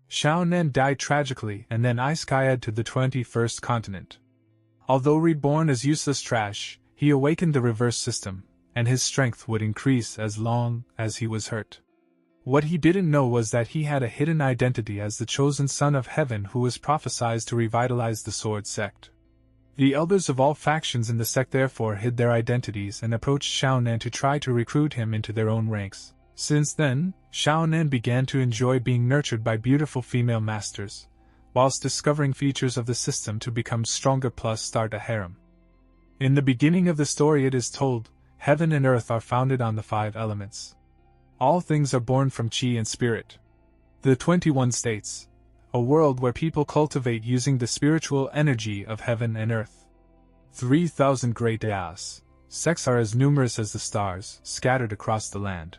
Shao Nan died tragically and then Isekai'd to the 21st continent. Although reborn as useless trash, he awakened the reverse system, and his strength would increase as long as he was hurt. What he didn't know was that he had a hidden identity as the chosen son of heaven who was prophesied to revitalize the Sword Sect. The elders of all factions in the sect therefore hid their identities and approached Shao Nan to try to recruit him into their own ranks. Since then, Shao Nan began to enjoy being nurtured by beautiful female masters, whilst discovering features of the system to become stronger plus start a harem. In the beginning of the story it is told, heaven and earth are founded on the 5 elements. All things are born from chi and spirit. The 21 states, a world where people cultivate using the spiritual energy of heaven and earth. 3,000 great eas, sects are as numerous as the stars, scattered across the land.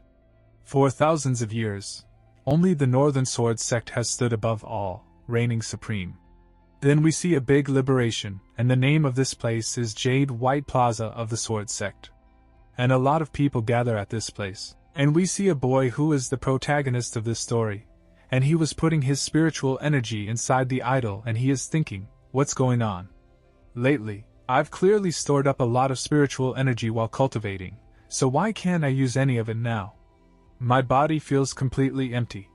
For thousands of years, only the Northern Sword Sect has stood above all, reigning supreme. Then we see a big liberation, and the name of this place is Jade White Plaza of the Sword Sect. And a lot of people gather at this place, and we see a boy who is the protagonist of this story, and he was putting his spiritual energy inside the idol and he is thinking, what's going on? Lately, I've clearly stored up a lot of spiritual energy while cultivating, so why can't I use any of it now? My body feels completely empty,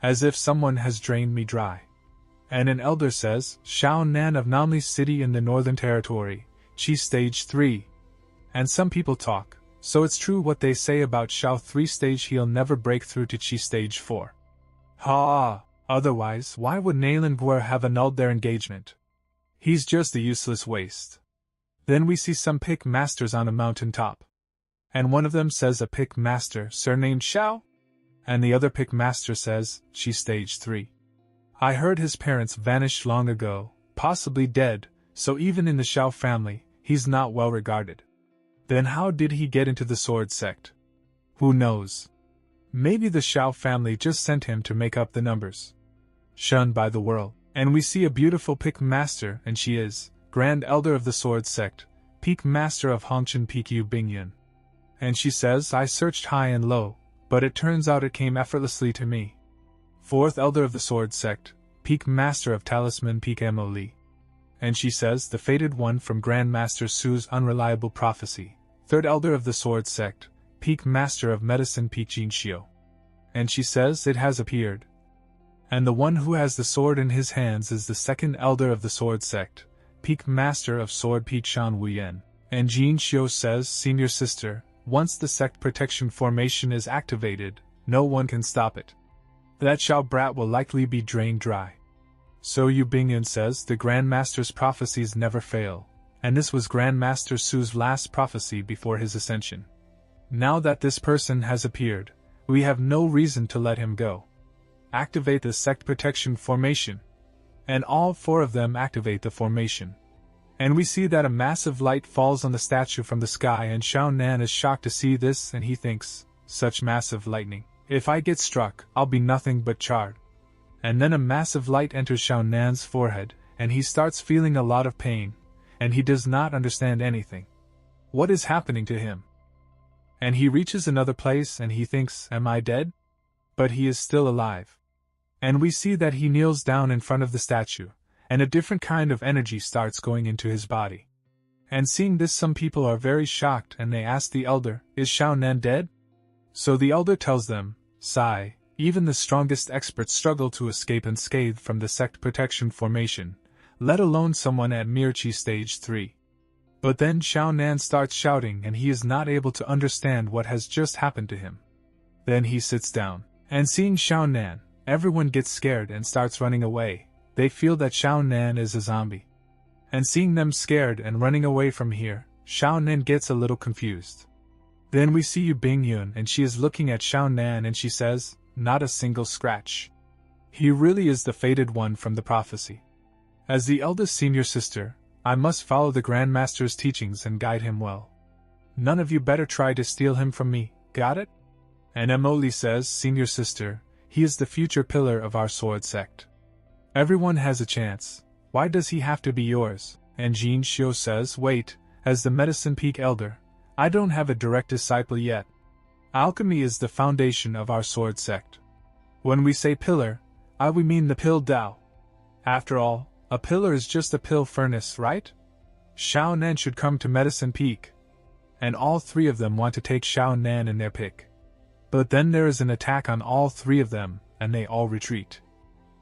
as if someone has drained me dry. And an elder says, Shao Nan of Namli City in the Northern Territory, Chi Stage 3. And some people talk, so it's true what they say about Shao 3 stage he'll never break through to Chi Stage 4. Otherwise why would Nayland Guer have annulled their engagement? He's just a useless waste. Then we see some pick masters on a mountain top. And one of them says a pick master surnamed Shao? And the other pick master says, Chi Stage 3. I heard his parents vanished long ago, possibly dead, so even in the Shao family, he's not well regarded. Then how did he get into the Sword Sect? Who knows? Maybe the Shao family just sent him to make up the numbers. Shunned by the world. And we see a beautiful pick master and she is, Grand Elder of the Sword Sect, Peak Master of Hongchen Pq Bingyun. And she says, I searched high and low, but it turns out it came effortlessly to me. 4th Elder of the Sword Sect, Peak Master of Talisman Peak Mo Li. And she says, the fated one from Grand Master Su's unreliable prophecy, 3rd Elder of the Sword Sect, Peak Master of Medicine Peak Jin Shio. And she says, it has appeared. And the one who has the sword in his hands is the 2nd Elder of the Sword Sect, Peak Master of Sword Peak Shan Wuyen. And Jin Shio says, Senior Sister, once the sect protection formation is activated, no one can stop it. That Shao brat will likely be drained dry. So Yu Bingyun says the Grand Master's prophecies never fail, and this was Grand Master Su's last prophecy before his ascension. Now that this person has appeared, we have no reason to let him go. Activate the sect protection formation. And all 4 of them activate the formation. And we see that a massive light falls on the statue from the sky and Shao Nan is shocked to see this and he thinks, such massive lightning. If I get struck, I'll be nothing but charred. And then a massive light enters Shao Nan's forehead, and he starts feeling a lot of pain, and he does not understand anything. What is happening to him? And he reaches another place and he thinks, am I dead? But he is still alive. And we see that he kneels down in front of the statue, and a different kind of energy starts going into his body. And seeing this, some people are very shocked and they ask the elder, is Shao Nan dead? So the elder tells them, sigh, even the strongest experts struggle to escape unscathed from the sect protection formation, let alone someone at mere Chi Stage 3. But then Shao Nan starts shouting and he is not able to understand what has just happened to him. Then he sits down, and seeing Shao Nan, everyone gets scared and starts running away. They feel that Shao Nan is a zombie. And seeing them scared and running away from here, Shao Nan gets a little confused. Then we see Yu Bingyun and she is looking at Shao Nan and she says, not a single scratch. He really is the fated one from the prophecy. As the eldest senior sister, I must follow the Grand Master's teachings and guide him well. None of you better try to steal him from me, got it? And Emoli says, Senior Sister, he is the future pillar of our sword sect. Everyone has a chance. Why does he have to be yours? And Jin Shio says, wait, as the Medicine Peak Elder, I don't have a direct disciple yet. Alchemy is the foundation of our sword sect. When we say pillar, We mean the pill Dao. After all, a pillar is just a pill furnace, right? Xiao Nan should come to Medicine Peak. And all three of them want to take Xiao Nan in their pick. But then there is an attack on all three of them, and they all retreat.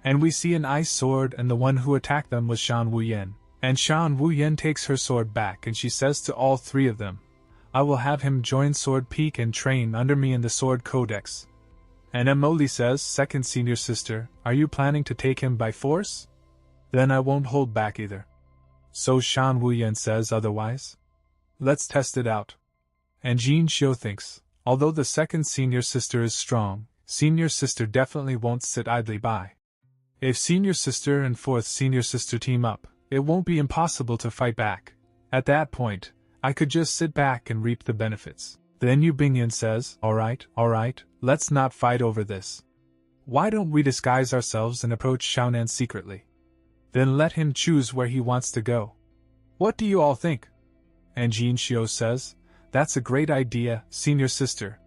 And we see an ice sword, and the one who attacked them was Shan Wuyan. And Shan Wuyan takes her sword back and she says to all three of them, I will have him join Sword Peak and train under me in the Sword Codex. And Emily says, second senior sister, are you planning to take him by force? Then I won't hold back either. So Shan Wuyan says otherwise. Let's test it out. And Jin Xiu thinks, although the second senior sister is strong, senior sister definitely won't sit idly by. If senior sister and fourth senior sister team up, it won't be impossible to fight back. At that point, I could just sit back and reap the benefits. Then Yu Bingyan says, alright, let's not fight over this. Why don't we disguise ourselves and approach Xiaonan secretly? Then let him choose where he wants to go. What do you all think? And Jin Xiu says, that's a great idea, senior sister.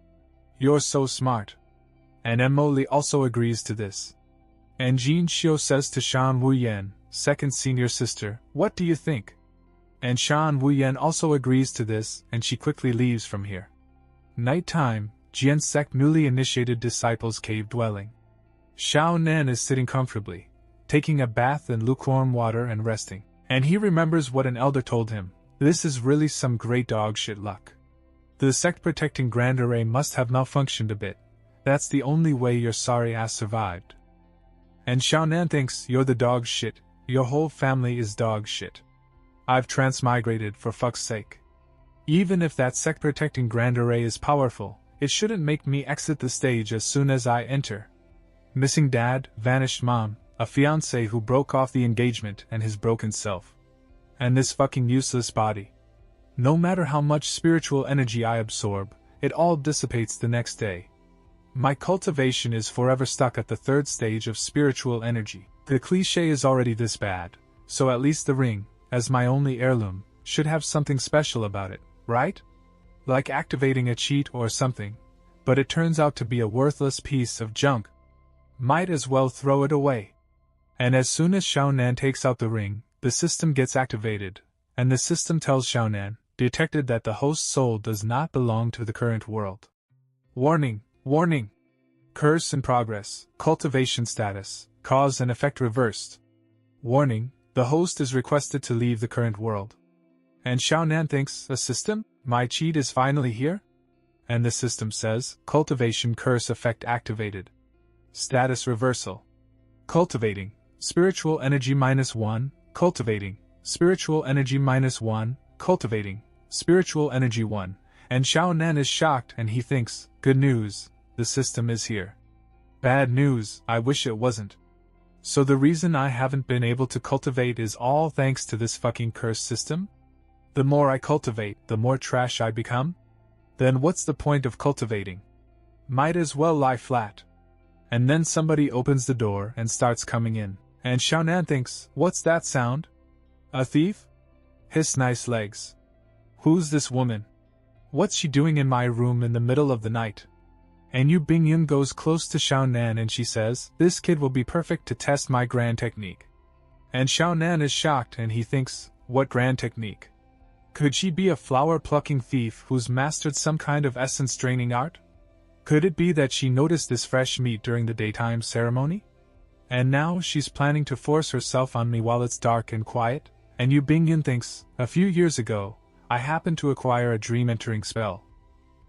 You're so smart. And Emily also agrees to this. And Jin Xiu says to Shan Wuyan, second senior sister, what do you think? And Shan Wuyan also agrees to this, and she quickly leaves from here. Nighttime, Jian's Sect newly initiated disciples' cave dwelling. Xiao Nan is sitting comfortably, taking a bath in lukewarm water and resting. And he remembers what an elder told him. This is really some great dog shit luck. The sect protecting Grand Array must have malfunctioned a bit. That's the only way your sorry ass survived. And Xiaonan thinks, you're the dog shit, your whole family is dog shit. I've transmigrated for fuck's sake. Even if that sect protecting Grand Array is powerful, it shouldn't make me exit the stage as soon as I enter. Missing dad, vanished mom, a fiancé who broke off the engagement and his broken self. And this fucking useless body. No matter how much spiritual energy I absorb, it all dissipates the next day. My cultivation is forever stuck at the third stage of spiritual energy. The cliché is already this bad, so at least the ring, as my only heirloom, should have something special about it, right? Like activating a cheat or something, but it turns out to be a worthless piece of junk. Might as well throw it away. And as soon as Xiaonan takes out the ring, the system gets activated, and the system tells Xiaonan, detected that the host's soul does not belong to the current world. Warning, warning! Curse in progress, cultivation status, cause and effect reversed. Warning, the host is requested to leave the current world. And Xiaonan thinks, a system? My cheat is finally here? And the system says, cultivation curse effect activated. Status reversal. Cultivating, spiritual energy -1, cultivating, spiritual energy -1, cultivating, spiritual energy 1, and Xiaonan is shocked and he thinks, good news, the system is here. Bad news, I wish it wasn't. So the reason I haven't been able to cultivate is all thanks to this fucking cursed system? The more I cultivate, the more trash I become? Then what's the point of cultivating? Might as well lie flat. And then somebody opens the door and starts coming in. And Xiaonan thinks, what's that sound? A thief? His nice legs. Who's this woman? What's she doing in my room in the middle of the night? And Yu Bingyun goes close to Xiaonan and she says, this kid will be perfect to test my grand technique. And Xiaonan is shocked and he thinks, what grand technique? Could she be a flower-plucking thief who's mastered some kind of essence-draining art? Could it be that she noticed this fresh meat during the daytime ceremony? And now she's planning to force herself on me while it's dark and quiet? And Yu Bingyun thinks, a few years ago, I happened to acquire a dream-entering spell.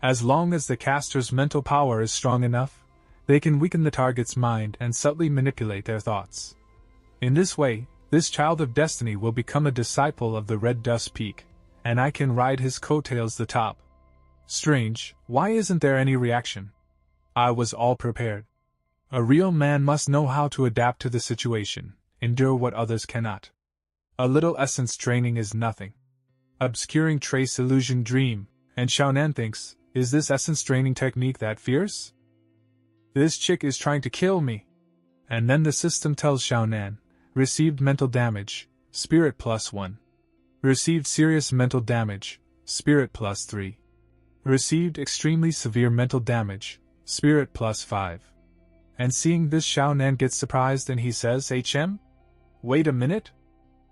As long as the caster's mental power is strong enough, they can weaken the target's mind and subtly manipulate their thoughts. In this way, this child of destiny will become a disciple of the Red Dust Peak, and I can ride his coattails the top. Strange, why isn't there any reaction? I was all prepared. A real man must know how to adapt to the situation, endure what others cannot. A little essence training is nothing. Obscuring trace illusion dream, and Xiaonan thinks, is this essence training technique that fierce? This chick is trying to kill me. And then the system tells Xiaonan, received mental damage, spirit +1. Received serious mental damage, spirit +3. Received extremely severe mental damage, spirit +5. And seeing this, Xiaonan gets surprised and he says, Wait a minute?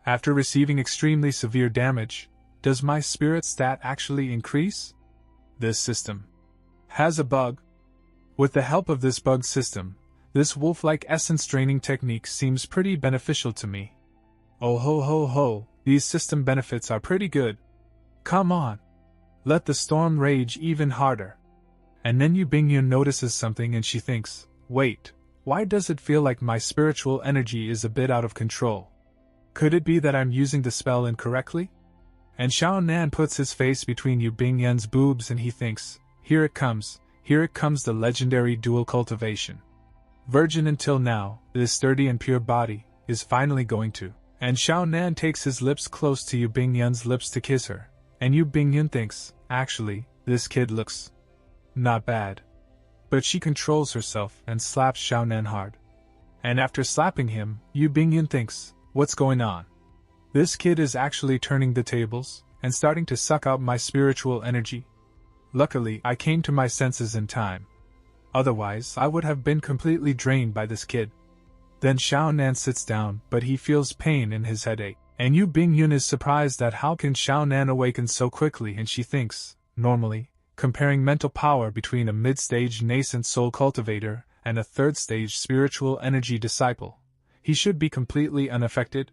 After receiving extremely severe damage, does my spirit stat actually increase? This system has a bug. With the help of this bug system, this wolf-like essence draining technique seems pretty beneficial to me. Oh ho ho ho, these system benefits are pretty good. Come on. Let the storm rage even harder. And then Yu Bingyun notices something and she thinks, wait, why does it feel like my spiritual energy is a bit out of control? Could it be that I'm using the spell incorrectly? And Xiaonan puts his face between Yu Bingyun's boobs and he thinks, here it comes the legendary dual cultivation. Virgin until now, this sturdy and pure body, is finally going to. And Xiaonan takes his lips close to Yu Bingyun's lips to kiss her, and Yu Bingyun thinks, actually, this kid looks not bad. But she controls herself and slaps Xiaonan hard. And after slapping him, Yu Bingyun thinks, what's going on? This kid is actually turning the tables, and starting to suck out my spiritual energy. Luckily, I came to my senses in time. Otherwise, I would have been completely drained by this kid. Then Xiaonan sits down, but he feels pain in his headache. And Yu Bingyun is surprised that how can Xiaonan awaken so quickly, and she thinks, normally, comparing mental power between a mid-stage nascent soul cultivator and a third-stage spiritual energy disciple, he should be completely unaffected.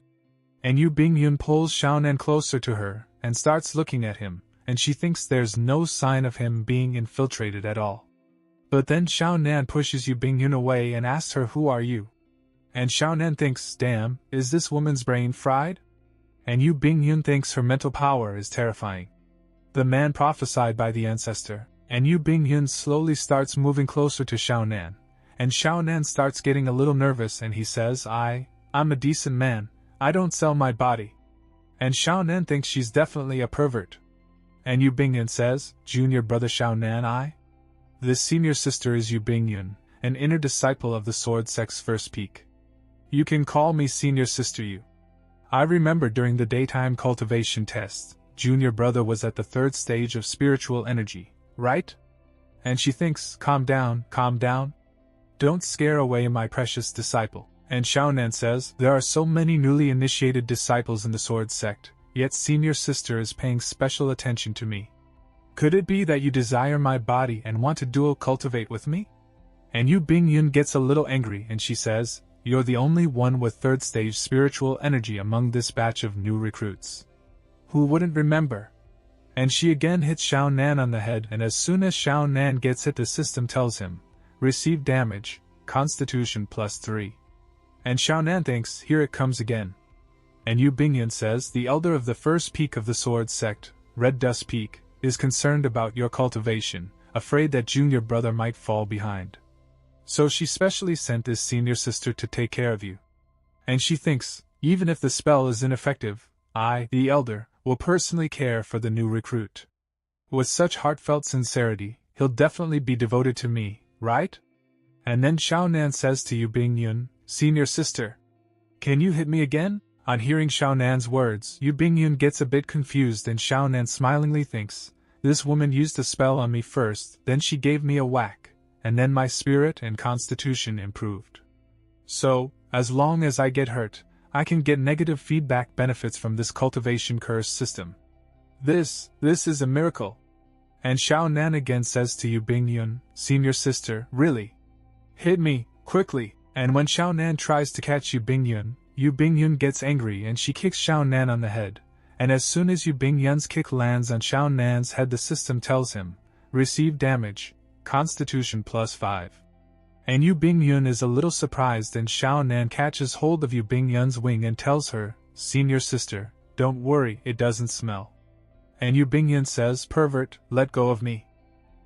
And Yu Bingyun pulls Xiaonan closer to her and starts looking at him, and she thinks there's no sign of him being infiltrated at all. But then Xiaonan pushes Yu Bingyun away and asks her, who are you? And Xiaonan thinks, damn, is this woman's brain fried? And Yu Bingyun thinks her mental power is terrifying. The man prophesied by the ancestor, and Yu Bingyun slowly starts moving closer to Xiaonan, and Xiaonan starts getting a little nervous and he says, I'm a decent man, I don't sell my body. And Xiaonan thinks she's definitely a pervert. And Yu Bingyun says, junior brother Xiaonan, This senior sister is Yu Bingyun, an inner disciple of the Sword Sect's first peak. You can call me senior sister Yu. I remember during the daytime cultivation test, junior brother was at the third stage of spiritual energy, right? And she thinks, calm down. Don't scare away my precious disciple. And Xiaonan says, there are so many newly initiated disciples in the Sword Sect, yet senior sister is paying special attention to me. Could it be that you desire my body and want to dual cultivate with me? And Yu Bingyun gets a little angry and she says, you're the only one with third stage spiritual energy among this batch of new recruits. Who wouldn't remember? And she again hits Xiaonan on the head, and as soon as Xiaonan gets hit, the system tells him, receive damage, Constitution +3. And Xiaonan thinks, here it comes again. And Yu Bingyun says, the elder of the first peak of the Sword Sect, Red Dust Peak, is concerned about your cultivation, afraid that junior brother might fall behind. So she specially sent this senior sister to take care of you. And she thinks, even if the spell is ineffective, I, the elder, will personally care for the new recruit. With such heartfelt sincerity, he'll definitely be devoted to me, right? And then Xiaonan says to Yu Bingyun, senior sister, can you hit me again? On hearing Xiaonan's words, Yu Bingyun gets a bit confused and Xiaonan smilingly thinks, this woman used a spell on me first, then she gave me a whack, and then my spirit and constitution improved. So, as long as I get hurt, I can get negative feedback benefits from this cultivation curse system. This is a miracle. And Xiaonan again says to Yu Bingyun, senior sister, really? Hit me, quickly. And when Xiaonan tries to catch Yu Bingyun gets angry and she kicks Xiaonan on the head. And as soon as Yu Bingyun's kick lands on Xiaonan's head, the system tells him, receive damage, Constitution +5. And Yu Bingyun is a little surprised and Xiaonan catches hold of Yu Bingyun's wing and tells her, senior sister, don't worry, it doesn't smell. And Yu Bingyun says, pervert, let go of me.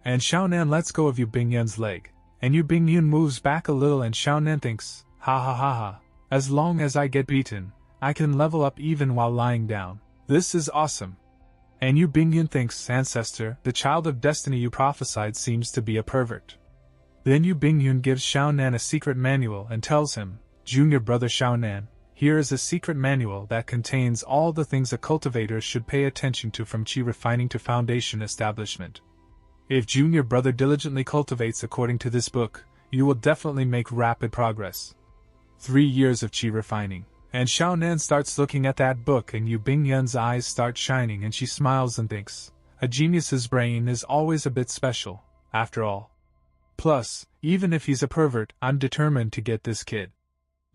And Xiaonan lets go of Yu Bingyun's leg. And Yu Bingyun moves back a little and Xiaonan thinks, ha, as long as I get beaten, I can level up even while lying down. This is awesome. And Yu Bingyun thinks, ancestor, the child of destiny you prophesied seems to be a pervert. Then Yu Bingyun gives Xiaonan a secret manual and tells him, junior brother Xiaonan, here is a secret manual that contains all the things a cultivator should pay attention to from chi refining to foundation establishment. If junior brother diligently cultivates according to this book, You will definitely make rapid progress. 3 years of chi refining. And Xiaonan starts looking at that book and Yu Bingyun's eyes start shining and she smiles and thinks, a genius's brain is always a bit special, after all. Plus, even if he's a pervert, I'm determined to get this kid.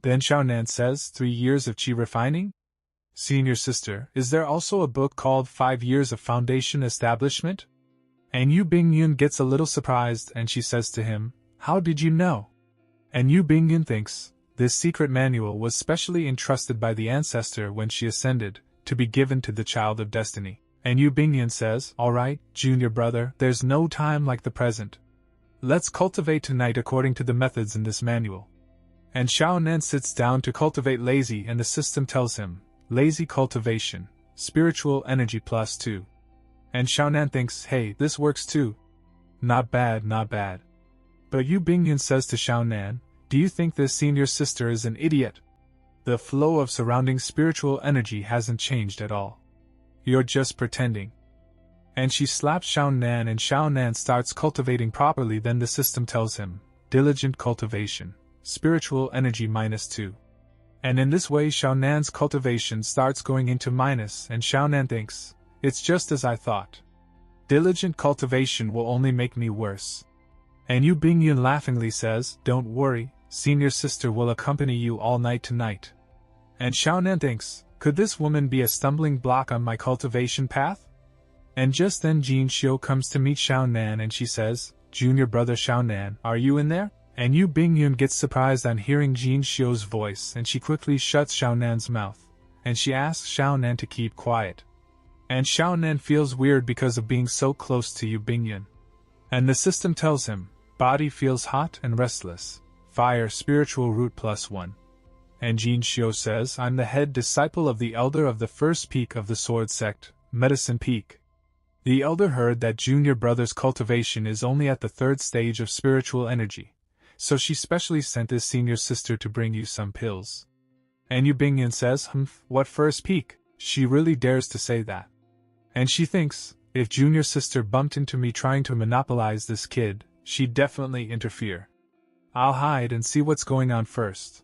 Then Xiaonan says, 3 years of chi refining? Senior sister, is there also a book called 5 Years of Foundation Establishment? And Yu Bingyun gets a little surprised and she says to him, how did you know? And Yu Bingyun thinks, this secret manual was specially entrusted by the ancestor when she ascended, to be given to the child of destiny. And Yu Bingyun says, alright, junior brother, there's no time like the present. Let's cultivate tonight according to the methods in this manual. And Xiaonan sits down to cultivate lazy and the system tells him, lazy cultivation, spiritual energy +2. And Xiaonan thinks, hey, this works too. Not bad, not bad. But Yu Bingyun says to Xiaonan, do you think this senior sister is an idiot? The flow of surrounding spiritual energy hasn't changed at all. You're just pretending. And she slaps Xiaonan and Xiaonan starts cultivating properly. Then the system tells him, diligent cultivation, spiritual energy -2. And in this way Xiaonan's cultivation starts going into minus and Xiaonan thinks, it's just as I thought. Diligent cultivation will only make me worse. And Yu Bingyun laughingly says, don't worry, senior sister will accompany you all night tonight. And Xiaonan thinks, could this woman be a stumbling block on my cultivation path? And just then Jin Xiu comes to meet Xiaonan and she says, junior brother Xiaonan, are you in there? And Yu Bingyun gets surprised on hearing Jin Xiu's voice and she quickly shuts Xiaonan's mouth. And she asks Xiaonan to keep quiet. And Xiaonan feels weird because of being so close to Yu Bingyun. And the system tells him, body feels hot and restless. Fire spiritual root +1. And Jin Xiu says, I'm the head disciple of the elder of the first peak of the sword sect, Medicine Peak. The elder heard that junior brother's cultivation is only at the 3rd stage of spiritual energy, so she specially sent this senior sister to bring you some pills. And Yu Bingyun says, what first peak? She really dares to say that. And she thinks, if junior sister bumped into me trying to monopolize this kid, she'd definitely interfere. I'll hide and see what's going on first.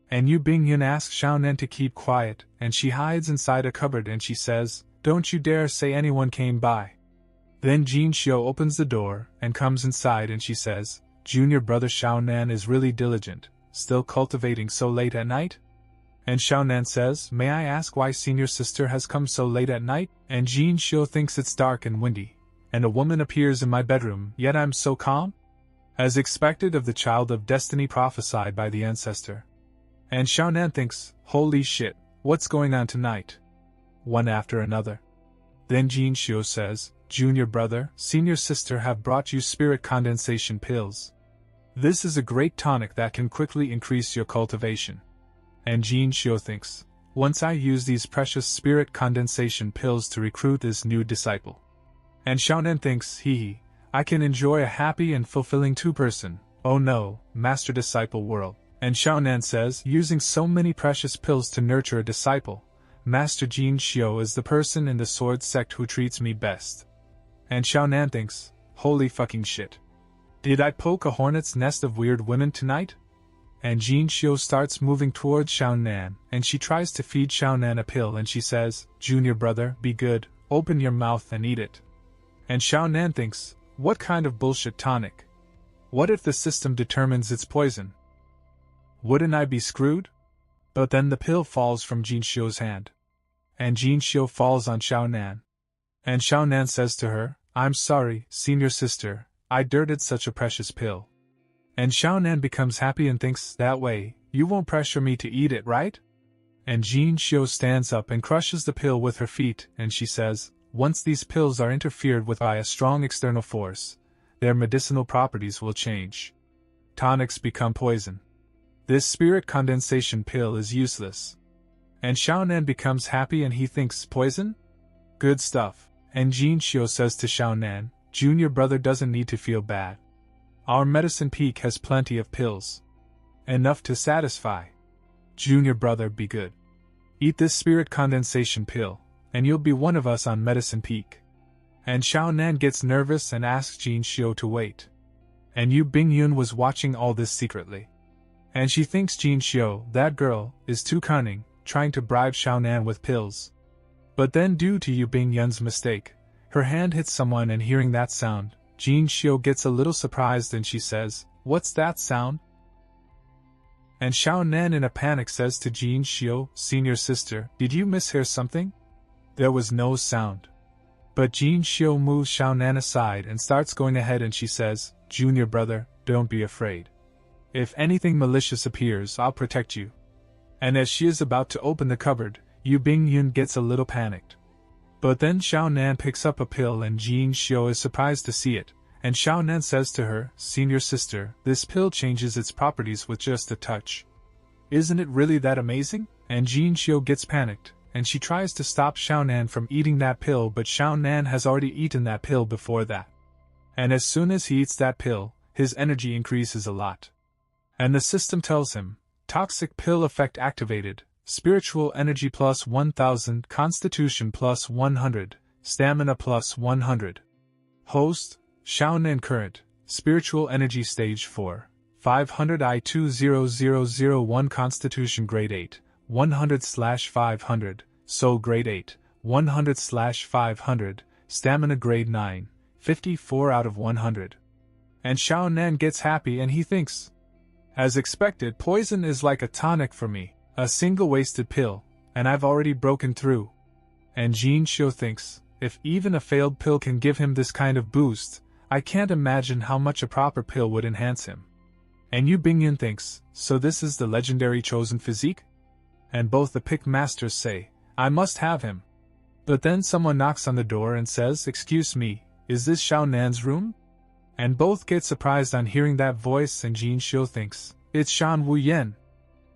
And Yu Bingyun asks Xiaonan to keep quiet, and she hides inside a cupboard and she says, don't you dare say anyone came by. Then Jin Xiu opens the door and comes inside and she says, junior brother Xiaonan is really diligent, still cultivating so late at night? And Xiaonan says, may I ask why senior sister has come so late at night? And Jin Xiu thinks it's dark and windy, and a woman appears in my bedroom, yet I'm so calm? As expected of the child of destiny prophesied by the ancestor. And Xiaonan thinks, holy shit, what's going on tonight? One after another. Then Jin Xiu says, junior brother, senior sister have brought you spirit condensation pills. This is a great tonic that can quickly increase your cultivation. And Jin Xiu thinks, once I use these precious spirit condensation pills to recruit this new disciple. And Xiaonan thinks, hee, I can enjoy a happy and fulfilling two-person, oh no, master-disciple world. And Xiaonan says, using so many precious pills to nurture a disciple, Master Jin Xiu is the person in the sword sect who treats me best. And Xiaonan thinks, holy fucking shit. Did I poke a hornet's nest of weird women tonight? And Jin Xiu starts moving towards Xiaonan, and she tries to feed Xiaonan a pill and she says, junior brother, be good, open your mouth and eat it. And Xiaonan thinks, what kind of bullshit tonic? What if the system determines it's poison? Wouldn't I be screwed? But then the pill falls from Jin Xiu's hand. And Jin Xiu falls on Xiaonan. And Xiaonan says to her, I'm sorry, senior sister, I dirted such a precious pill. And Xiaonan becomes happy and thinks, that way, you won't pressure me to eat it, right? And Jin Xiu stands up and crushes the pill with her feet, and she says, once these pills are interfered with by a strong external force, their medicinal properties will change. Tonics become poison. This spirit condensation pill is useless. And Xiaonan becomes happy and he thinks, poison? Good stuff. And Jin Xiu says to Xiaonan, junior brother doesn't need to feel bad. Our medicine peak has plenty of pills. Enough to satisfy. Junior brother, be good. Eat this spirit condensation pill, and you'll be one of us on medicine peak. And Xiaonan gets nervous and asks Jin Xiu to wait. And Yu Bingyun was watching all this secretly. And she thinks Jin Xiu, that girl, is too cunning, trying to bribe Xiaonan with pills. But then due to Yu Bingyun's mistake, her hand hits someone, and hearing that sound, Jin Xiu gets a little surprised and she says, "What's that sound?" And Xiaonan in a panic says to Jin Xiu, "Senior sister, did you mishear something?" There was no sound. But Jin Xiu moves Xiaonan aside and starts going ahead, and she says, "Junior brother, don't be afraid. If anything malicious appears, I'll protect you." And as she is about to open the cupboard, Yu Bingyun gets a little panicked. But then Xiaonan picks up a pill and Jin Xiu is surprised to see it, and Xiaonan says to her, "Senior sister, this pill changes its properties with just a touch. Isn't it really that amazing?" And Jin Xiu gets panicked, and she tries to stop Xiaonan from eating that pill, but Xiaonan has already eaten that pill before that. And as soon as he eats that pill, his energy increases a lot. And the system tells him, "Toxic pill effect activated, spiritual energy plus 1000, constitution plus 100, stamina plus 100. Host, Xiaonan current, spiritual energy stage 4, 500 I20001 constitution grade 8, 100/500, soul grade 8, 100/500, stamina grade 9, 54 out of 100. And Xiaonan gets happy and he thinks, "As expected, poison is like a tonic for me, a single wasted pill, and I've already broken through." And Jin Xiu thinks, if even a failed pill can give him this kind of boost, I can't imagine how much a proper pill would enhance him. And Yu Bingyun thinks, so this is the legendary chosen physique? And both the pick masters say, I must have him. But then someone knocks on the door and says, "Excuse me, is this Xiaonan's room?" And both get surprised on hearing that voice, and Jin Xiu thinks, it's Shan Wuyen.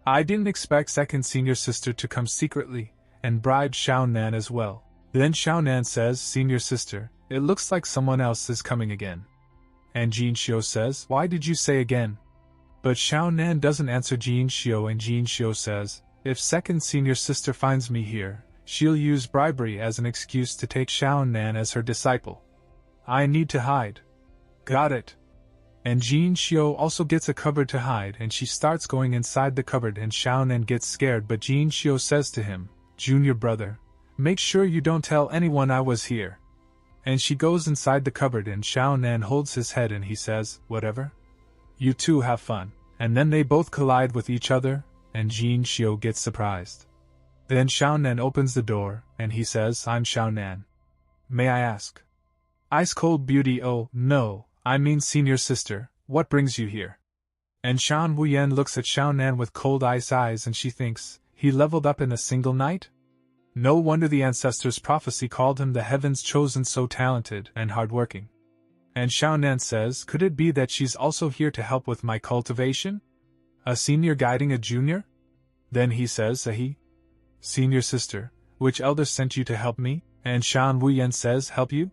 I didn't expect second senior sister to come secretly, and bribe Xiaonan as well. Then Xiaonan says, "Senior sister, it looks like someone else is coming again." And Jin Xiu says, "Why did you say again?" But Xiaonan doesn't answer Jin Xiu, and Jin Xiu says, "If second senior sister finds me here, she'll use bribery as an excuse to take Xiaonan as her disciple. I need to hide." Got it. And Jin Xiu also gets a cupboard to hide, and she starts going inside the cupboard, and Xiaonan gets scared, but Jin Xiu says to him, "Junior brother, make sure you don't tell anyone I was here." And she goes inside the cupboard, and Xiaonan holds his head and he says, "Whatever. You two have fun." And then they both collide with each other, and Jin Xiu gets surprised. Then Xiaonan opens the door, and he says, "I'm Xiaonan. May I ask?" "Ice cold beauty, oh, no, I mean senior sister, what brings you here?" And Shan Wuyen looks at Xiaonan with cold ice eyes, and she thinks, he leveled up in a single night? No wonder the ancestors' prophecy called him the heaven's chosen, so talented and hardworking. And Xiaonan says, could it be that she's also here to help with my cultivation? A senior guiding a junior? Then he says, "Ahi. Senior sister, which elder sent you to help me?" And Shan Wuyen says, "Help you?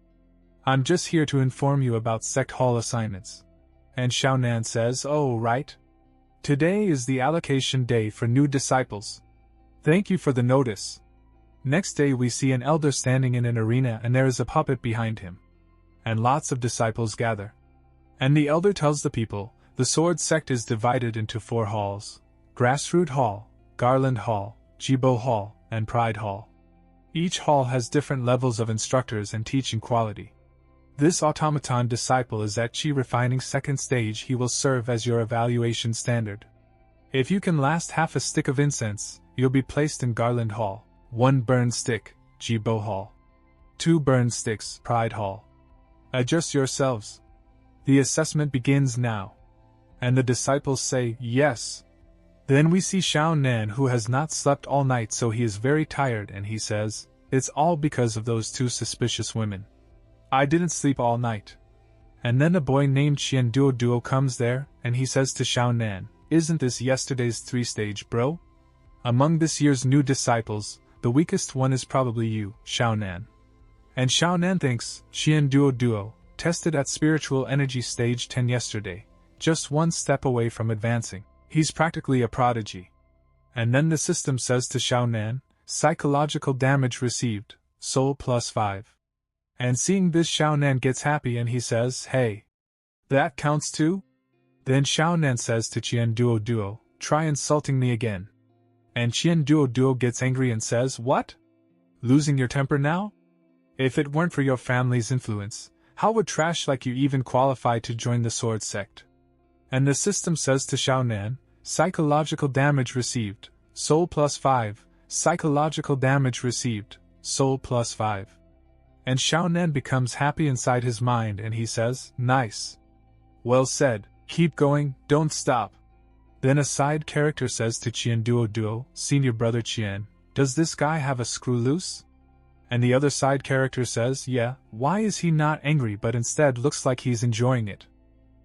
I'm just here to inform you about Sect Hall assignments." And Xiaonan says, "Oh, right. Today is the allocation day for new disciples. Thank you for the notice." Next day we see an elder standing in an arena, and there is a puppet behind him. And lots of disciples gather. And the elder tells the people, the sword sect is divided into 4 halls: Grassroot Hall, Garland Hall, Jibo Hall, and Pride Hall. Each hall has different levels of instructors and teaching quality. This automaton disciple is at Qi refining 2nd stage. He will serve as your evaluation standard. If you can last half a stick of incense, you'll be placed in Garland Hall. 1 burned stick, Jibo Hall. 2 burned sticks, Pride Hall. Adjust yourselves. The assessment begins now. And the disciples say, yes. Then we see Xiaonan, who has not slept all night, so he is very tired, and he says, "It's all because of those 2 suspicious women. I didn't sleep all night." And then a boy named Qian Duo comes there, and he says to Xiaonan, "Isn't this yesterday's 3-stage, bro? Among this year's new disciples, the weakest one is probably you, Xiaonan." And Xiaonan thinks, Qian Duo tested at spiritual energy stage 10 yesterday, just 1 step away from advancing. He's practically a prodigy. And then the system says to Xiaonan, psychological damage received, soul plus 5. And seeing this, Xiaonan gets happy and he says, "Hey. That counts too? Then Xiaonan says to Qian Duo, try insulting me again. And Qian Duo gets angry and says, what? Losing your temper now? If it weren't for your family's influence, how would trash like you even qualify to join the Sword Sect? And the system says to Xiaonan, psychological damage received, soul +5, psychological damage received, soul +5. And Xiaonan becomes happy inside his mind and he says, nice. Well said, keep going, don't stop. Then a side character says to Qian Duo, senior brother Qian, does this guy have a screw loose? And the other side character says, yeah, why is he not angry but instead looks like he's enjoying it?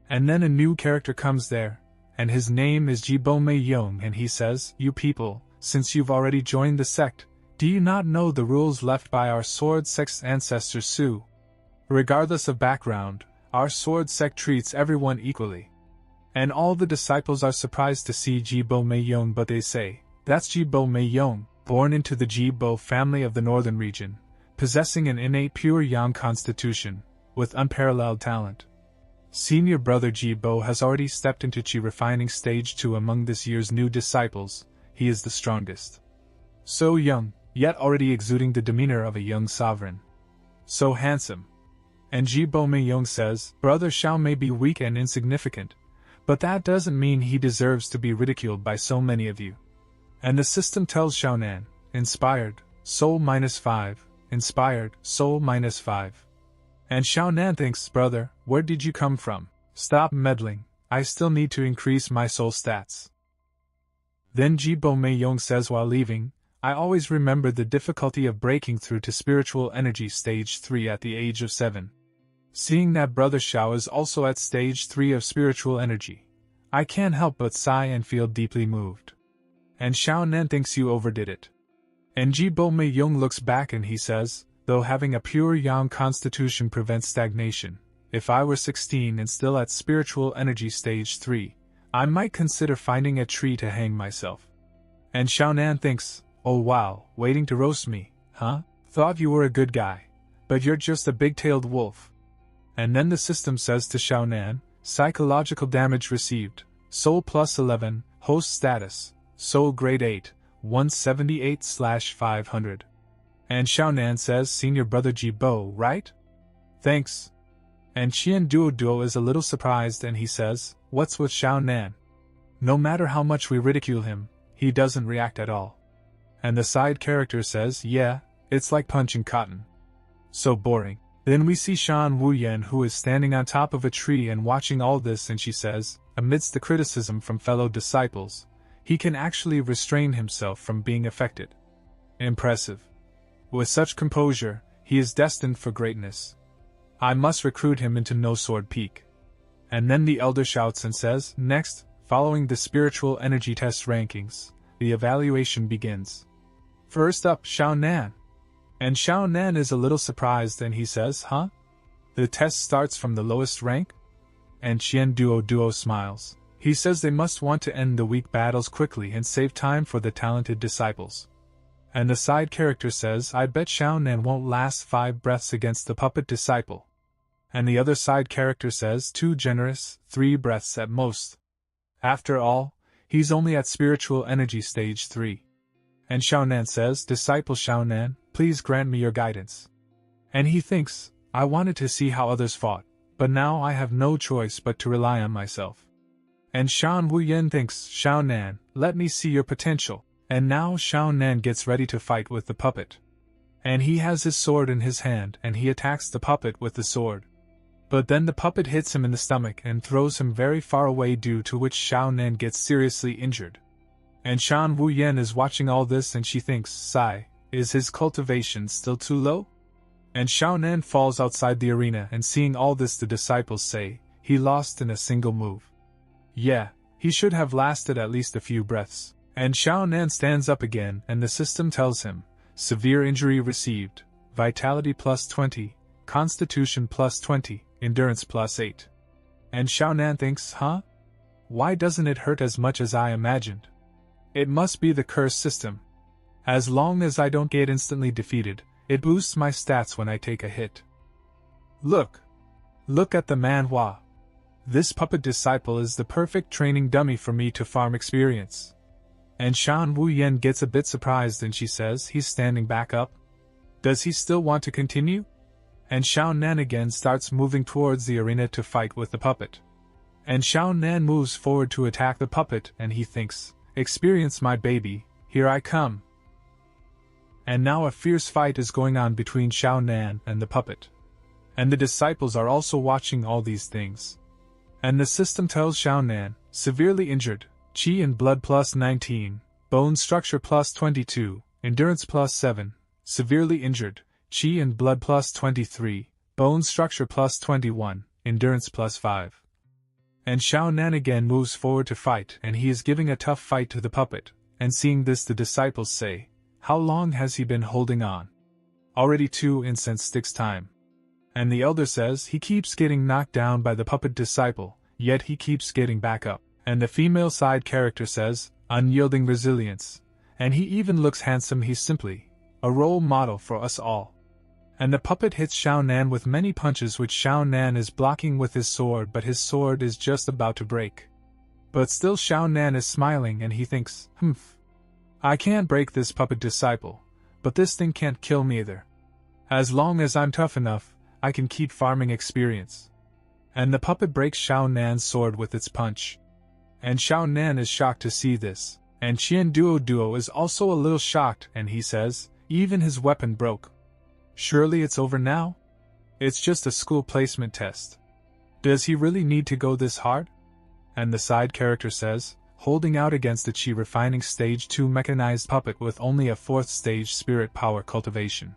And then a new character comes there, and his name is Jibo Meiyong and he says, you people, since you've already joined the sect, do you not know the rules left by our Sword Sect's ancestor Su? Regardless of background, our Sword Sect treats everyone equally. And all the disciples are surprised to see Jibo Meiyong but they say, that's Jibo Meiyong, born into the Jibo family of the northern region, possessing an innate pure yang constitution, with unparalleled talent. Senior brother Jibo has already stepped into Qi refining stage 2 among this year's new disciples, he is the strongest. So young, yet already exuding the demeanor of a young sovereign. So handsome. And Jibo Meiyong says, brother Xiao may be weak and insignificant, but that doesn't mean he deserves to be ridiculed by so many of you. And the system tells Xiaonan, inspired, soul -5, inspired, soul -5. And Xiaonan thinks, brother, where did you come from? Stop meddling, I still need to increase my soul stats. Then Jibo Meiyong says while leaving, I always remember the difficulty of breaking through to spiritual energy stage 3 at the age of 7. Seeing that brother Xiao is also at stage 3 of spiritual energy, I can't help but sigh and feel deeply moved. And Xiaonan thinks you overdid it. And Jibo Meiyong looks back and he says, though having a pure yang constitution prevents stagnation, if I were 16 and still at spiritual energy stage 3, I might consider finding a tree to hang myself. And Xiaonan thinks, oh wow, waiting to roast me, huh? Thought you were a good guy, but you're just a big-tailed wolf. And then the system says to Xiaonan, psychological damage received, soul +11, host status, soul grade 8, 178/500. And Xiaonan says, senior brother Jibo, right? Thanks. And Qian Duo is a little surprised and he says, what's with Xiaonan? No matter how much we ridicule him, he doesn't react at all. And the side character says, yeah, it's like punching cotton. So boring. Then we see Shan Wuyan who is standing on top of a tree and watching all this and she says, amidst the criticism from fellow disciples, he can actually restrain himself from being affected. Impressive. With such composure, he is destined for greatness. I must recruit him into No Sword Peak. And then the elder shouts and says, next, following the spiritual energy test rankings, the evaluation begins. First up, Xiaonan. And Xiaonan is a little surprised and he says, huh? The test starts from the lowest rank? And Qian Duo smiles. He says they must want to end the weak battles quickly and save time for the talented disciples. And the side character says, I bet Xiaonan won't last 5 breaths against the puppet disciple. And the other side character says, too generous, 3 breaths at most. After all, he's only at spiritual energy stage 3. And Xiaonan says, disciple Xiaonan, please grant me your guidance. And he thinks, I wanted to see how others fought, but now I have no choice but to rely on myself. And Shan Wuyan thinks, Xiaonan, let me see your potential. And now Xiaonan gets ready to fight with the puppet. And he has his sword in his hand and he attacks the puppet with the sword. But then the puppet hits him in the stomach and throws him very far away, due to which Xiaonan gets seriously injured. And Shan Wuyan is watching all this and she thinks, sigh, is his cultivation still too low? And Xiaonan falls outside the arena and seeing all this the disciples say, he lost in a single move. Yeah, he should have lasted at least a few breaths. And Xiaonan stands up again and the system tells him, severe injury received, vitality +20, constitution +20, endurance +8. And Xiaonan thinks, huh? Why doesn't it hurt as much as I imagined? It must be the curse system. As long as I don't get instantly defeated, it boosts my stats when I take a hit. Look at the manhwa. This puppet disciple is the perfect training dummy for me to farm experience. And Shan Wu Yen gets a bit surprised and she says he's standing back up. Does he still want to continue? And Xiao Nan again starts moving towards the arena to fight with the puppet. And Xiao Nan moves forward to attack the puppet and he thinks, experience my baby, here I come. And now a fierce fight is going on between Xiao Nan and the puppet. And the disciples are also watching all these things. And the system tells Xiao Nan, severely injured, Qi and blood plus 19, bone structure plus 22, endurance plus 7, severely injured, Qi and blood plus 23, bone structure plus 21, endurance plus 5. And Xiao Nan again moves forward to fight and he is giving a tough fight to the puppet, and seeing this the disciples say, how long has he been holding on? Already 2 incense sticks time. And the elder says he keeps getting knocked down by the puppet disciple, yet he keeps getting back up. And the female side character says, unyielding resilience. And he even looks handsome, he's simply a role model for us all. And the puppet hits Xiao Nan with many punches which Xiao Nan is blocking with his sword, but his sword is just about to break. But still Xiao Nan is smiling and he thinks, I can't break this puppet disciple, but this thing can't kill me either. As long as I'm tough enough, I can keep farming experience. And the puppet breaks Xiao Nan's sword with its punch. And Xiao Nan is shocked to see this, and Qian Duo is also a little shocked and he says, even his weapon broke. Surely it's over now? It's just a school placement test. Does he really need to go this hard? And the side character says, holding out against the Qi refining stage 2 mechanized puppet with only a 4th stage spirit power cultivation.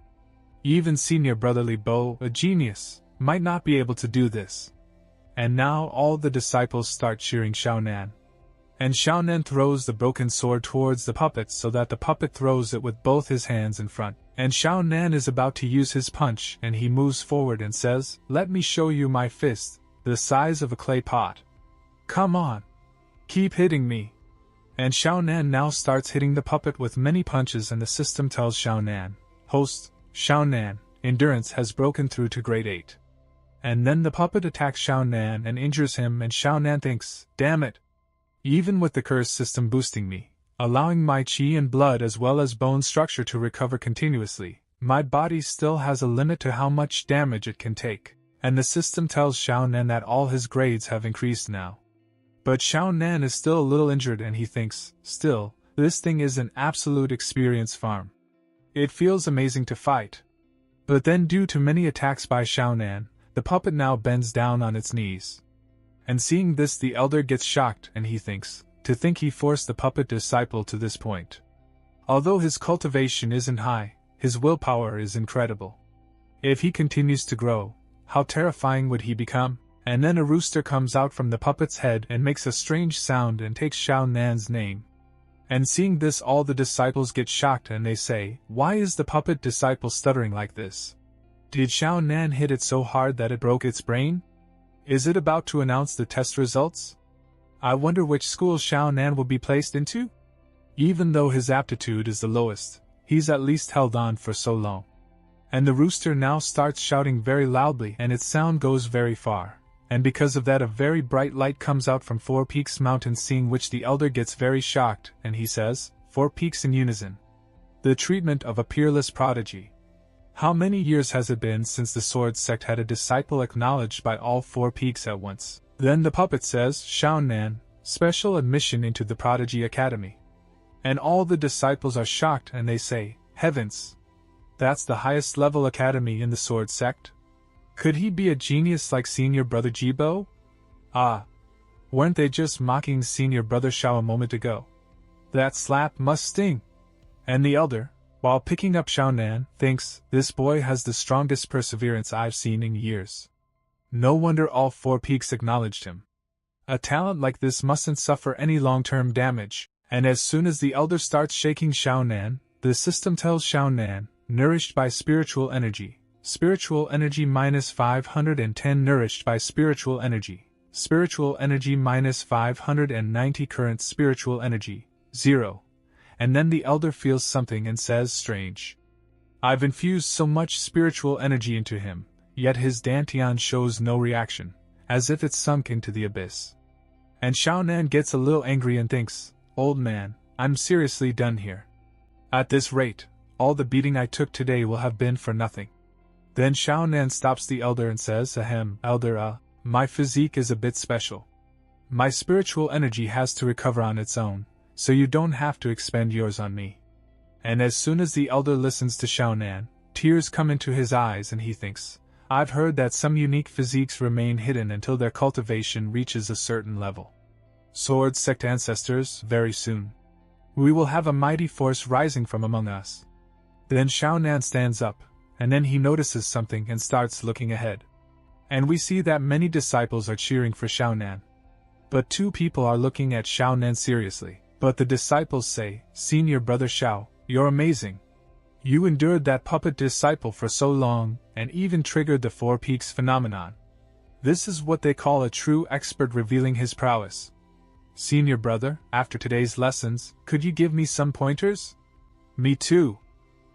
Even senior brotherly Bo, a genius, might not be able to do this. And now all the disciples start cheering Xiao Nan. And Xiao Nan throws the broken sword towards the puppet so that the puppet throws it with both his hands in front. And Xiao Nan is about to use his punch and he moves forward and says, let me show you my fist, the size of a clay pot. Come on. Keep hitting me. And Xiao Nan now starts hitting the puppet with many punches and the system tells Xiao Nan, host, Xiao Nan, endurance has broken through to grade 8. And then the puppet attacks Xiao Nan and injures him and Xiao Nan thinks, damn it. Even with the curse system boosting me, allowing my qi and blood as well as bone structure to recover continuously, my body still has a limit to how much damage it can take. And the system tells Xiao Nan that all his grades have increased now. But Xiao Nan is still a little injured and he thinks, still, this thing is an absolute experience farm. It feels amazing to fight. But then due to many attacks by Xiao Nan, the puppet now bends down on its knees. And seeing this the elder gets shocked and he thinks, to think he forced the puppet disciple to this point. Although his cultivation isn't high, his willpower is incredible. If he continues to grow, how terrifying would he become? And then a rooster comes out from the puppet's head and makes a strange sound and takes Xiao Nan's name. And seeing this all the disciples get shocked and they say, why is the puppet disciple stuttering like this? Did Xiao Nan hit it so hard that it broke its brain? Is it about to announce the test results? I wonder which school Xiao Nan will be placed into? Even though his aptitude is the lowest, he's at least held on for so long. And the rooster now starts shouting very loudly and its sound goes very far. And because of that a very bright light comes out from Four Peaks Mountain, seeing which the elder gets very shocked, and he says, Four Peaks in unison. The treatment of a peerless prodigy. How many years has it been since the Sword Sect had a disciple acknowledged by all 4 peaks at once? Then the puppet says, Xiao Nan, special admission into the Prodigy Academy. And all the disciples are shocked and they say, heavens! That's the highest level academy in the Sword Sect? Could he be a genius like Senior Brother Jibo? Ah! Weren't they just mocking Senior Brother Xiao a moment ago? That slap must sting! And the elder, while picking up Xiao Nan, thinks, this boy has the strongest perseverance I've seen in years. No wonder all 4 peaks acknowledged him. A talent like this mustn't suffer any long-term damage, and as soon as the elder starts shaking Xiao Nan, the system tells Xiao Nan, nourished by spiritual energy minus 510 nourished by spiritual energy minus 590 current spiritual energy, 0. And then the elder feels something and says strange. I've infused so much spiritual energy into him, yet his dantian shows no reaction, as if it's sunk into the abyss. And Xiaonan gets a little angry and thinks, "Old man, I'm seriously done here. At this rate, all the beating I took today will have been for nothing." Then Xiaonan stops the elder and says, "Ahem, elder, my physique is a bit special. My spiritual energy has to recover on its own, so you don't have to expend yours on me." And as soon as the elder listens to Xiaonan, tears come into his eyes and he thinks, "I've heard that some unique physiques remain hidden until their cultivation reaches a certain level. Sword Sect ancestors, very soon. We will have a mighty force rising from among us." Then Xiaonan stands up, and then he notices something and starts looking ahead. And we see that many disciples are cheering for Xiaonan. But two people are looking at Xiaonan seriously. But the disciples say, "Senior brother Xiao, you're amazing. You endured that puppet disciple for so long, and even triggered the Four Peaks phenomenon. This is what they call a true expert revealing his prowess. Senior brother, after today's lessons, could you give me some pointers?" "Me too.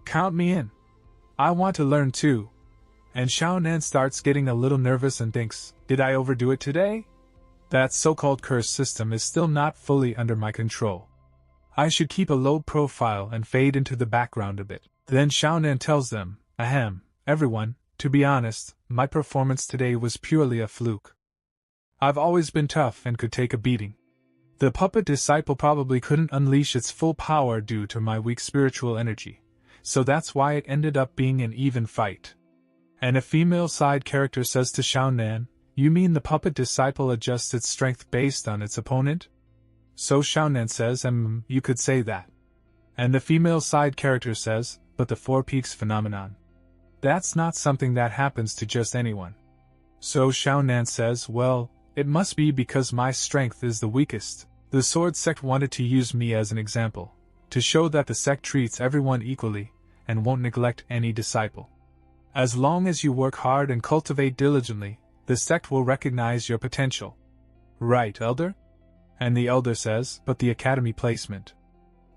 Count me in. I want to learn too." And Xiaonan starts getting a little nervous and thinks, "Did I overdo it today? That so-called curse system is still not fully under my control. I should keep a low profile and fade into the background a bit." Then Xiaonan tells them, "Ahem, everyone, to be honest, my performance today was purely a fluke. I've always been tough and could take a beating. The puppet disciple probably couldn't unleash its full power due to my weak spiritual energy, so that's why it ended up being an even fight." And a female side character says to Xiaonan, "You mean the puppet disciple adjusts its strength based on its opponent?" So Xiaonan says, "You could say that." And the female side character says, "But the Four Peaks phenomenon. That's not something that happens to just anyone." So Xiaonan says, "Well, it must be because my strength is the weakest. The Sword Sect wanted to use me as an example, to show that the sect treats everyone equally, and won't neglect any disciple. As long as you work hard and cultivate diligently, the sect will recognize your potential. Right, elder?" And the elder says, "But the academy placement."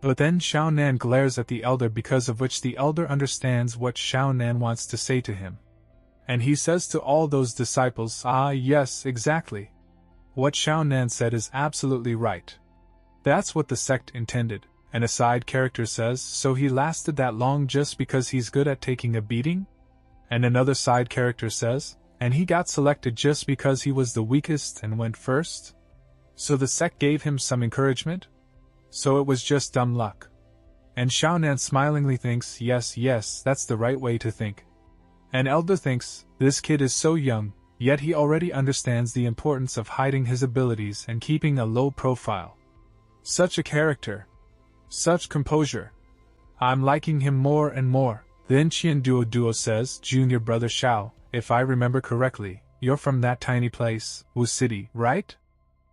But then Xiaonan glares at the elder, because of which the elder understands what Xiaonan wants to say to him. And he says to all those disciples, "Ah yes, exactly. What Xiaonan said is absolutely right. That's what the sect intended." And a side character says, "So he lasted that long just because he's good at taking a beating?" And another side character says, "And he got selected just because he was the weakest and went first? So the sect gave him some encouragement? So it was just dumb luck." And Xiaonan smilingly thinks, yes, that's the right way to think. And elder thinks, "This kid is so young, yet he already understands the importance of hiding his abilities and keeping a low profile. Such a character. Such composure. I'm liking him more and more." Then Qian Duo says, "Junior brother Xiao, if I remember correctly, you're from that tiny place, Wu City, right?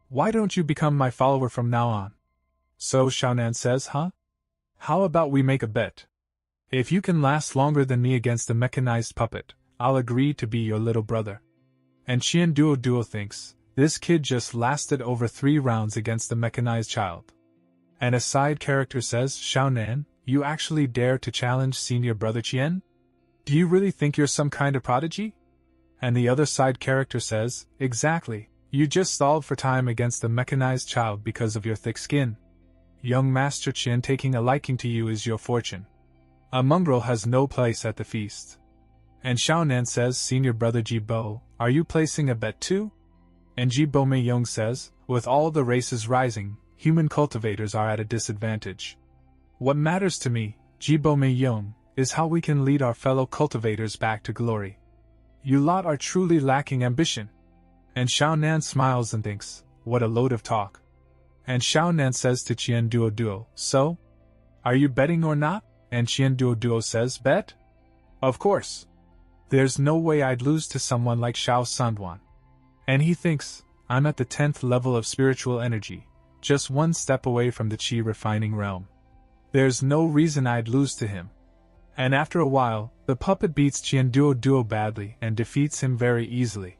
Why don't you become my follower from now on?" So Xiaonan says, "Huh? How about we make a bet? If you can last longer than me against a mechanized puppet, I'll agree to be your little brother." And Qian Duo thinks, this kid just lasted over 3 rounds against a mechanized child. And a side character says, "Xiaonan, you actually dare to challenge senior brother Qian? Do you really think you're some kind of prodigy?" And the other side character says, "Exactly, you just stalled for time against a mechanized child because of your thick skin. Young Master Qian taking a liking to you is your fortune. A mongrel has no place at the feast." And Xiaonan says, "Senior brother Jibo, are you placing a bet too?" And Jibo Meiyong says, "With all the races rising, human cultivators are at a disadvantage. What matters to me, Jibo Meiyong, is how we can lead our fellow cultivators back to glory. You lot are truly lacking ambition." And Xiaonan smiles and thinks, what a load of talk. And Xiaonan says to Qian Duo, "So? Are you betting or not?" And Qian Duo says, "Bet? Of course. There's no way I'd lose to someone like Xiao Sanduan." And he thinks, I'm at the 10th level of spiritual energy, just one step away from the Qi refining realm. There's no reason I'd lose to him. And after a while, the puppet beats Qian Duo badly and defeats him very easily.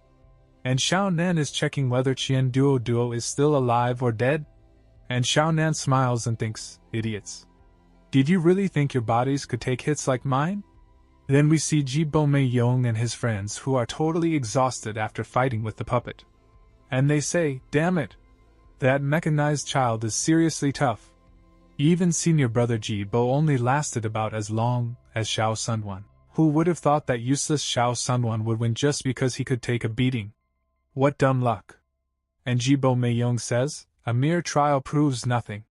And Xiaonan is checking whether Qian Duo is still alive or dead. And Xiaonan smiles and thinks, idiots. Did you really think your bodies could take hits like mine? Then we see Jibo Meiyong and his friends who are totally exhausted after fighting with the puppet. And they say, damn it! That mechanized child is seriously tough. Even senior brother Jibo only lasted about as long as Xiao Sunwan. Who would have thought that useless Xiao Sunwan would win just because he could take a beating? What dumb luck. And Jibo Meiyong says, a mere trial proves nothing.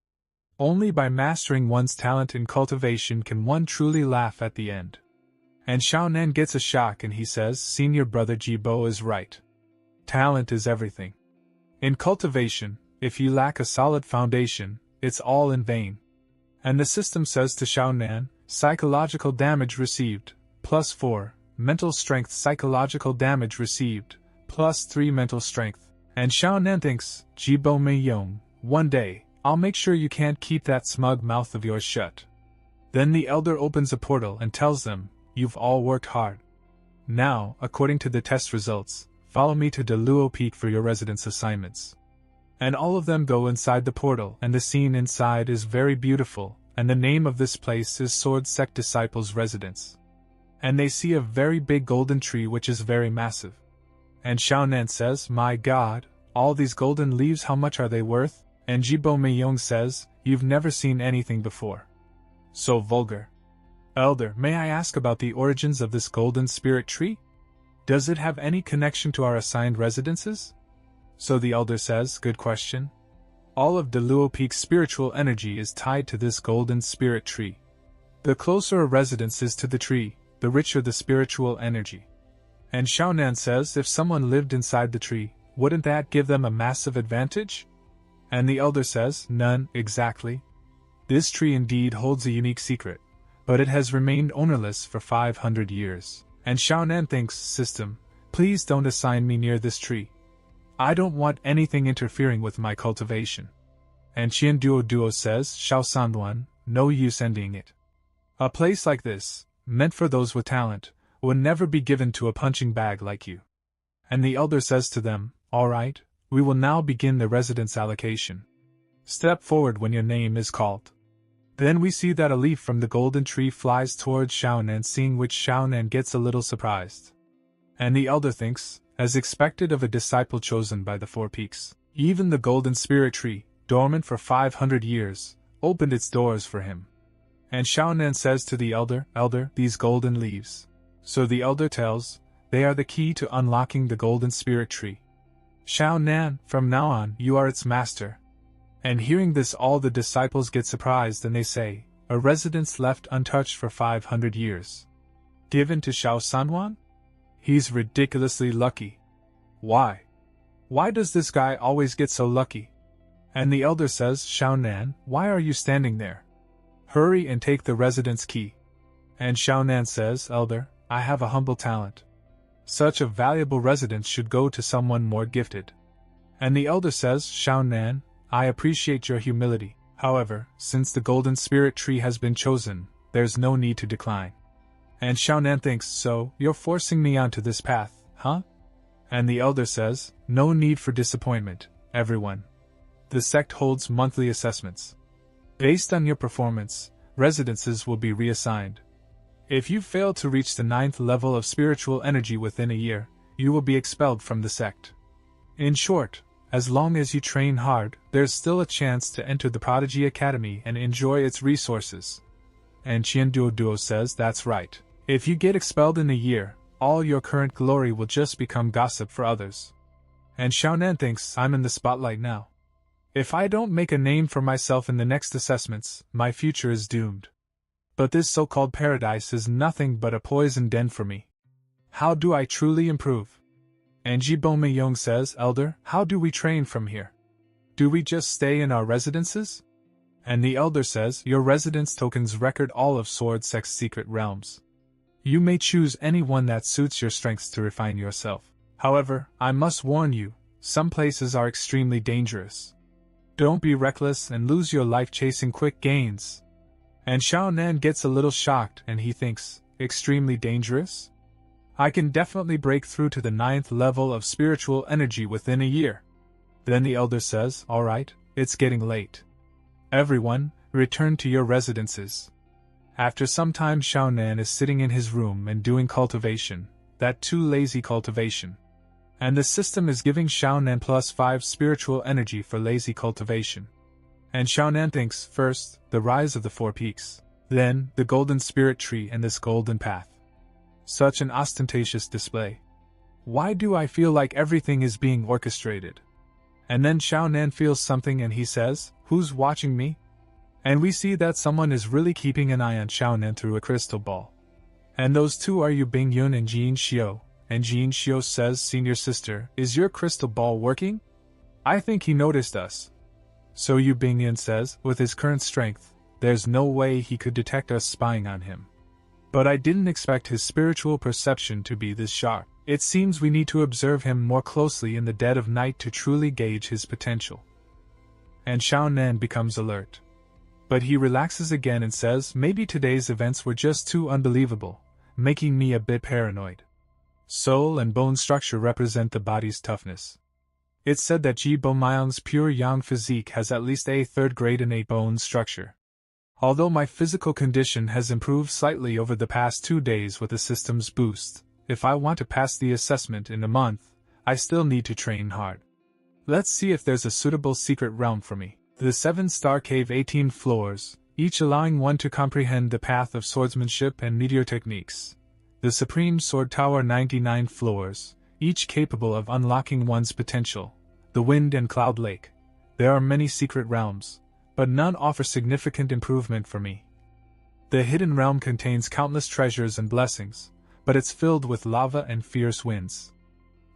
Only by mastering one's talent in cultivation can one truly laugh at the end. And Xiao Nan gets a shock and he says, senior brother Jibo is right. Talent is everything. In cultivation, if you lack a solid foundation, it's all in vain. And the system says to Xiao Nan, psychological damage received, +4, mental strength psychological damage received, +3 mental strength. And Xiao Nan thinks, Jibo Meiyong, one day, I'll make sure you can't keep that smug mouth of yours shut. Then the elder opens a portal and tells them, you've all worked hard. Now, according to the test results, follow me to Deluo Peak for your residence assignments. And all of them go inside the portal, and the scene inside is very beautiful, and the name of this place is Sword Sect Disciples' Residence. And they see a very big golden tree which is very massive. And Xiao Nan says, my god, all these golden leaves, how much are they worth? And Jibo Meiyong says, you've never seen anything before. So vulgar. Elder, may I ask about the origins of this golden spirit tree? Does it have any connection to our assigned residences? So the elder says, good question. All of Deluo Peak's spiritual energy is tied to this golden spirit tree. The closer a residence is to the tree, the richer the spiritual energy. And Xiao Nan says, if someone lived inside the tree, wouldn't that give them a massive advantage? And the elder says, none, exactly. This tree indeed holds a unique secret, but it has remained ownerless for 500 years. And Xiao Nan thinks, system, please don't assign me near this tree. I don't want anything interfering with my cultivation. And Qian Duo says, Xiao Sanduan, no use ending it. A place like this, meant for those with talent, would never be given to a punching bag like you. And the elder says to them, all right, we will now begin the residence allocation. Step forward when your name is called. Then we see that a leaf from the golden tree flies towards Xiao Nan, seeing which Xiao Nan gets a little surprised. And the elder thinks, as expected of a disciple chosen by the Four Peaks, even the golden spirit tree, dormant for 500 years, opened its doors for him. And Xiao Nan says to the elder, elder, these golden leaves. So the elder tells, they are the key to unlocking the golden spirit tree. Xiao Nan, from now on, you are its master. And hearing this, all the disciples get surprised and they say, a residence left untouched for 500 years. Given to Xiao Sanwan? He's ridiculously lucky. Why? Why does this guy always get so lucky? And the elder says, Xiao Nan, why are you standing there? Hurry and take the residence key. And Xiao Nan says, elder, I have a humble talent. Such a valuable residence should go to someone more gifted. And the elder says, Xiao Nan, I appreciate your humility. However, since the golden spirit tree has been chosen, there's no need to decline. And Xiao Nan thinks, so, you're forcing me onto this path, huh? And the elder says, no need for disappointment, everyone. The sect holds monthly assessments. Based on your performance, residences will be reassigned. If you fail to reach the 9th level of spiritual energy within a year, you will be expelled from the sect. In short, as long as you train hard, there's still a chance to enter the Prodigy Academy and enjoy its resources. And Qian Duo says that's right. If you get expelled in a year, all your current glory will just become gossip for others. And Xiao Nan thinks, I'm in the spotlight now. If I don't make a name for myself in the next assessments, my future is doomed. But this so-called paradise is nothing but a poison den for me. How do I truly improve? And Jibo Meiyong says, elder, how do we train from here? Do we just stay in our residences? And the elder says, your residence tokens record all of Sword Sect's secret realms. You may choose any one that suits your strengths to refine yourself. However, I must warn you, some places are extremely dangerous. Don't be reckless and lose your life chasing quick gains. And Xiao Nan gets a little shocked and he thinks, extremely dangerous? I can definitely break through to the 9th level of spiritual energy within a year. Then the elder says, alright, it's getting late. Everyone, return to your residences. After some time, Xiao Nan is sitting in his room and doing cultivation, that too lazy cultivation. And the system is giving Xiaonan +5 spiritual energy for lazy cultivation. And Xiaonan thinks, first, the rise of the 4 peaks, then, the golden spirit tree and this golden path. Such an ostentatious display. Why do I feel like everything is being orchestrated? And then Xiaonan feels something and he says, "Who's watching me?" And we see that someone is really keeping an eye on Xiaonan through a crystal ball. And those two are Yu Bingyun and Jin Xiu, and Jin Xiu says, "Senior sister, is your crystal ball working? I think he noticed us." So Yu Bingyun says, with his current strength, there's no way he could detect us spying on him. But I didn't expect his spiritual perception to be this sharp. It seems we need to observe him more closely in the dead of night to truly gauge his potential. And Xiaonan becomes alert. But he relaxes again and says, maybe today's events were just too unbelievable, making me a bit paranoid. Soul and bone structure represent the body's toughness. It's said that Ji Bomyang's pure yang physique has at least a 3rd grade innate bone structure. Although my physical condition has improved slightly over the past 2 days with the system's boost, if I want to pass the assessment in a month, I still need to train hard. Let's see if there's a suitable secret realm for me. The 7-star cave 18 floors, each allowing one to comprehend the path of swordsmanship and meteor techniques. The Supreme Sword Tower 99 floors, each capable of unlocking one's potential. The Wind and Cloud Lake. There are many secret realms, but none offer significant improvement for me. The Hidden Realm contains countless treasures and blessings, but it's filled with lava and fierce winds.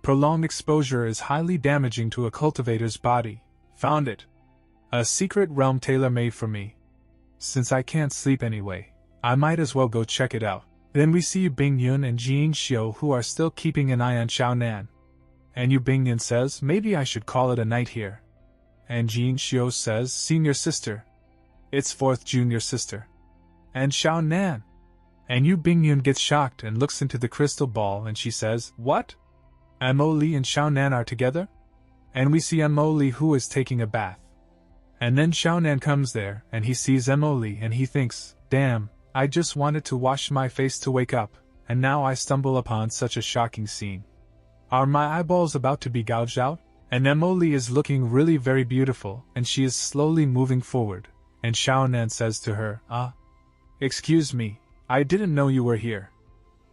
Prolonged exposure is highly damaging to a cultivator's body. Found it. A secret realm tailor-made for me. Since I can't sleep anyway, I might as well go check it out. Then we see Yu Bingyun and Jin Xiu who are still keeping an eye on Xiaonan. And Yu Bingyun says, maybe I should call it a night here. And Jin Xiu says, senior sister. It's 4th junior sister. And Xiaonan. And Yu Bingyun gets shocked and looks into the crystal ball and she says, what? Mo Li and Xiaonan are together? And we see Mo Li who is taking a bath. And then Xiaonan comes there and he sees Mo Li and he thinks, damn, I just wanted to wash my face to wake up, and now I stumble upon such a shocking scene. Are my eyeballs about to be gouged out? And Mo Li is looking really very beautiful and she is slowly moving forward, and Xiaonan says to her, excuse me, I didn't know you were here.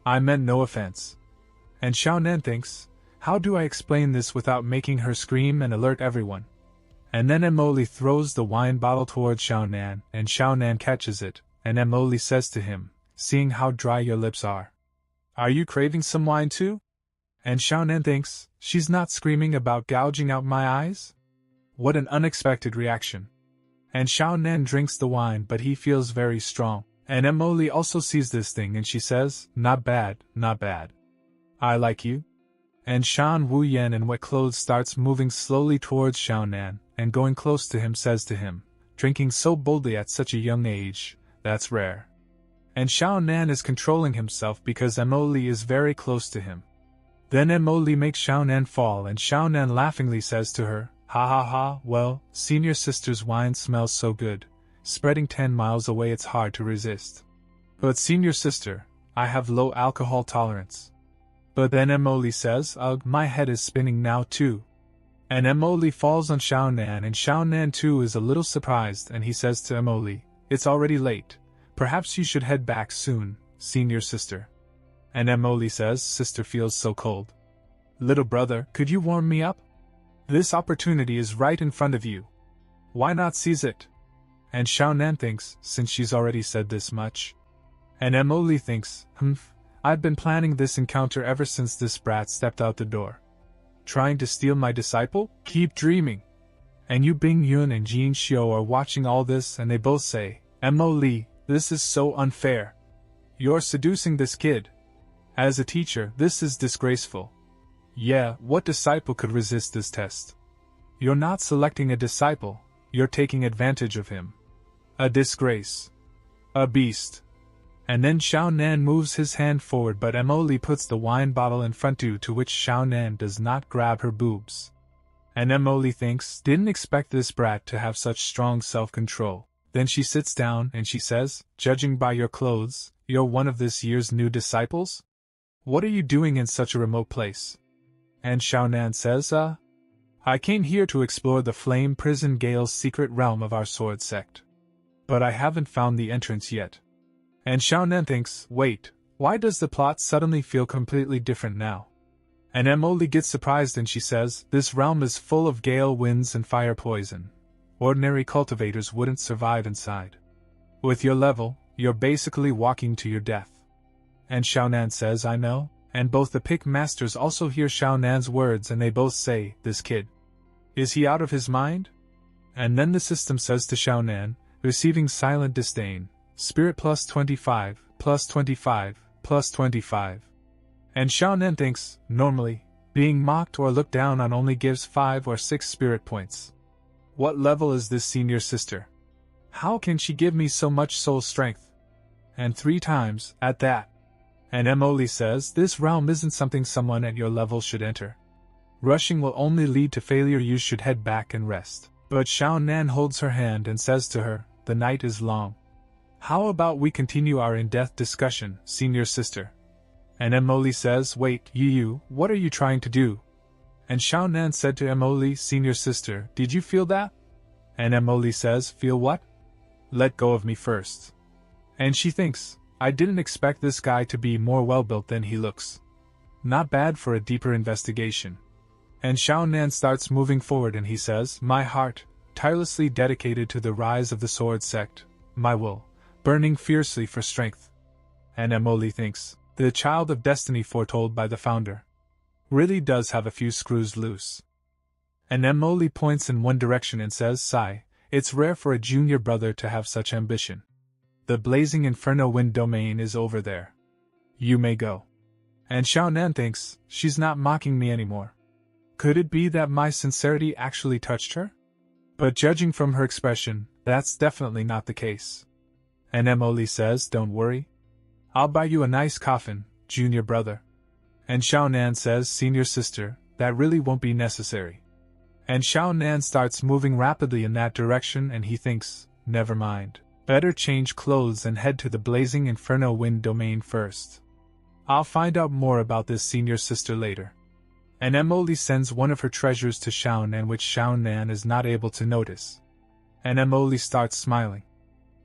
I meant no offense. And Xiaonan thinks, how do I explain this without making her scream and alert everyone? And then Mo Li throws the wine bottle towards Xiaonan, and Xiaonan catches it, and Mo Li says to him, seeing how dry your lips are you craving some wine too? And Xiaonan thinks, she's not screaming about gouging out my eyes? What an unexpected reaction. And Xiaonan drinks the wine but he feels very strong. And Mo Li also sees this thing and she says, not bad, not bad. I like you. And Shan Wuyan in wet clothes starts moving slowly towards Xiaonan, and going close to him says to him, drinking so boldly at such a young age, that's rare. And Xiaonan is controlling himself because Mo Li is very close to him. Then Mo Li makes Xiaonan fall and Xiaonan laughingly says to her, ha ha ha, well, senior sister's wine smells so good, spreading 10 miles away it's hard to resist. But senior sister, I have low alcohol tolerance. But then Mo Li says, ugh, my head is spinning now too. And Mo Li falls on Xiaonan and Xiaonan too is a little surprised and he says to Mo Li, it's already late, perhaps you should head back soon, senior sister. And Mo Li says, sister feels so cold. Little brother, could you warm me up? This opportunity is right in front of you. Why not seize it? And Xiaonan thinks, since she's already said this much. And Mo Li thinks, I've been planning this encounter ever since this brat stepped out the door. Trying to steal my disciple? Keep dreaming. And Yu Bingyun and Jin Xiu are watching all this and they both say, Mo Li, this is so unfair. You're seducing this kid. As a teacher, this is disgraceful. Yeah, what disciple could resist this test? You're not selecting a disciple, you're taking advantage of him. A disgrace. A beast. And then Xiaonan moves his hand forward but Mo Li puts the wine bottle in front to which Xiaonan does not grab her boobs. And Mo Li thinks, didn't expect this brat to have such strong self-control. Then she sits down and she says, judging by your clothes, you're one of this year's new disciples? What are you doing in such a remote place? And Xiaonan says, I came here to explore the Flame Prison Gale's secret realm of our sword sect. But I haven't found the entrance yet. And Xiaonan thinks, wait, why does the plot suddenly feel completely different now? And Emily gets surprised and she says, this realm is full of gale winds and fire poison. Ordinary cultivators wouldn't survive inside. With your level, you're basically walking to your death. And Xiaonan says, I know, and both the pick masters also hear Xiaonan's words and they both say, this kid. Is he out of his mind? And then the system says to Xiaonan, receiving silent disdain, spirit plus 25, plus 25, plus 25. And Xiaonan thinks, normally, being mocked or looked down on only gives 5 or 6 spirit points. What level is this senior sister? How can she give me so much soul strength? And 3 times, at that. And Emily says, this realm isn't something someone at your level should enter. Rushing will only lead to failure, you should head back and rest. But Xiaonan holds her hand and says to her, the night is long. How about we continue our in-depth discussion, senior sister? And Emily says, wait, you, what are you trying to do? And Xiaonan said to Emily, senior sister, did you feel that? And Emily says, feel what? Let go of me first. And she thinks, I didn't expect this guy to be more well-built than he looks. Not bad for a deeper investigation. And Xiaonan starts moving forward and he says, my heart, tirelessly dedicated to the rise of the sword sect, my will, burning fiercely for strength. And Emily thinks, the child of destiny foretold by the founder really does have a few screws loose. And Emily points in one direction and says, sigh, it's rare for a junior brother to have such ambition. The blazing inferno wind domain is over there. You may go. And Xiaonan thinks, she's not mocking me anymore. Could it be that my sincerity actually touched her? But judging from her expression, that's definitely not the case. And Emily says, don't worry. I'll buy you a nice coffin, junior brother. And Xiaonan says, senior sister, that really won't be necessary. And Xiaonan starts moving rapidly in that direction and he thinks, never mind. Better change clothes and head to the blazing inferno wind domain first. I'll find out more about this senior sister later. And Emily sends one of her treasures to Xiaonan which Xiaonan is not able to notice. And Emily starts smiling.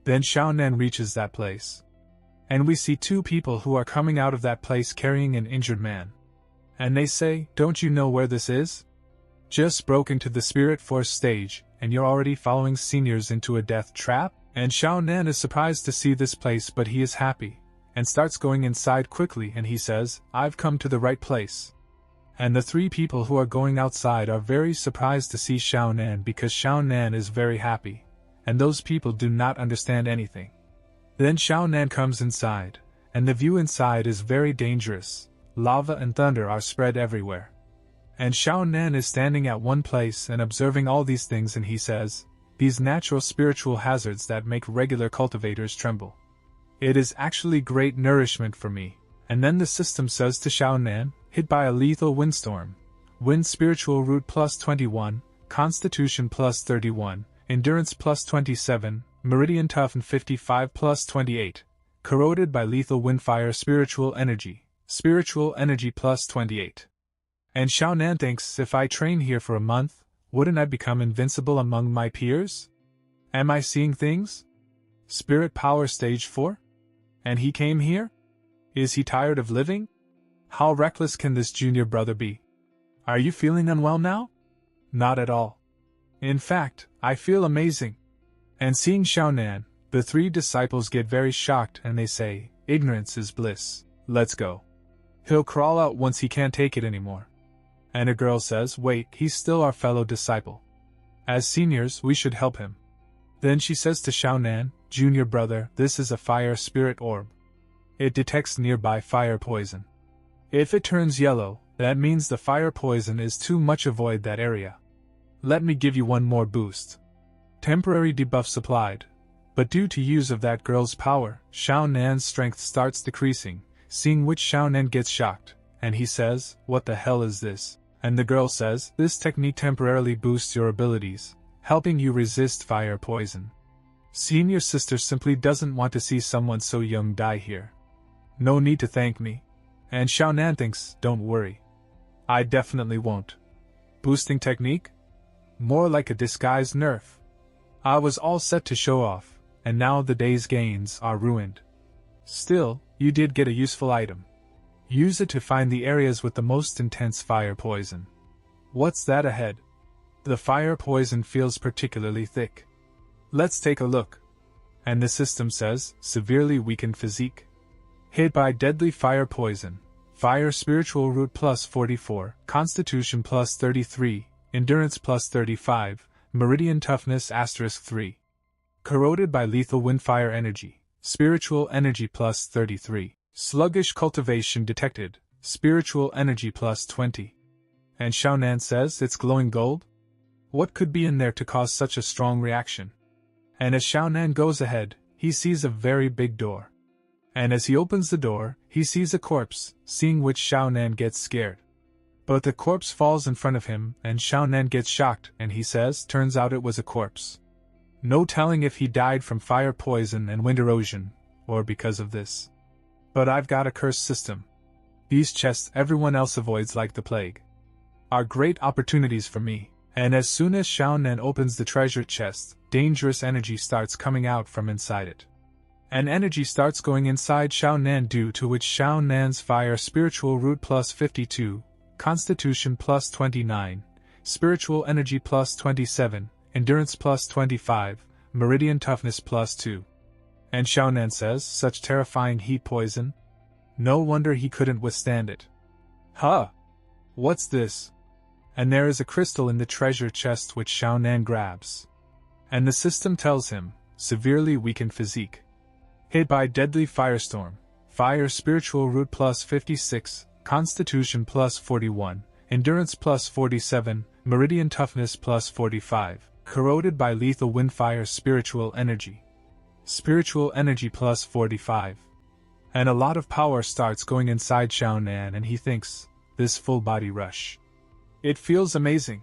Then Xiaonan reaches that place. And we see 2 people who are coming out of that place carrying an injured man. And they say, don't you know where this is? Just broke into the Spirit Force stage, and you're already following seniors into a death trap? And Xiaonan is surprised to see this place but he is happy, and starts going inside quickly and he says, I've come to the right place. And the 3 people who are going outside are very surprised to see Xiaonan because Xiaonan is very happy, and those people do not understand anything. Then Xiaonan comes inside, and the view inside is very dangerous. Lava and thunder are spread everywhere. And Xiaonan is standing at one place and observing all these things and he says, these natural spiritual hazards that make regular cultivators tremble. It is actually great nourishment for me. And then the system says to Xiaonan, hit by a lethal windstorm. Wind spiritual root plus 21, constitution plus 31, endurance plus 27, meridian toughen 55 plus 28, corroded by lethal windfire spiritual energy plus 28. And Xiaonan thinks, if I train here for a month, wouldn't I become invincible among my peers? Am I seeing things? Spirit power stage 4? And he came here? Is he tired of living? How reckless can this junior brother be? Are you feeling unwell now? Not at all. In fact, I feel amazing. And seeing Xiaonan, the 3 disciples get very shocked and they say, ignorance is bliss, let's go. He'll crawl out once he can't take it anymore. And a girl says, wait, he's still our fellow disciple. As seniors, we should help him. Then she says to Xiaonan, junior brother, this is a fire spirit orb. It detects nearby fire poison. If it turns yellow, that means the fire poison is too much, avoid that area. Let me give you one more boost. Temporary debuff supplied. But due to use of that girl's power, Xiaonan's strength starts decreasing, seeing which Xiaonan gets shocked, and he says, what the hell is this? And the girl says, this technique temporarily boosts your abilities, helping you resist fire poison. Senior sister simply doesn't want to see someone so young die here. No need to thank me. And Xiaonan thinks, don't worry. I definitely won't. Boosting technique? More like a disguised nerf. I was all set to show off, and now the day's gains are ruined. Still, you did get a useful item. Use it to find the areas with the most intense fire poison. What's that ahead? The fire poison feels particularly thick. Let's take a look. And the system says, severely weakened physique. Hit by deadly fire poison. Fire spiritual root plus 44, constitution plus 33, endurance plus 35, meridian toughness asterisk 3. Corroded by lethal windfire energy. Spiritual energy plus 33. Sluggish cultivation detected. Spiritual energy plus 20. And Xiaonan says it's glowing gold? What could be in there to cause such a strong reaction? And as Xiaonan goes ahead, he sees a very big door. And as he opens the door, he sees a corpse, seeing which Xiaonan gets scared. But the corpse falls in front of him, and Xiaonan gets shocked, and he says, turns out it was a corpse. No telling if he died from fire poison and wind erosion, or because of this. But I've got a cursed system. These chests everyone else avoids like the plague are great opportunities for me, and as soon as Xiaonan opens the treasure chest, dangerous energy starts coming out from inside it. And energy starts going inside Xiaonan, due to which Xiaonan's fire spiritual root plus 52, constitution plus 29, spiritual energy plus 27, endurance plus 25, meridian toughness plus 2. And Xiaonan says, such terrifying heat poison? No wonder he couldn't withstand it. Huh! What's this? And there is a crystal in the treasure chest which Xiaonan grabs. And the system tells him, severely weakened physique. Hit by deadly firestorm. Fire spiritual root plus 56, constitution plus 41, endurance plus 47, meridian toughness plus 45, corroded by lethal windfire spiritual energy. Spiritual energy plus 45. And a lot of power starts going inside Xiaonan, and he thinks, this full body rush. It feels amazing.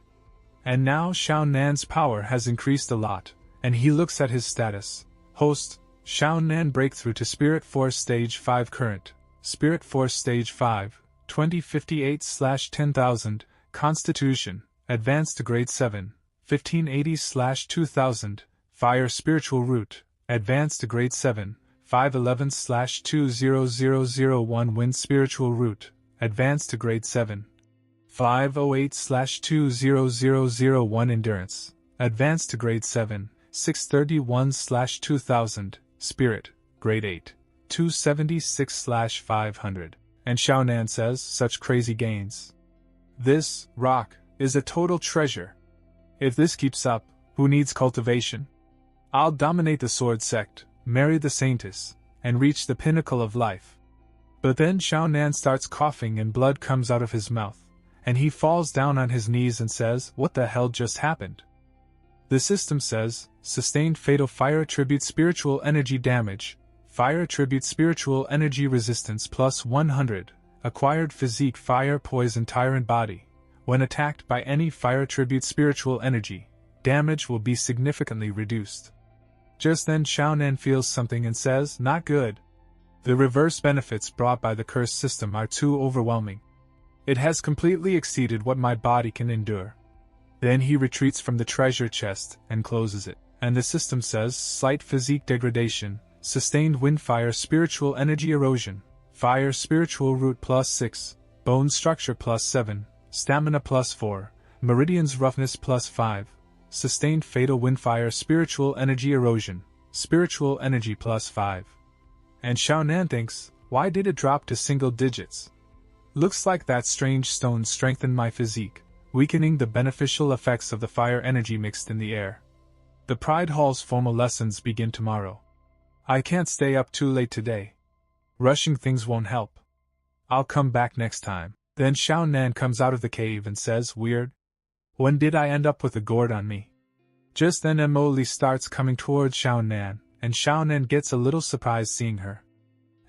And now Xiaonan's power has increased a lot, and he looks at his status. Host, Xiaonan breakthrough to Spirit Force Stage 5 current. Spirit Force Stage 5, 2058/10,000, Constitution, advanced to Grade 7, 1580/2000, Fire Spiritual Root, advanced to Grade 7, 511/20001, Wind Spiritual Root, advanced to Grade 7, 508/20001, Endurance, advanced to Grade 7, 631/2000, Spirit, Grade 8, 276/500. And Xiaonan says, such crazy gains. This rock is a total treasure. If this keeps up, who needs cultivation? I'll dominate the sword sect, marry the saintess, and reach the pinnacle of life. But then Xiaonan starts coughing and blood comes out of his mouth, and he falls down on his knees and says, what the hell just happened? The system says, sustained fatal fire attribute spiritual energy damage, fire attribute spiritual energy resistance plus 100, acquired physique fire poison tyrant body. When attacked by any fire attribute spiritual energy, damage will be significantly reduced. Just then Xiaonan feels something and says, not good. The reverse benefits brought by the cursed system are too overwhelming. It has completely exceeded what my body can endure. Then he retreats from the treasure chest and closes it, and the system says, slight physique degradation, sustained windfire spiritual energy erosion, fire spiritual root plus 6, bone structure plus 7, stamina plus 4, meridians roughness plus 5, sustained fatal windfire spiritual energy erosion, spiritual energy plus 5. And Xiaonan thinks, why did it drop to single digits? Looks like that strange stone strengthened my physique, weakening the beneficial effects of the fire energy mixed in the air. The Pride Hall's formal lessons begin tomorrow. I can't stay up too late today. Rushing things won't help. I'll come back next time. Then Xiaonan comes out of the cave and says, weird. When did I end up with a gourd on me? Just then Emily starts coming towards Xiaonan, and Xiaonan gets a little surprised seeing her.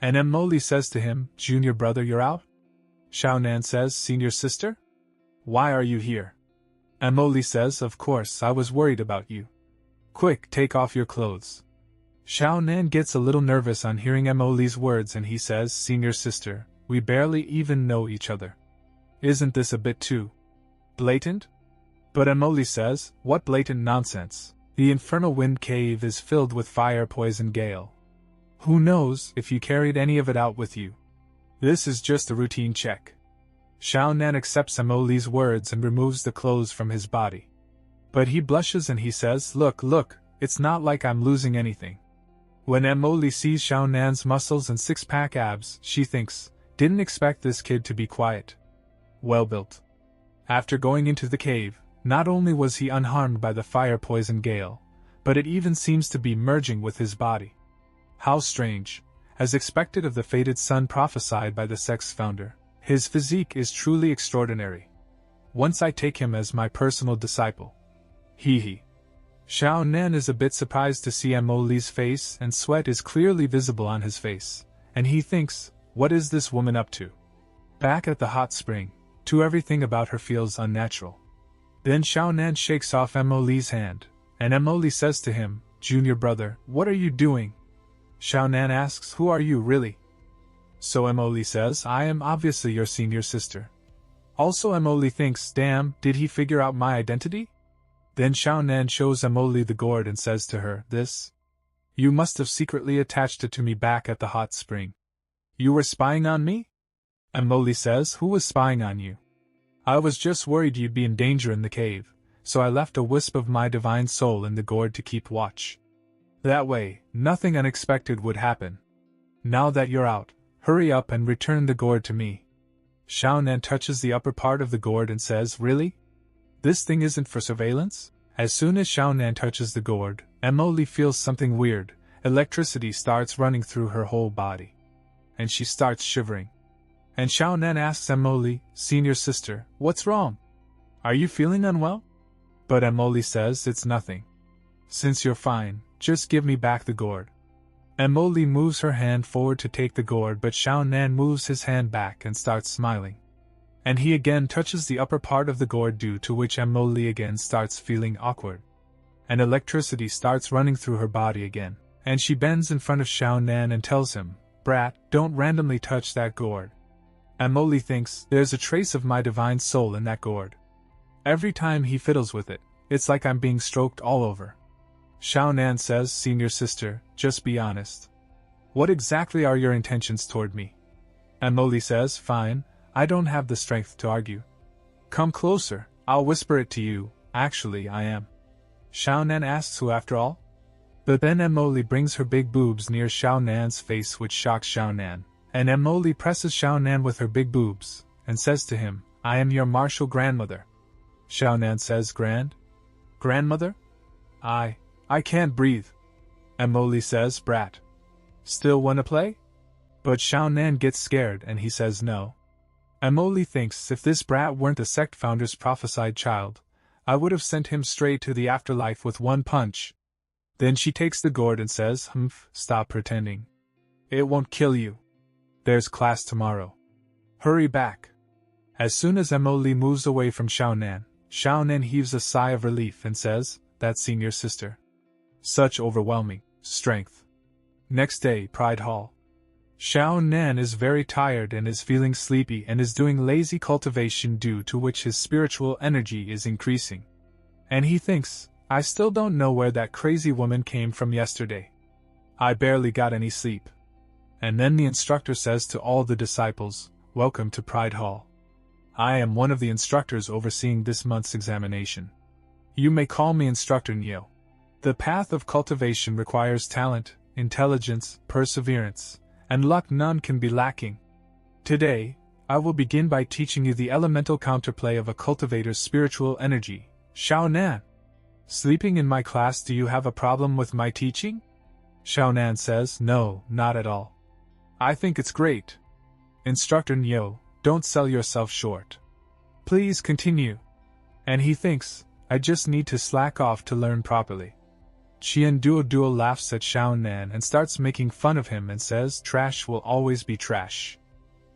And Emily says to him, Junior brother, you're out? Xiaonan says, Senior sister? Why are you here? Emily says, of course, I was worried about you. Quick, take off your clothes. Xiaonan gets a little nervous on hearing Emily's words and he says, Senior sister, we barely even know each other. Isn't this a bit too blatant? But Emily says, what blatant nonsense. The infernal wind cave is filled with fire poison gale. Who knows if you carried any of it out with you? This is just a routine check. Xiao Nan accepts Emily's words and removes the clothes from his body. But he blushes and he says, look, it's not like I'm losing anything. When Emily sees Xiao Nan's muscles and six-pack abs, she thinks, didn't expect this kid to be quiet. Well built. After going into the cave, not only was he unharmed by the fire poison gale, but it even seems to be merging with his body. How strange. As expected of the fated son prophesied by the Sect's founder, his physique is truly extraordinary. Once I take him as my personal disciple. Hee. Xiao Nan is a bit surprised to see Emily's face, and sweat is clearly visible on his face, and he thinks, what is this woman up to? Back at the hot spring, too, everything about her feels unnatural. Then Xiao Nan shakes off Emily's hand, and Emily says to him, Junior brother, what are you doing? Xiao Nan asks, who are you really? So Emily says, I am obviously your senior sister. Also Emily thinks, damn, did he figure out my identity? Then Xiao Nan shows Emily the gourd and says to her, this? You must have secretly attached it to me back at the hot spring. You were spying on me? Emily says, who was spying on you? I was just worried you'd be in danger in the cave, so I left a wisp of my divine soul in the gourd to keep watch. That way, nothing unexpected would happen. Now that you're out, hurry up and return the gourd to me. Xiao Nan touches the upper part of the gourd and says, really? This thing isn't for surveillance? As soon as Xiao Nan touches the gourd, Emily feels something weird. Electricity starts running through her whole body. And she starts shivering. And Xiao Nan asks Emily, senior sister, what's wrong? Are you feeling unwell? But Emily says, it's nothing. Since you're fine, just give me back the gourd. Emily moves her hand forward to take the gourd, but Xiao Nan moves his hand back and starts smiling. And he again touches the upper part of the gourd, due to which Emily again starts feeling awkward. And electricity starts running through her body again, and she bends in front of Xiao Nan and tells him, brat, don't randomly touch that gourd. Emily thinks, there's a trace of my divine soul in that gourd. Every time he fiddles with it, it's like I'm being stroked all over. Xiao Nan says, senior sister, just be honest. What exactly are your intentions toward me? Emily says, fine, I don't have the strength to argue. Come closer, I'll whisper it to you, actually I am. Xiao Nan asks who after all? But then Emily brings her big boobs near Xiao Nan's face, which shocks Xiao Nan. And Emily presses Xiao Nan with her big boobs, and says to him, I am your martial grandmother. Xiao Nan says, Grandmother? I can't breathe. Emily says, brat. Still wanna play? But Xiao Nan gets scared and he says no. Emily thinks, if this brat weren't the sect founder's prophesied child, I would have sent him straight to the afterlife with one punch. Then she takes the gourd and says, stop pretending. It won't kill you. There's class tomorrow. Hurry back. As soon as Emily moves away from Xiao Nan heaves a sigh of relief and says, that's senior sister. Such overwhelming strength. Next day, Pride Hall. Xiao Nan is very tired and is feeling sleepy and is doing lazy cultivation, due to which his spiritual energy is increasing. And he thinks, I still don't know where that crazy woman came from yesterday. I barely got any sleep. And then the instructor says to all the disciples, welcome to Pride Hall. I am one of the instructors overseeing this month's examination. You may call me Instructor Neo. The path of cultivation requires talent, intelligence, perseverance, and luck none can be lacking. Today, I will begin by teaching you the elemental counterplay of a cultivator's spiritual energy. Xiao Nan. Sleeping in my class, do you have a problem with my teaching? Xiao Nan says, no, not at all. I think it's great. Instructor Neo, don't sell yourself short. Please continue. And he thinks, I just need to slack off to learn properly. Qian Duo laughs at Xiao Nan and starts making fun of him and says, trash will always be trash.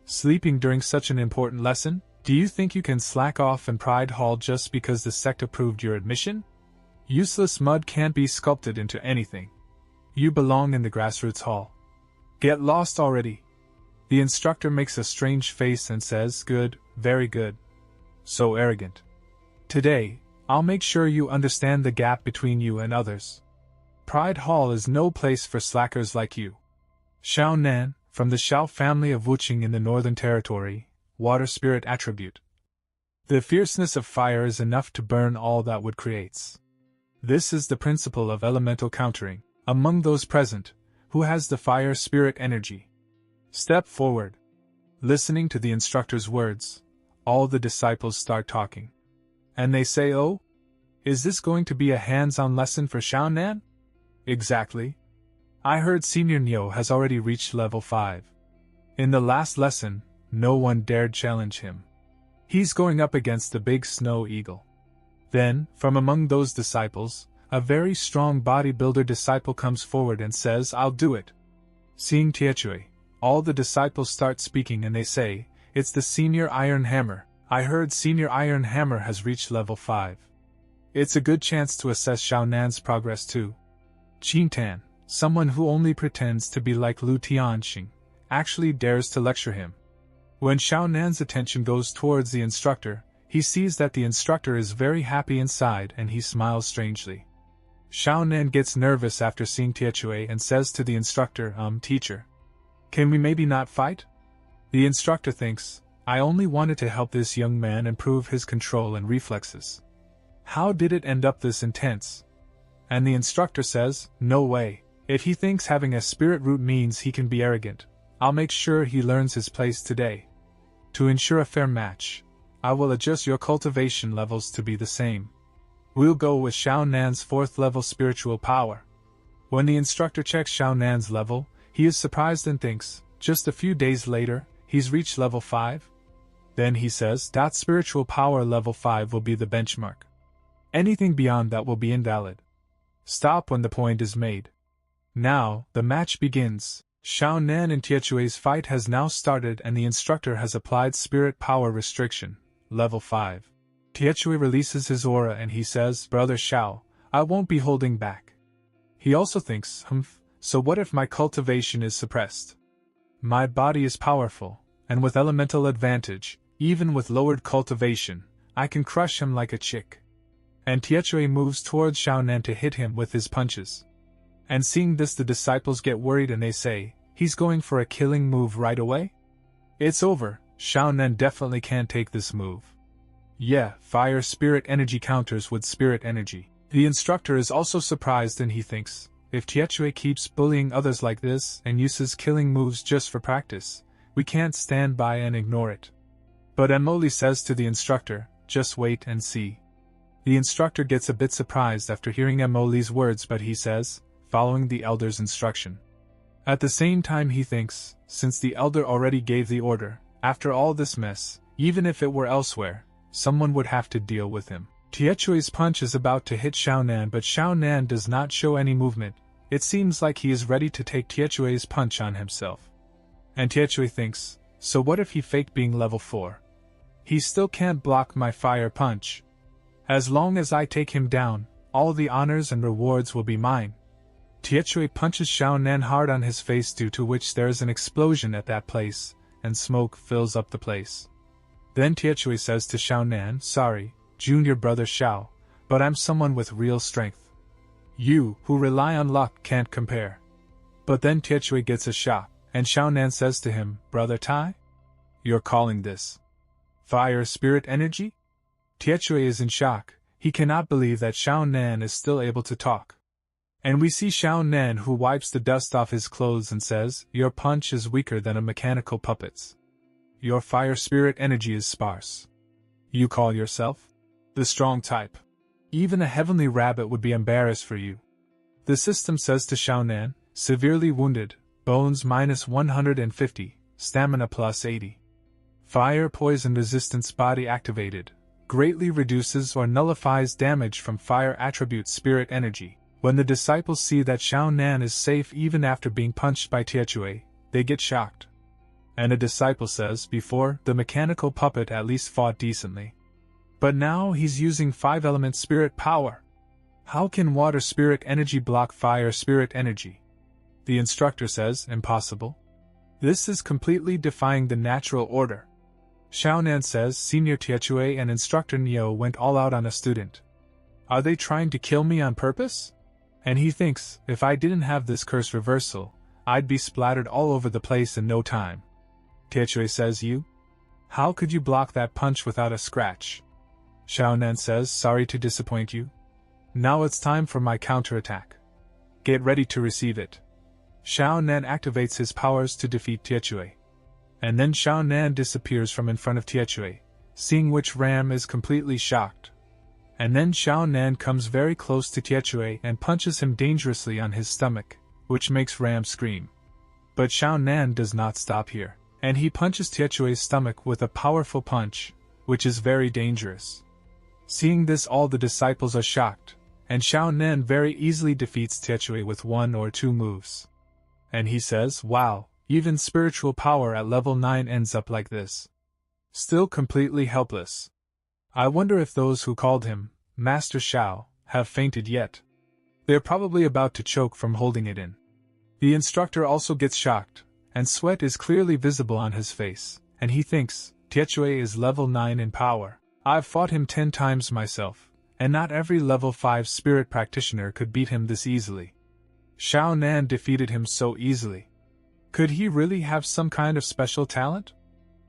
Sleeping during such an important lesson? Do you think you can slack off in Pride Hall just because the sect approved your admission? Useless mud can't be sculpted into anything. You belong in the grassroots hall. Get lost already. The instructor makes a strange face and says, "Good, very good. So arrogant. Today, I'll make sure you understand the gap between you and others. Pride Hall is no place for slackers like you." Xiao Nan, from the Xiao family of Wuqing in the Northern Territory, water spirit attribute. The fierceness of fire is enough to burn all that wood creates. This is the principle of elemental countering. Among those present, who has the fire spirit energy? Step forward. Listening to the instructor's words, all the disciples start talking. And they say, "Oh? Is this going to be a hands-on lesson for Xiao Nan?" "Exactly. I heard Senior Nyo has already reached level 5. In the last lesson, no one dared challenge him. He's going up against the big snow eagle." Then, from among those disciples, a very strong bodybuilder disciple comes forward and says, "I'll do it." Seeing Tiechui, all the disciples start speaking and they say, "It's the Senior Iron Hammer. I heard Senior Iron Hammer has reached level 5. It's a good chance to assess Xiao Nan's progress too." Qingtan, someone who only pretends to be like Lu Tianxing, actually dares to lecture him. When Xiao Nan's attention goes towards the instructor, he sees that the instructor is very happy inside and he smiles strangely. Xiao Nan gets nervous after seeing Tiechui and says to the instructor, "Teacher, can we maybe not fight?" The instructor thinks, "I only wanted to help this young man improve his control and reflexes. How did it end up this intense?" And the instructor says, "No way. If he thinks having a spirit root means he can be arrogant, I'll make sure he learns his place today. To ensure a fair match, I will adjust your cultivation levels to be the same. We'll go with Xiao Nan's 4th level spiritual power." When the instructor checks Xiao Nan's level, he is surprised and thinks, just a few days later, he's reached level 5? Then he says, "That spiritual power level 5 will be the benchmark. Anything beyond that will be invalid. Stop when the point is made." Now, the match begins. Xiao Nan and Tietchui's fight has now started and the instructor has applied spirit power restriction, level 5. Tietchui releases his aura and he says, "Brother Xiao, I won't be holding back." He also thinks, so what if my cultivation is suppressed? My body is powerful, and with elemental advantage, even with lowered cultivation, I can crush him like a chick. And Tietchui moves towards Xiao Nan to hit him with his punches. And seeing this the disciples get worried and they say, "He's going for a killing move right away? It's over, Xiao Nan definitely can't take this move." Yeah, fire spirit energy counters with spirit energy. The instructor is also surprised and he thinks, if Tietchui keeps bullying others like this and uses killing moves just for practice, we can't stand by and ignore it. But Emoli says to the instructor, "Just wait and see." The instructor gets a bit surprised after hearing Emoli's words but he says, following the elder's instruction. At the same time he thinks, since the elder already gave the order, after all this mess, even if it were elsewhere, someone would have to deal with him. Tietchui's punch is about to hit Xiao Nan but Xiao Nan does not show any movement. It seems like he is ready to take Tietchui's punch on himself. And Tietchui thinks, so what if he faked being level 4? He still can't block my fire punch. As long as I take him down, all the honors and rewards will be mine. Tietchui punches Xiao Nan hard on his face due to which there is an explosion at that place, and smoke fills up the place. Then Tietchui says to Xiao Nan, "Sorry, junior brother Xiao, but I'm someone with real strength. You, who rely on luck, can't compare." But then Tietchui gets a shock, and Xiao Nan says to him, "Brother Tai? You're calling this fire spirit energy?" Tietchui is in shock. He cannot believe that Xiao Nan is still able to talk. And we see Xiao Nan who wipes the dust off his clothes and says, "Your punch is weaker than a mechanical puppet's. Your fire spirit energy is sparse. You call yourself the strong type. Even a heavenly rabbit would be embarrassed for you." The system says to Xiao Nan, "Severely wounded, bones minus 150, stamina plus 80. Fire poison resistance body activated. Greatly reduces or nullifies damage from fire attribute spirit energy." When the disciples see that Xiao Nan is safe even after being punched by Tietchui, they get shocked. And a disciple says, "Before, the mechanical puppet at least fought decently. But now he's using 5-element spirit power. How can water spirit energy block fire spirit energy?" The instructor says, "Impossible. This is completely defying the natural order. Xiaonan says Senior Tiechue and Instructor Neo went all out on a student. Are they trying to kill me on purpose? And he thinks, if I didn't have this curse reversal, I'd be splattered all over the place in no time. Tiechue says, you? How could you block that punch without a scratch? Xiaonan says, sorry to disappoint you. Now it's time for my counterattack. Get ready to receive it. Xiaonan activates his powers to defeat Tiechue. And then Xiaonan disappears from in front of Tiechue, seeing which Ram is completely shocked. And then Xiaonan comes very close to Tiechue and punches him dangerously on his stomach, which makes Ram scream. But Xiaonan does not stop here, and he punches Tiechue's stomach with a powerful punch, which is very dangerous. Seeing this, all the disciples are shocked, and Xiaonan very easily defeats Tiechue with 1 or 2 moves. And he says, wow, even spiritual power at level 9 ends up like this. Still completely helpless. I wonder if those who called him Master Xiao have fainted yet. They're probably about to choke from holding it in. The instructor also gets shocked, and sweat is clearly visible on his face, and he thinks, Tiechue is level 9 in power. I've fought him 10 times myself, and not every level 5 spirit practitioner could beat him this easily. Xiaonan defeated him so easily. Could he really have some kind of special talent?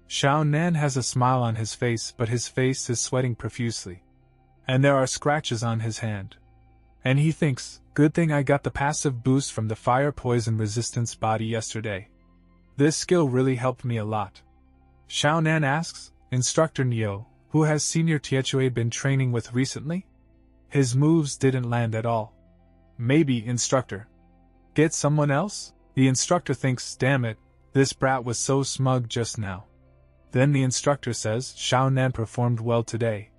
Xiaonan has a smile on his face, but his face is sweating profusely. And there are scratches on his hand. And he thinks, good thing I got the passive boost from the fire poison resistance body yesterday. This skill really helped me a lot. Xiaonan asks, Instructor Neo, who has Senior Tiechue been training with recently? His moves didn't land at all. Maybe, Instructor. Get someone else? The instructor thinks, damn it, this brat was so smug just now. Then the instructor says, Xiaonan performed well today.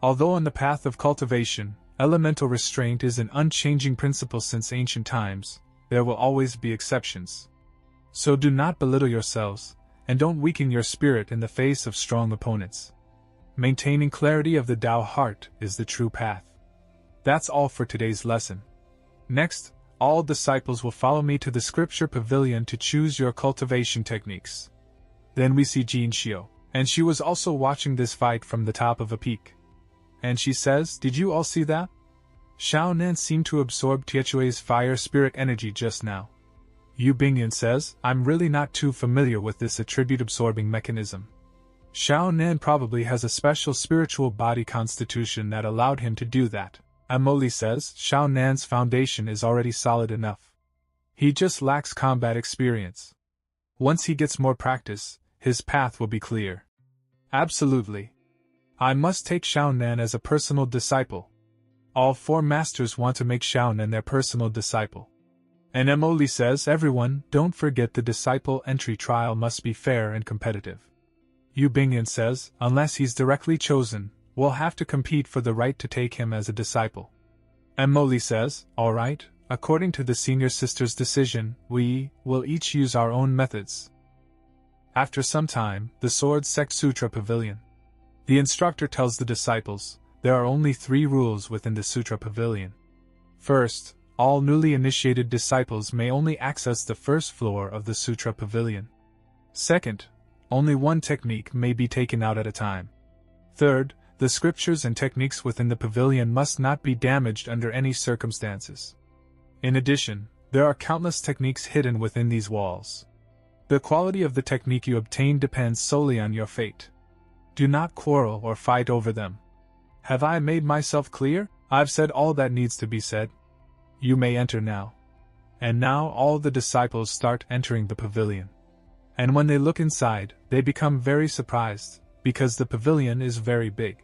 Although on the path of cultivation, elemental restraint is an unchanging principle since ancient times, there will always be exceptions. So do not belittle yourselves, and don't weaken your spirit in the face of strong opponents. Maintaining clarity of the Tao heart is the true path. That's all for today's lesson. Next, all disciples will follow me to the scripture pavilion to choose your cultivation techniques. Then we see Jin Xiu, and she was also watching this fight from the top of a peak. And she says, did you all see that? Xiaonan seemed to absorb Tiechue's fire spirit energy just now. Yu Bingyan says, I'm really not too familiar with this attribute-absorbing mechanism. Xiaonan probably has a special spiritual body constitution that allowed him to do that. Amoli says, Xiaonan's foundation is already solid enough. He just lacks combat experience. Once he gets more practice, his path will be clear. Absolutely. I must take Xiaonan as a personal disciple. All 4 masters want to make Xiaonan their personal disciple. And Amoli says, everyone, don't forget the disciple entry trial must be fair and competitive. Yu Bingyan says, unless he's directly chosen, we'll have to compete for the right to take him as a disciple. Amoli says, alright, according to the senior sister's decision, we will each use our own methods. After some time, the Sword Sect Sutra Pavilion. The instructor tells the disciples, there are only 3 rules within the Sutra Pavilion. First, all newly initiated disciples may only access the first floor of the Sutra Pavilion. Second, only 1 technique may be taken out at a time. Third, the scriptures and techniques within the pavilion must not be damaged under any circumstances. In addition, there are countless techniques hidden within these walls. The quality of the technique you obtain depends solely on your fate. Do not quarrel or fight over them. Have I made myself clear? I've said all that needs to be said. You may enter now. And now all the disciples start entering the pavilion. And when they look inside, they become very surprised, because the pavilion is very big.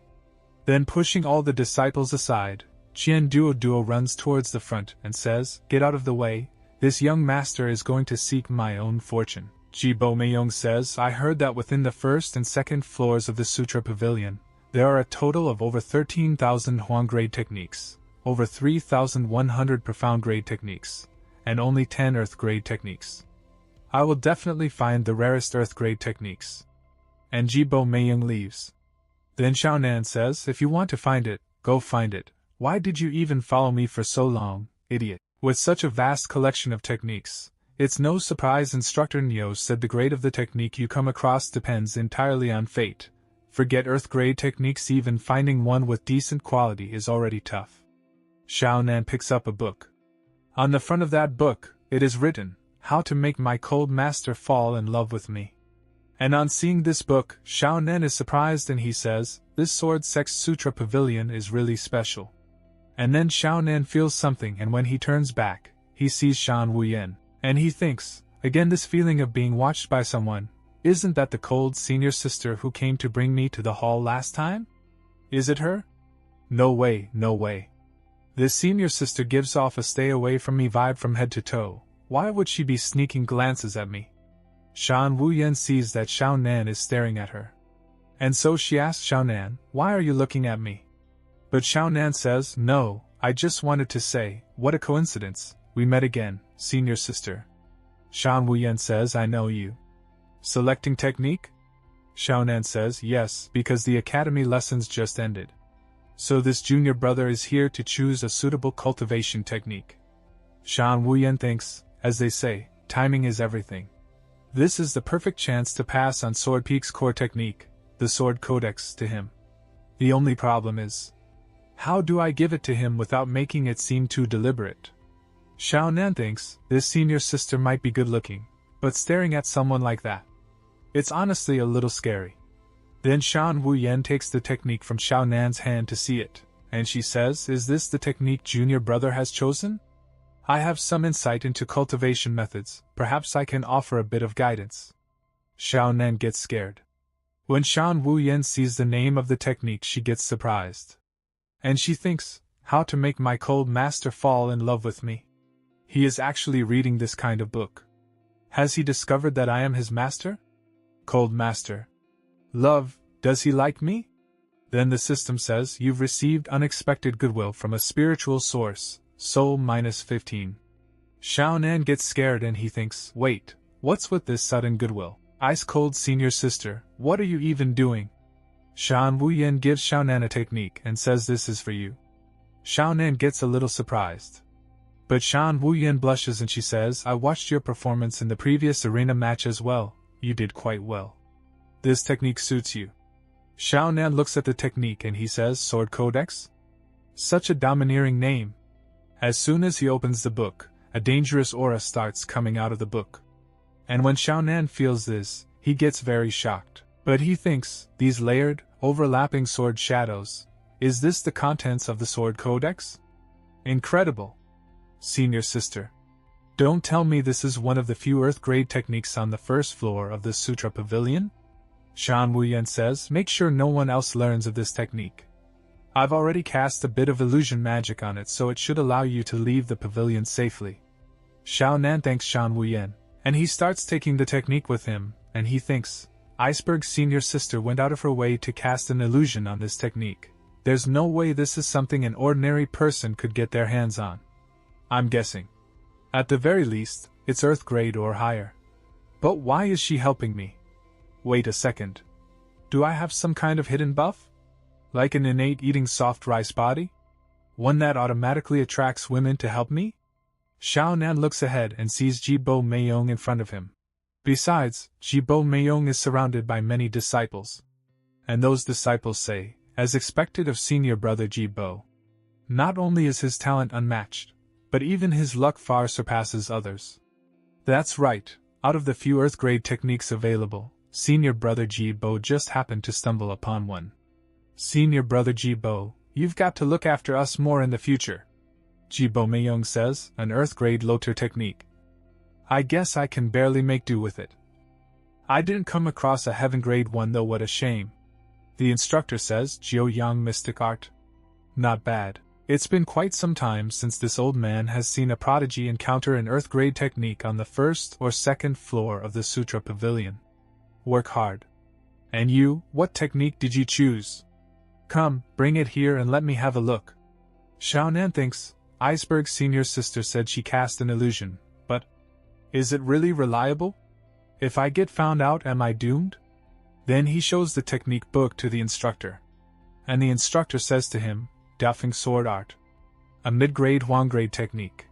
Then pushing all the disciples aside, Qian Duo runs towards the front and says, get out of the way, this young master is going to seek my own fortune. Jibo Meiyong says, I heard that within the first and second floors of the Sutra Pavilion, there are a total of over 13,000 Huang grade techniques, over 3,100 profound grade techniques, and only 10 earth grade techniques. I will definitely find the rarest earth grade techniques. And Jibo Meiyong leaves. Then Xiaonan says, if you want to find it, go find it. Why did you even follow me for so long, idiot? With such a vast collection of techniques, It's no surprise Instructor Neo said the grade of the technique you come across depends entirely on fate. Forget Earth grade techniques, even finding one with decent quality is already tough. Xiao Nan picks up a book. On the front of that book, it is written, "How to make my cold master fall in love with me." And on seeing this book, Xiao Nan is surprised and he says, "This Sword Sect Sutra Pavilion is really special." And then Xiao Nan feels something, and when he turns back, he sees Shan Wuyan. And he thinks, again, this feeling of being watched by someone, isn't that the cold senior sister who came to bring me to the hall last time? Is it her? No way, no way. This senior sister gives off a stay away from me vibe from head to toe. Why would she be sneaking glances at me? Shan Wuyan sees that Xiao Nan is staring at her. And so she asks Xiao Nan, "Why are you looking at me?" But Xiao Nan says, "No, I just wanted to say, what a coincidence, we met again, senior sister." Shan Wuyan says, "I know you." Selecting technique? Xiao Nan says, "Yes, because the academy lessons just ended. So this junior brother is here to choose a suitable cultivation technique." Shan Wuyan thinks, as they say, timing is everything. This is the perfect chance to pass on Sword Peak's core technique, the Sword Codex, to him. The only problem is, how do I give it to him without making it seem too deliberate? Xiao Nan thinks this senior sister might be good looking, but staring at someone like that, it's honestly a little scary. Then Shan Wuyan takes the technique from Xiao Nan's hand to see it, and she says, "Is this the technique junior brother has chosen? I have some insight into cultivation methods, perhaps I can offer a bit of guidance." Xiao Nan gets scared. When Shan Wuyan sees the name of the technique, she gets surprised. And she thinks, how to make my cold master fall in love with me. He is actually reading this kind of book. Has he discovered that I am his master? Cold master. Love, does he like me? Then the system says, "You've received unexpected goodwill from a spiritual source, soul -15. Xiao Nan gets scared and he thinks, wait, what's with this sudden goodwill? Ice cold senior sister, what are you even doing? Shan Wuyan gives Xiao Nan a technique and says, "This is for you." Xiao Nan gets a little surprised. But Shan Wuyan blushes and she says, "I watched your performance in the previous arena match as well, you did quite well. This technique suits you." Xiao Nan looks at the technique and he says, "Sword Codex?" Such a domineering name. As soon as he opens the book, a dangerous aura starts coming out of the book. And when Xiao Nan feels this, he gets very shocked. But he thinks, these layered, overlapping sword shadows, is this the contents of the Sword Codex? Incredible. Senior sister. Don't tell me this is one of the few Earth-grade techniques on the first floor of the Sutra Pavilion? Shan Wuyan says, "Make sure no one else learns of this technique. I've already cast a bit of illusion magic on it, so it should allow you to leave the pavilion safely." Xiao Nan thanks Shan Wuyan, and he starts taking the technique with him, and he thinks, Iceberg's senior sister went out of her way to cast an illusion on this technique. There's no way this is something an ordinary person could get their hands on. I'm guessing. At the very least, it's Earth grade or higher. But why is she helping me? Wait a second. Do I have some kind of hidden buff? Like an innate eating soft rice body? One that automatically attracts women to help me? Xiao Nan looks ahead and sees Jibo Meiyong in front of him. Besides, Jibo Meiyong is surrounded by many disciples. And those disciples say, as expected of senior brother Jibo, not only is his talent unmatched, but even his luck far surpasses others. That's right, out of the few Earth-grade techniques available, senior brother Jibo just happened to stumble upon one. Senior brother Jibo, you've got to look after us more in the future. Jibo Meiyong says, an Earth-grade Lotur technique. I guess I can barely make do with it. I didn't come across a heaven-grade one though, what a shame. The instructor says, Jiu Yang Mystic Art. Not bad. It's been quite some time since this old man has seen a prodigy encounter an Earth-grade technique on the first or second floor of the Sutra Pavilion. Work hard. And you, what technique did you choose? Come, bring it here and let me have a look. Xiao Nan thinks, Iceberg's senior sister said she cast an illusion, but is it really reliable? If I get found out, am I doomed? Then he shows the technique book to the instructor. And the instructor says to him, Doffing Sword Art. A mid-grade Huang-grade technique.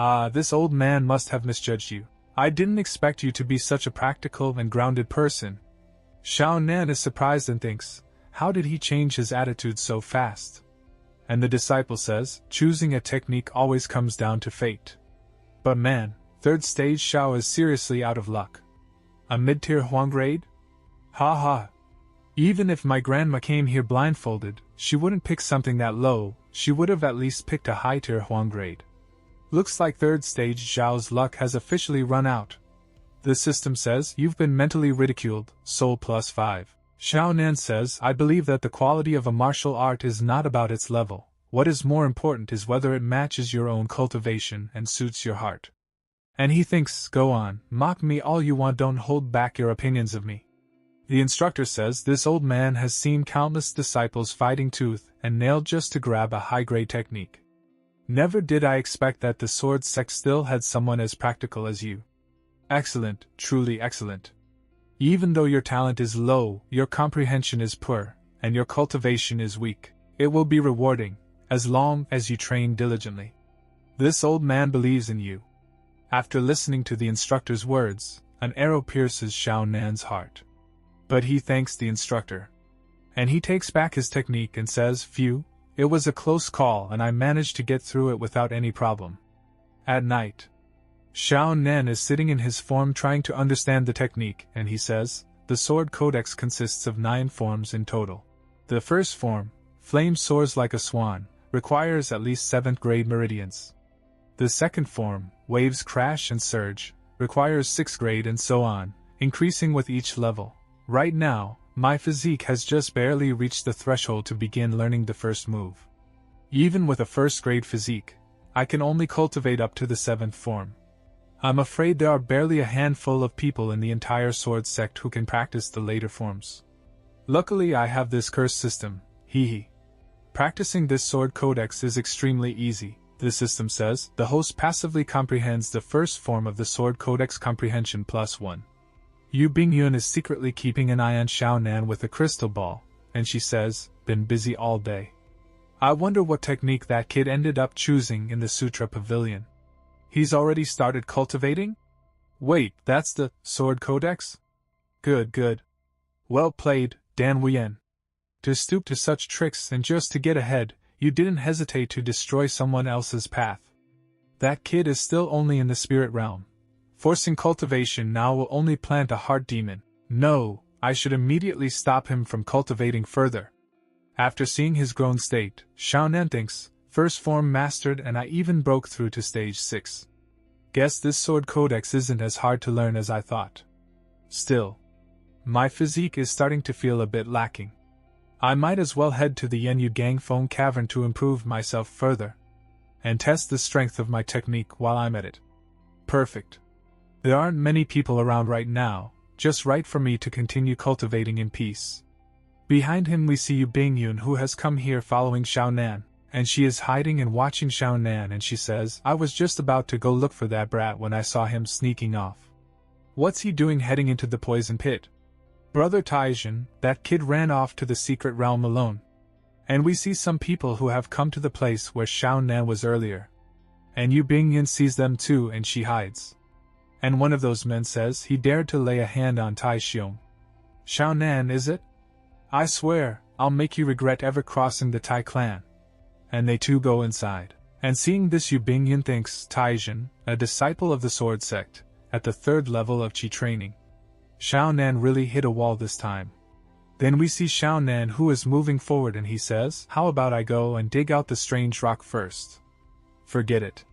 Ah, this old man must have misjudged you. I didn't expect you to be such a practical and grounded person. Xiao Nan is surprised and thinks, how did he change his attitude so fast? And the disciple says, choosing a technique always comes down to fate. But man, 3rd stage Xiao is seriously out of luck. A mid-tier Huang grade? Ha ha. Even if my grandma came here blindfolded, she wouldn't pick something that low, she would have at least picked a high-tier Huang grade. Looks like 3rd stage Zhao's luck has officially run out. The system says, you've been mentally ridiculed, soul +5. Xiao Nan says, I believe that the quality of a martial art is not about its level. What is more important is whether it matches your own cultivation and suits your heart. And he thinks, go on, mock me all you want, don't hold back your opinions of me. The instructor says this old man has seen countless disciples fighting tooth and nail just to grab a high-grade technique. Never did I expect that the sword sect still had someone as practical as you. Excellent, truly excellent. Even though your talent is low, your comprehension is poor, and your cultivation is weak, it will be rewarding, as long as you train diligently. This old man believes in you. After listening to the instructor's words, an arrow pierces Xiao Nan's heart. But he thanks the instructor. And he takes back his technique and says, phew, it was a close call and I managed to get through it without any problem. At night, Xiao Nan is sitting in his form trying to understand the technique, and he says, the sword codex consists of 9 forms in total. The first form, flame soars like a swan, requires at least 7th grade meridians. The second form, waves crash and surge, requires 6th grade and so on, increasing with each level. Right now, my physique has just barely reached the threshold to begin learning the first move. Even with a 1st grade physique, I can only cultivate up to the 7th form. I'm afraid there are barely a handful of people in the entire sword sect who can practice the later forms. Luckily I have this curse system, hee. Practicing this sword codex is extremely easy, the system says. The host passively comprehends the first form of the sword codex comprehension +1. Yu Bingyun is secretly keeping an eye on Xiao Nan with a crystal ball, and she says, been busy all day. I wonder what technique that kid ended up choosing in the Sutra Pavilion. He's already started cultivating? Wait, that's the sword codex? Good. Well played, Dan Wuyen. To stoop to such tricks and just to get ahead, you didn't hesitate to destroy someone else's path. That kid is still only in the spirit realm. Forcing cultivation now will only plant a heart demon. No, I should immediately stop him from cultivating further. After seeing his grown state, Xiao Nan thinks, first form mastered and I even broke through to stage 6. Guess this sword codex isn't as hard to learn as I thought. Still, my physique is starting to feel a bit lacking. I might as well head to the Yenyu Gangfeng cavern to improve myself further. And test the strength of my technique while I'm at it. Perfect. There aren't many people around right now, just right for me to continue cultivating in peace. Behind him we see Yu Bingyun, who has come here following Xiao Nan, and she is hiding and watching Xiao Nan, and she says, I was just about to go look for that brat when I saw him sneaking off. What's he doing heading into the poison pit? Brother Taijin, that kid ran off to the secret realm alone. And we see some people who have come to the place where Xiao Nan was earlier. And Yu Bingyun sees them too and she hides. And one of those men says he dared to lay a hand on Tai Xiong. Xiao Nan, is it? I swear, I'll make you regret ever crossing the Tai clan. And they too go inside. And seeing this, Yu Bingyun thinks Taijin, a disciple of the sword sect, at the 3rd level of Qi training. Xiao Nan really hit a wall this time. Then we see Xiao Nan, who is moving forward, and he says, how about I go and dig out the strange rock first? Forget it.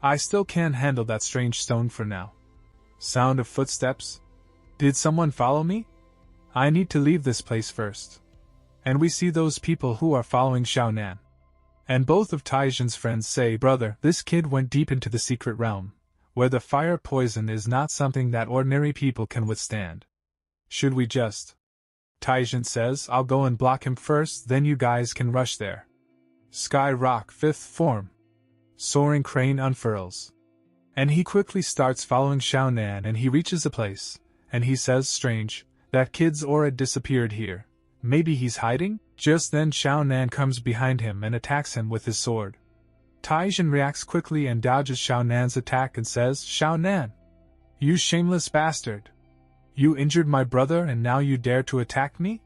I still can't handle that strange stone for now. Sound of footsteps? Did someone follow me? I need to leave this place first. And we see those people who are following Xiao Nan. And both of Taijin's friends say, brother, this kid went deep into the secret realm, where the fire poison is not something that ordinary people can withstand. Should we just? Taijin says, I'll go and block him first, then you guys can rush there. Sky Rock 5th form. Soaring crane unfurls. And he quickly starts following Xiao Nan, and he reaches a place, and he says, strange, that kid's aura disappeared here. Maybe he's hiding? Just then Xiao Nan comes behind him and attacks him with his sword. Taijin reacts quickly and dodges Xiao Nan's attack and says, "Xiao Nan! You shameless bastard! You injured my brother and now you dare to attack me?"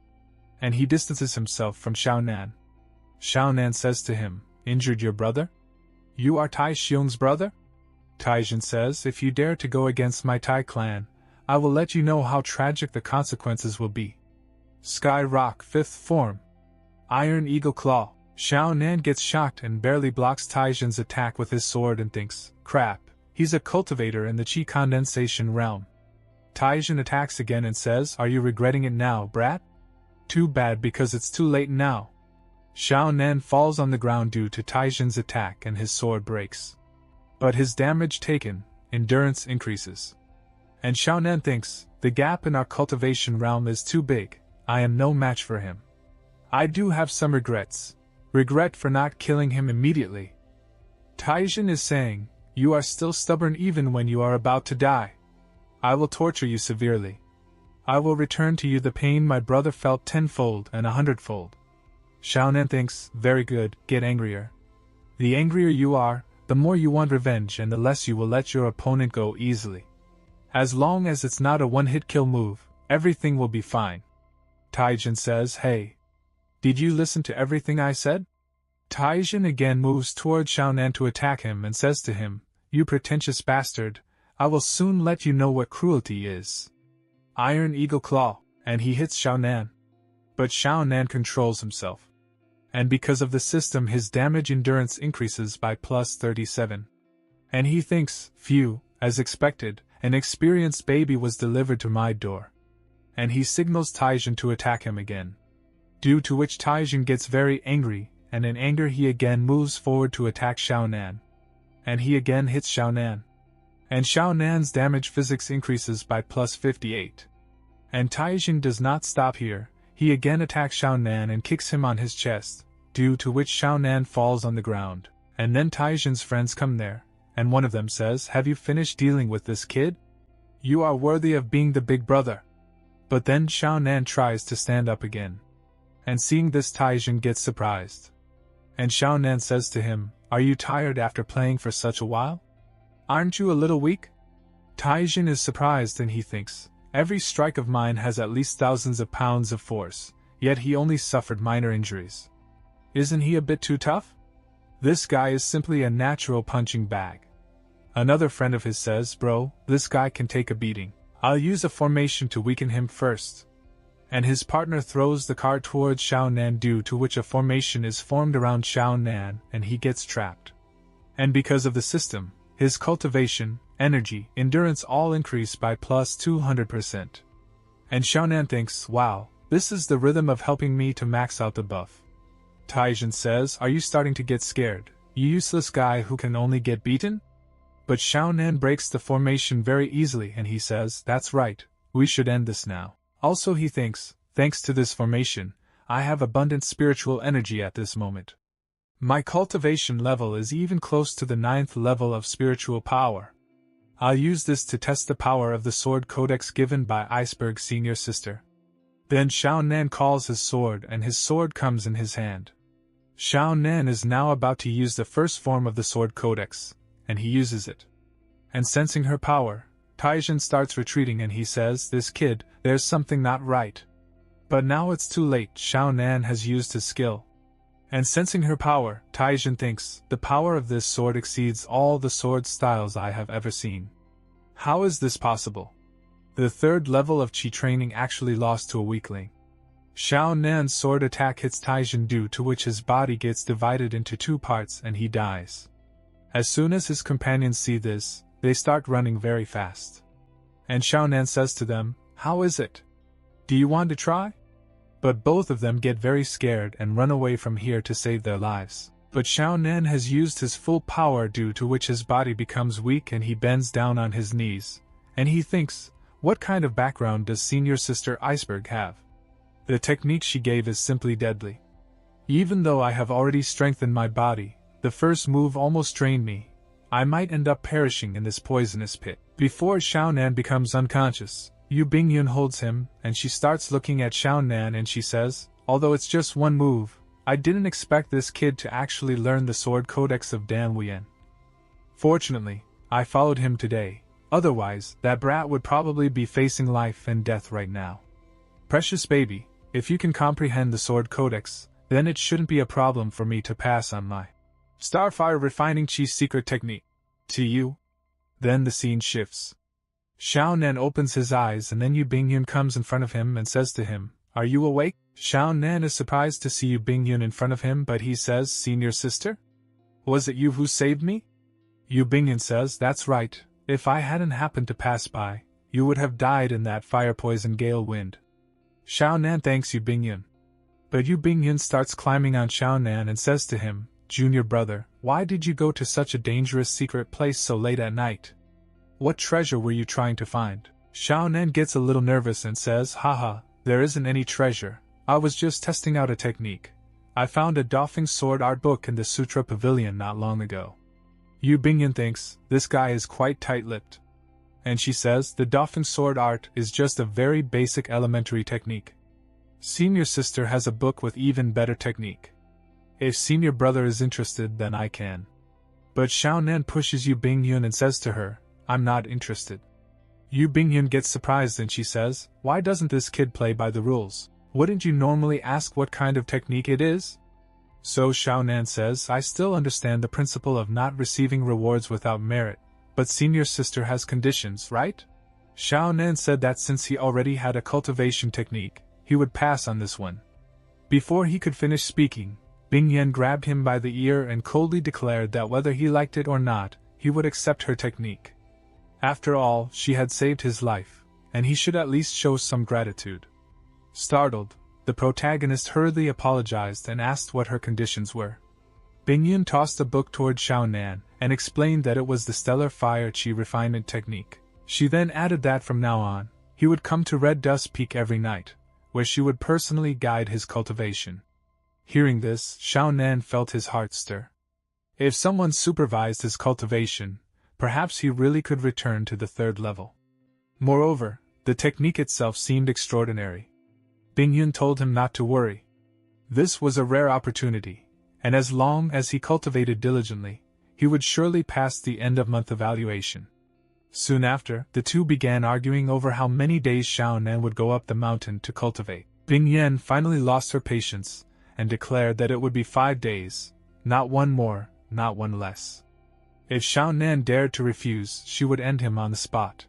And he distances himself from Xiao Nan. Xiao Nan says to him, "Injured your brother? You are Tai Xiong's brother?" Taijin says, "If you dare to go against my Tai clan, I will let you know how tragic the consequences will be." Sky Rock 5th Form. Iron Eagle Claw. Xiao Nan gets shocked and barely blocks Taijin's attack with his sword and thinks, "Crap, he's a cultivator in the Qi condensation realm." Taijin attacks again and says, "Are you regretting it now, brat? Too bad, because it's too late now." Xiao Nan falls on the ground due to Taijin's attack and his sword breaks. But his damage taken, endurance increases. And Xiao Nan thinks, "The gap in our cultivation realm is too big, I am no match for him. I do have some regrets. Regret for not killing him immediately." Taijin is saying, "You are still stubborn even when you are about to die. I will torture you severely. I will return to you the pain my brother felt 10-fold and 100-fold. Xiao Nan thinks, "Very good, get angrier. The angrier you are, the more you want revenge and the less you will let your opponent go easily. As long as it's not a one-hit kill move, everything will be fine." Taijin says, "Hey, did you listen to everything I said?" Taijin again moves toward Xiao Nan to attack him and says to him, "You pretentious bastard, I will soon let you know what cruelty is." Iron Eagle Claw, and he hits Xiao Nan. But Xiao Nan controls himself. And because of the system his damage endurance increases by plus 37. And he thinks, "Phew, as expected, an experienced baby was delivered to my door." And he signals Taijin to attack him again. Due to which Taijin gets very angry, and in anger he again moves forward to attack Xiao Nan. And he again hits Xiao Nan. And Xiao Nan's damage physics increases by plus 58. And Taijin does not stop here, he again attacks Xiao Nan and kicks him on his chest, due to which Xiao Nan falls on the ground. And then Taijin's friends come there, and one of them says, "Have you finished dealing with this kid? You are worthy of being the big brother." But then Xiao Nan tries to stand up again. And seeing this Taijin gets surprised. And Xiao Nan says to him, "Are you tired after playing for such a while? Aren't you a little weak?" Taijin is surprised and he thinks, "Every strike of mine has at least thousands of pounds of force, yet he only suffered minor injuries. Isn't he a bit too tough? This guy is simply a natural punching bag." Another friend of his says, "Bro, this guy can take a beating. I'll use a formation to weaken him first." And his partner throws the card towards Xiao Nan, due to which a formation is formed around Xiao Nan and he gets trapped. And because of the system, his cultivation, energy, endurance all increase by plus 200%. And Xiao Nan thinks, "Wow, this is the rhythm of helping me to max out the buff." Taijin says, "Are you starting to get scared, you useless guy who can only get beaten?" But Xiao Nan breaks the formation very easily and he says, "That's right, we should end this now." Also he thinks, "Thanks to this formation, I have abundant spiritual energy at this moment. My cultivation level is even close to the 9th level of spiritual power. I'll use this to test the power of the sword codex given by Iceberg's senior sister." Then Xiao Nan calls his sword and his sword comes in his hand. Xiao Nan is now about to use the first form of the sword codex, and he uses it. And sensing her power, Taijin starts retreating and he says, "This kid, there's something not right." But now it's too late, Xiao Nan has used his skill. And sensing her power, Taijin thinks, "The power of this sword exceeds all the sword styles I have ever seen. How is this possible?" The 3rd level of Qi training actually lost to a weakling. Xiao Nan's sword attack hits Taijin, due to which his body gets divided into 2 parts and he dies. As soon as his companions see this, they start running very fast. And Xiao Nan says to them, "How is it? Do you want to try?" But both of them get very scared and run away from here to save their lives. But Xiao Nan has used his full power, due to which his body becomes weak and he bends down on his knees. And he thinks, "What kind of background does senior sister Iceberg have? The technique she gave is simply deadly. Even though I have already strengthened my body, the first move almost drained me. I might end up perishing in this poisonous pit." Before Xiao Nan becomes unconscious, Yu Bingyun holds him, and she starts looking at Xiao Nan and she says, "Although it's just one move, I didn't expect this kid to actually learn the sword codex of Dan Wien. Fortunately, I followed him today, otherwise that brat would probably be facing life and death right now. Precious baby, if you can comprehend the sword codex, then it shouldn't be a problem for me to pass on my Starfire Refining Chi's secret technique. To you? Then the scene shifts. Xiao Nan opens his eyes and then Yu Bingyun comes in front of him and says to him, "Are you awake?" Xiao Nan is surprised to see Yu Bingyun in front of him, but he says, "Senior sister? Was it you who saved me?" Yu Bingyun says, "That's right, if I hadn't happened to pass by, you would have died in that fire-poison gale wind." Xiao Nan thanks Yu Bingyun. But Yu Bingyun starts climbing on Xiao Nan and says to him, "Junior brother, why did you go to such a dangerous secret place so late at night? What treasure were you trying to find?" Xiao Nan gets a little nervous and says, "Haha, there isn't any treasure. I was just testing out a technique. I found a Doffing sword art book in the Sutra Pavilion not long ago." Yu Bingyun thinks, this guy is quite tight-lipped. And she says, "The Doffing sword art is just a very basic elementary technique. Senior sister has a book with even better technique. If senior brother is interested, then I can." But Xiao Nan pushes Yu Bingyun and says to her, "I'm not interested." Yu Bingyun gets surprised and she says, "Why doesn't this kid play by the rules? Wouldn't you normally ask what kind of technique it is?" So Xiao Nan says, "I still understand the principle of not receiving rewards without merit, but senior sister has conditions, right?" Xiao Nan said that since he already had a cultivation technique, he would pass on this one. Before he could finish speaking, Bingyun grabbed him by the ear and coldly declared that whether he liked it or not, he would accept her technique. After all, she had saved his life, and he should at least show some gratitude. Startled, the protagonist hurriedly apologized and asked what her conditions were. Bingyun tossed a book toward Xiao Nan and explained that it was the Stellar Fire Chi refinement technique. She then added that from now on, he would come to Red Dust Peak every night, where she would personally guide his cultivation. Hearing this, Xiao Nan felt his heart stir. If someone supervised his cultivation, perhaps he really could return to the third level. Moreover, the technique itself seemed extraordinary. Bingyun told him not to worry. This was a rare opportunity, and as long as he cultivated diligently, he would surely pass the end-of-month evaluation. Soon after, the two began arguing over how many days Xiao Nan would go up the mountain to cultivate. Bingyun finally lost her patience, and declared that it would be 5 days, not one more, not one less. If Xiao Nan dared to refuse, she would end him on the spot.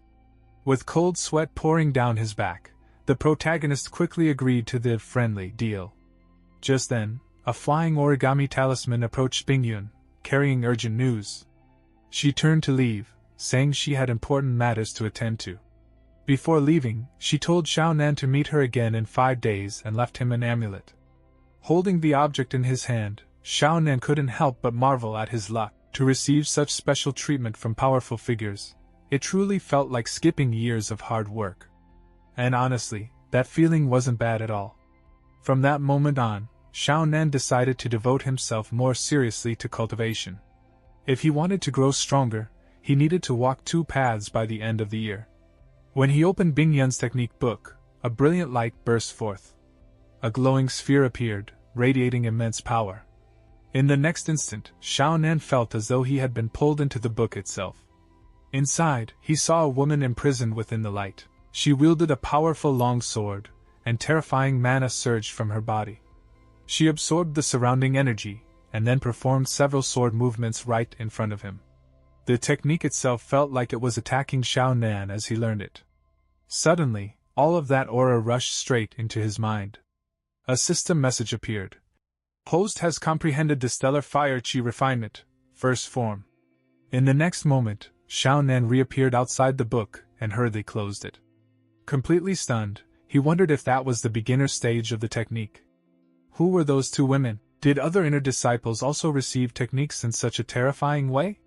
With cold sweat pouring down his back, the protagonist quickly agreed to the friendly deal. Just then, a flying origami talisman approached Bingyun, carrying urgent news. She turned to leave, saying she had important matters to attend to. Before leaving, she told Xiao Nan to meet her again in 5 days and left him an amulet. Holding the object in his hand, Xiao Nan couldn't help but marvel at his luck. To receive such special treatment from powerful figures, it truly felt like skipping years of hard work. And honestly, that feeling wasn't bad at all. From that moment on, Xiao Nan decided to devote himself more seriously to cultivation. If he wanted to grow stronger, he needed to walk 2 paths by the end of the year. When he opened Bingyun's technique book, a brilliant light burst forth. A glowing sphere appeared, radiating immense power. In the next instant, Xiao Nan felt as though he had been pulled into the book itself. Inside, he saw a woman imprisoned within the light. She wielded a powerful long sword, and terrifying mana surged from her body. She absorbed the surrounding energy, and then performed several sword movements right in front of him. The technique itself felt like it was attacking Xiao Nan as he learned it. Suddenly, all of that aura rushed straight into his mind. A system message appeared. Host has comprehended the Stellar Fire Chi refinement, first form. In the next moment, Xiao Nan reappeared outside the book and hurriedly closed it. Completely stunned, he wondered if that was the beginner stage of the technique. Who were those 2 women? Did other inner disciples also receive techniques in such a terrifying way?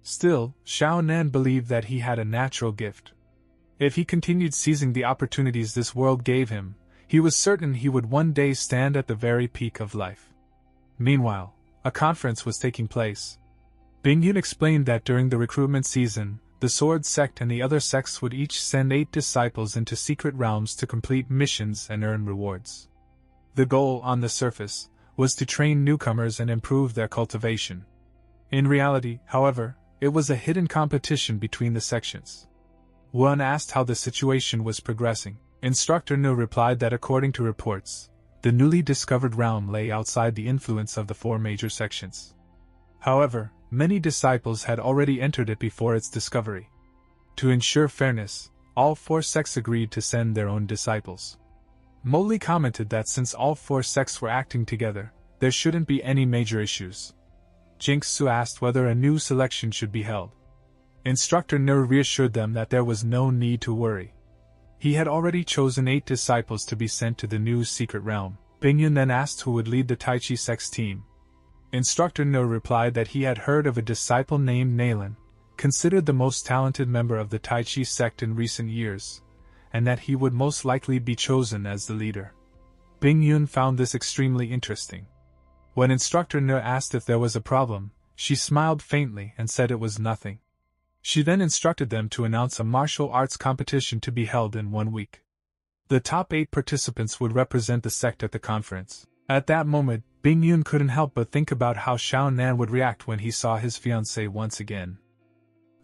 Still, Xiao Nan believed that he had a natural gift. If he continued seizing the opportunities this world gave him, he was certain he would one day stand at the very peak of life. Meanwhile, a conference was taking place. Bingyun explained that during the recruitment season, the Sword Sect and the other sects would each send 8 disciples into secret realms to complete missions and earn rewards. The goal, on the surface, was to train newcomers and improve their cultivation. In reality, however, it was a hidden competition between the sections. One asked how the situation was progressing. Instructor No replied that according to reports, the newly discovered realm lay outside the influence of the 4 major sections. However, many disciples had already entered it before its discovery. To ensure fairness, all 4 sects agreed to send their own disciples. Molly commented that since all 4 sects were acting together, there shouldn't be any major issues. Jinxu asked whether a new selection should be held. Instructor No reassured them that there was no need to worry. He had already chosen 8 disciples to be sent to the new secret realm. Bingyun then asked who would lead the Tai Chi Sect's team. Instructor No replied that he had heard of a disciple named Nalan, considered the most talented member of the Tai Chi Sect in recent years, and that he would most likely be chosen as the leader. Bingyun found this extremely interesting. When Instructor No asked if there was a problem, she smiled faintly and said it was nothing. She then instructed them to announce a martial arts competition to be held in 1 week. The top 8 participants would represent the sect at the conference. At that moment, Bingyun couldn't help but think about how Xiao Nan would react when he saw his fiancée once again.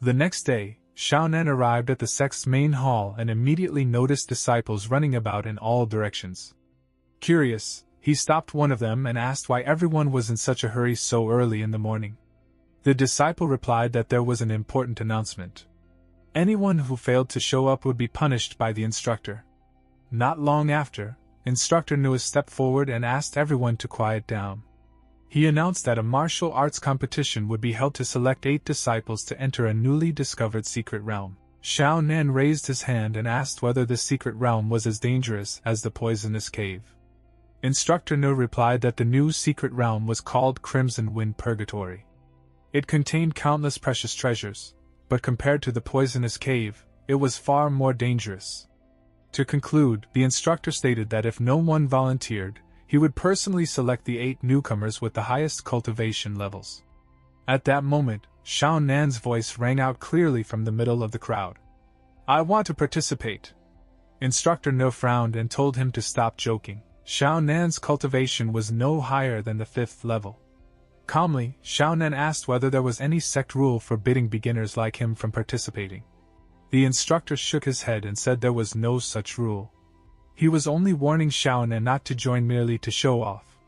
The next day, Xiao Nan arrived at the sect's main hall and immediately noticed disciples running about in all directions. Curious, he stopped one of them and asked why everyone was in such a hurry so early in the morning. The disciple replied that there was an important announcement. Anyone who failed to show up would be punished by the instructor. Not long after, Instructor No stepped forward and asked everyone to quiet down. He announced that a martial arts competition would be held to select 8 disciples to enter a newly discovered secret realm. Xiao Nan raised his hand and asked whether the secret realm was as dangerous as the poisonous cave. Instructor No replied that the new secret realm was called Crimson Wind Purgatory. It contained countless precious treasures, but compared to the poisonous cave, it was far more dangerous. To conclude, the instructor stated that if no one volunteered, he would personally select the 8 newcomers with the highest cultivation levels. At that moment, Xiao Nan's voice rang out clearly from the middle of the crowd. "I want to participate." Instructor No frowned and told him to stop joking. Xiao Nan's cultivation was no higher than the 5th level. Calmly, Xiao Nan asked whether there was any sect rule forbidding beginners like him from participating. The instructor shook his head and said there was no such rule. He was only warning Xiao Nan not to join merely to show off.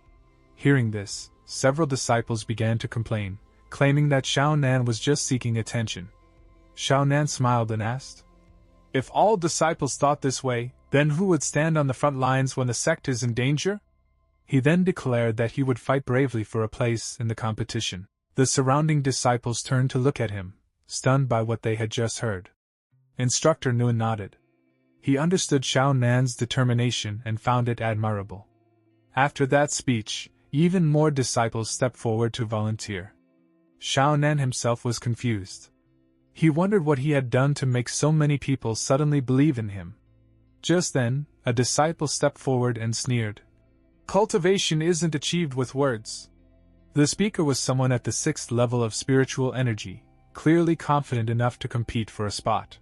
Hearing this, several disciples began to complain, claiming that Xiao Nan was just seeking attention. Xiao Nan smiled and asked, "If all disciples thought this way, then who would stand on the front lines when the sect is in danger?" He then declared that he would fight bravely for a place in the competition. The surrounding disciples turned to look at him, stunned by what they had just heard. Instructor No nodded. He understood Xiao Nan's determination and found it admirable. After that speech, even more disciples stepped forward to volunteer. Xiao Nan himself was confused. He wondered what he had done to make so many people suddenly believe in him. Just then, a disciple stepped forward and sneered. "Cultivation isn't achieved with words." The speaker was someone at the 6th level of spiritual energy, clearly confident enough to compete for a spot.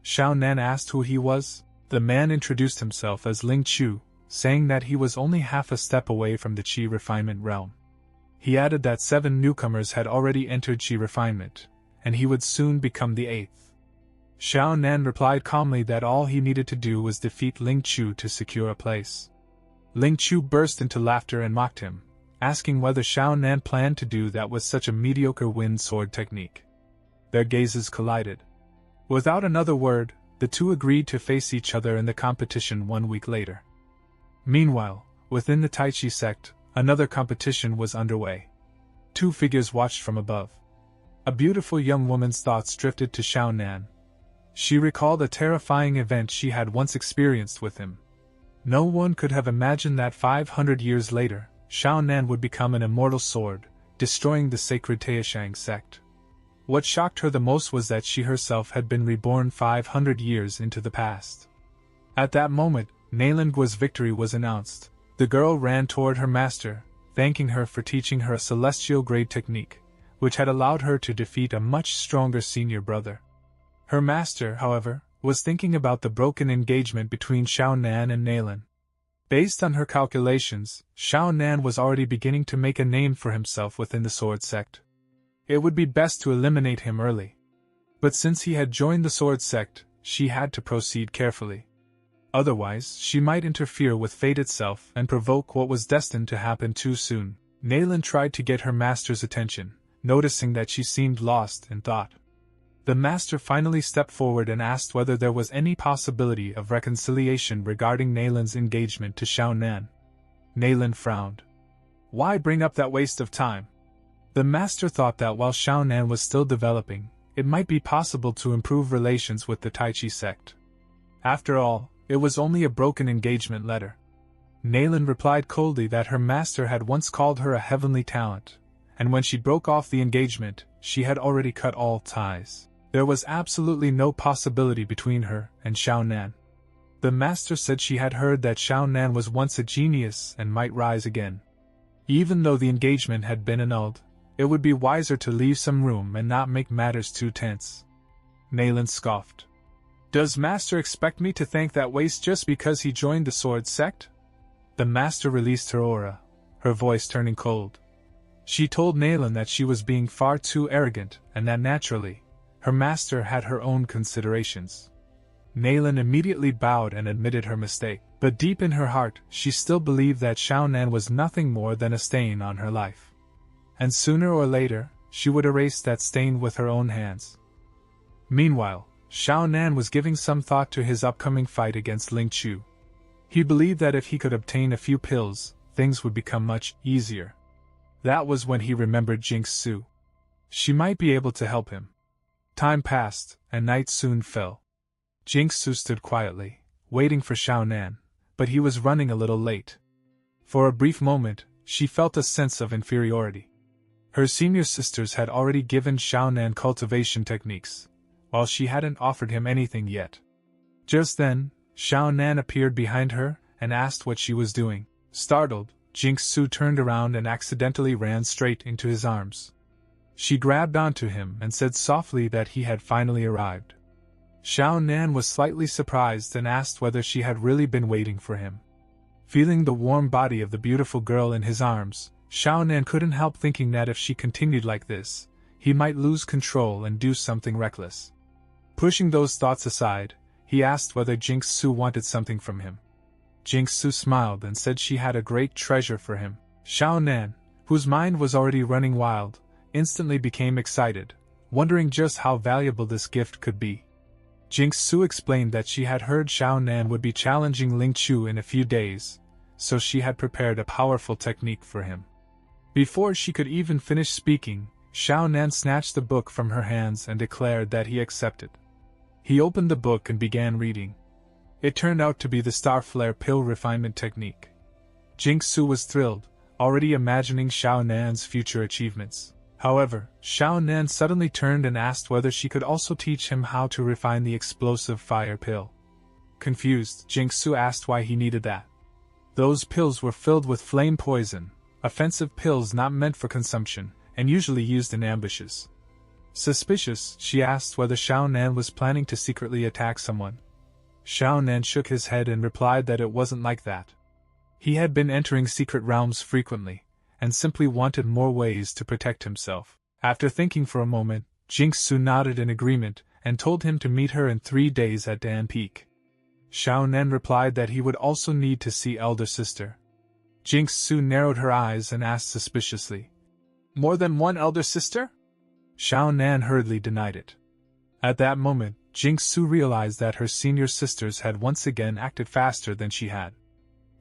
Xiao Nan asked who he was. The man introduced himself as Ling Chu, saying that he was only half a step away from the Qi refinement realm. He added that 7 newcomers had already entered Qi refinement, and he would soon become the 8th. Xiao Nan replied calmly that all he needed to do was defeat Ling Chu to secure a place. Ling Chu burst into laughter and mocked him, asking whether Xiao Nan planned to do that with such a mediocre wind sword technique. Their gazes collided. Without another word, the two agreed to face each other in the competition 1 week later. Meanwhile, within the Tai Chi sect, another competition was underway. 2 figures watched from above. A beautiful young woman's thoughts drifted to Xiao Nan. She recalled a terrifying event she had once experienced with him. No one could have imagined that 500 years later, Xiao Nan would become an immortal sword, destroying the sacred Taishang sect. What shocked her the most was that she herself had been reborn 500 years into the past. At that moment, Nalan Guo's victory was announced. The girl ran toward her master, thanking her for teaching her a celestial grade technique, which had allowed her to defeat a much stronger senior brother. Her master, however, was thinking about the broken engagement between Xiao Nan and Nalan. Based on her calculations, Xiao Nan was already beginning to make a name for himself within the Sword Sect. It would be best to eliminate him early. But since he had joined the Sword Sect, she had to proceed carefully. Otherwise, she might interfere with fate itself and provoke what was destined to happen too soon. Naylin tried to get her master's attention, noticing that she seemed lost in thought. The master finally stepped forward and asked whether there was any possibility of reconciliation regarding Naylin's engagement to Xiao Nan. Naylin frowned. Why bring up that waste of time? The master thought that while Xiao Nan was still developing, it might be possible to improve relations with the Taichi sect. After all, it was only a broken engagement letter. Naylin replied coldly that her master had once called her a heavenly talent, and when she broke off the engagement, she had already cut all ties. There was absolutely no possibility between her and Xiao Nan. The master said she had heard that Xiao Nan was once a genius and might rise again. Even though the engagement had been annulled, it would be wiser to leave some room and not make matters too tense. Naylin scoffed. Does master expect me to thank that waste just because he joined the Sword Sect? The master released her aura, her voice turning cold. She told Naylin that she was being far too arrogant and that naturally, her master had her own considerations. Naylin immediately bowed and admitted her mistake, but deep in her heart, she still believed that Xiao Nan was nothing more than a stain on her life. And sooner or later, she would erase that stain with her own hands. Meanwhile, Xiao Nan was giving some thought to his upcoming fight against Ling Chu. He believed that if he could obtain a few pills, things would become much easier. That was when he remembered Jinx Su. She might be able to help him. Time passed, and night soon fell. Jinx Su stood quietly, waiting for Xiao Nan, but he was running a little late. For a brief moment, she felt a sense of inferiority. Her senior sisters had already given Xiao Nan cultivation techniques, while she hadn't offered him anything yet. Just then, Xiao Nan appeared behind her and asked what she was doing. Startled, Jinx Su turned around and accidentally ran straight into his arms. She grabbed onto him and said softly that he had finally arrived. Xiao Nan was slightly surprised and asked whether she had really been waiting for him. Feeling the warm body of the beautiful girl in his arms, Xiao Nan couldn't help thinking that if she continued like this, he might lose control and do something reckless. Pushing those thoughts aside, he asked whether Jinx Su wanted something from him. Jinx Su smiled and said she had a great treasure for him. Xiao Nan, whose mind was already running wild, instantly became excited, wondering just how valuable this gift could be. Jinx Su explained that she had heard Xiao Nan would be challenging Ling Chu in a few days, so she had prepared a powerful technique for him. Before she could even finish speaking, Xiao Nan snatched the book from her hands and declared that he accepted. He opened the book and began reading. It turned out to be the Star Flare Pill Refinement Technique. Jinx Su was thrilled, already imagining Xiao Nan's future achievements. However, Xiao Nan suddenly turned and asked whether she could also teach him how to refine the explosive fire pill. Confused, Jinx Su asked why he needed that. Those pills were filled with flame poison, offensive pills not meant for consumption, and usually used in ambushes. Suspicious, she asked whether Xiao Nan was planning to secretly attack someone. Xiao Nan shook his head and replied that it wasn't like that. He had been entering secret realms frequently, and simply wanted more ways to protect himself. After thinking for a moment, Jinx Su nodded in agreement and told him to meet her in 3 days at Dan Peak. Xiao Nan replied that he would also need to see elder sister. Jinx Su narrowed her eyes and asked suspiciously, "More than one elder sister?" Xiao Nan hurriedly denied it. At that moment, Jinx Su realized that her senior sisters had once again acted faster than she had.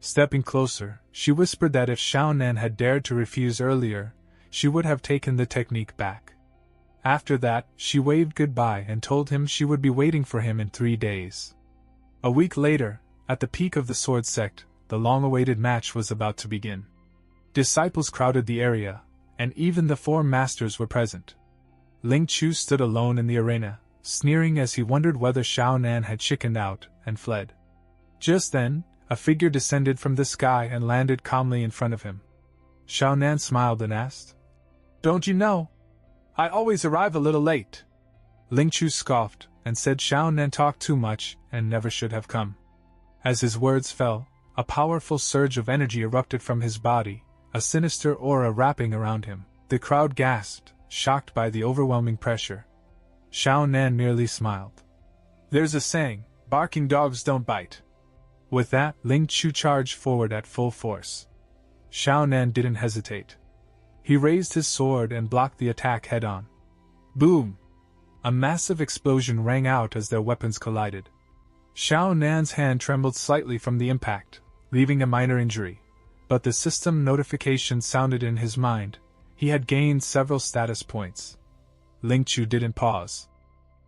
Stepping closer, she whispered that if Xiao Nan had dared to refuse earlier, she would have taken the technique back. After that, she waved goodbye and told him she would be waiting for him in 3 days. A week later, at the peak of the Sword Sect, the long-awaited match was about to begin. Disciples crowded the area, and even the 4 masters were present. Ling Chu stood alone in the arena, sneering as he wondered whether Xiao Nan had chickened out and fled. Just then, a figure descended from the sky and landed calmly in front of him. Xiao Nan smiled and asked, "Don't you know? I always arrive a little late." Ling Chu scoffed and said Xiao Nan talked too much and never should have come. As his words fell, A powerful surge of energy erupted from his body, a sinister aura wrapping around him. The crowd gasped, shocked by the overwhelming pressure. Xiao Nan merely smiled. There's a saying, barking dogs don't bite. With that, Ling Chu charged forward at full force. Xiao Nan didn't hesitate. He raised his sword and blocked the attack head-on. Boom! A massive explosion rang out as their weapons collided. Xiao Nan's hand trembled slightly from the impact, leaving a minor injury, but the system notification sounded in his mind. He had gained several status points. Ling Chu didn't pause.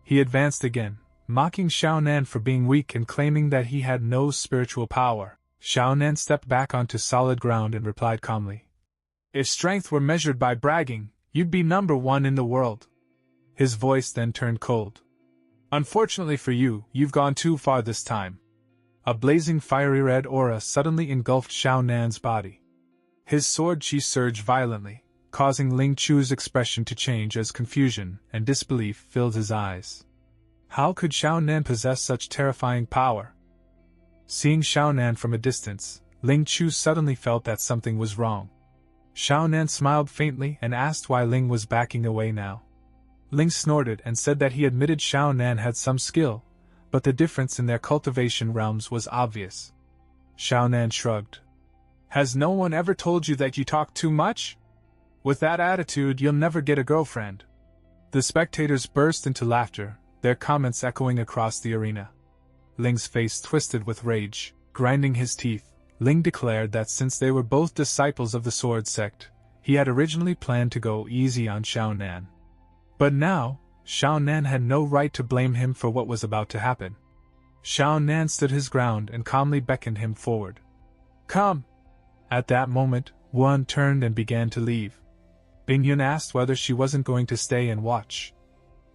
He advanced again, mocking Xiao Nan for being weak and claiming that he had no spiritual power. Xiao Nan stepped back onto solid ground and replied calmly. If strength were measured by bragging, you'd be number one in the world. His voice then turned cold. Unfortunately for you, you've gone too far this time. A blazing fiery red aura suddenly engulfed Xiao Nan's body. His sword chi surged violently, causing Ling Chu's expression to change as confusion and disbelief filled his eyes. How could Xiao Nan possess such terrifying power? Seeing Xiao Nan from a distance, Ling Chu suddenly felt that something was wrong. Xiao Nan smiled faintly and asked why Ling was backing away now. Ling snorted and said that he admitted Xiao Nan had some skill, but the difference in their cultivation realms was obvious. Xiao Nan shrugged. Has no one ever told you that you talk too much? With that attitude, you'll never get a girlfriend. The spectators burst into laughter, their comments echoing across the arena. Ling's face twisted with rage. Grinding his teeth, Ling declared that since they were both disciples of the Sword Sect, he had originally planned to go easy on Xiao Nan. But now, Xiao Nan had no right to blame him for what was about to happen. Xiao Nan stood his ground and calmly beckoned him forward. Come! At that moment, Wan turned and began to leave. Bingyun asked whether she wasn't going to stay and watch.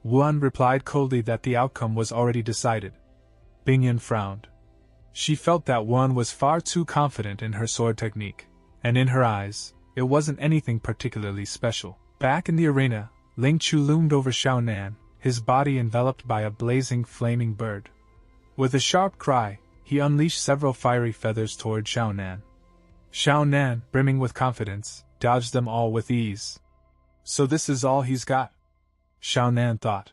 Wan replied coldly that the outcome was already decided. Bingyun frowned. She felt that Wan was far too confident in her sword technique, and in her eyes, it wasn't anything particularly special. Back in the arena, Ling Chu loomed over Xiao Nan, his body enveloped by a blazing flaming bird. With a sharp cry, he unleashed several fiery feathers toward Xiao Nan. Xiao Nan, brimming with confidence, dodged them all with ease. So this is all he's got? Xiao Nan thought.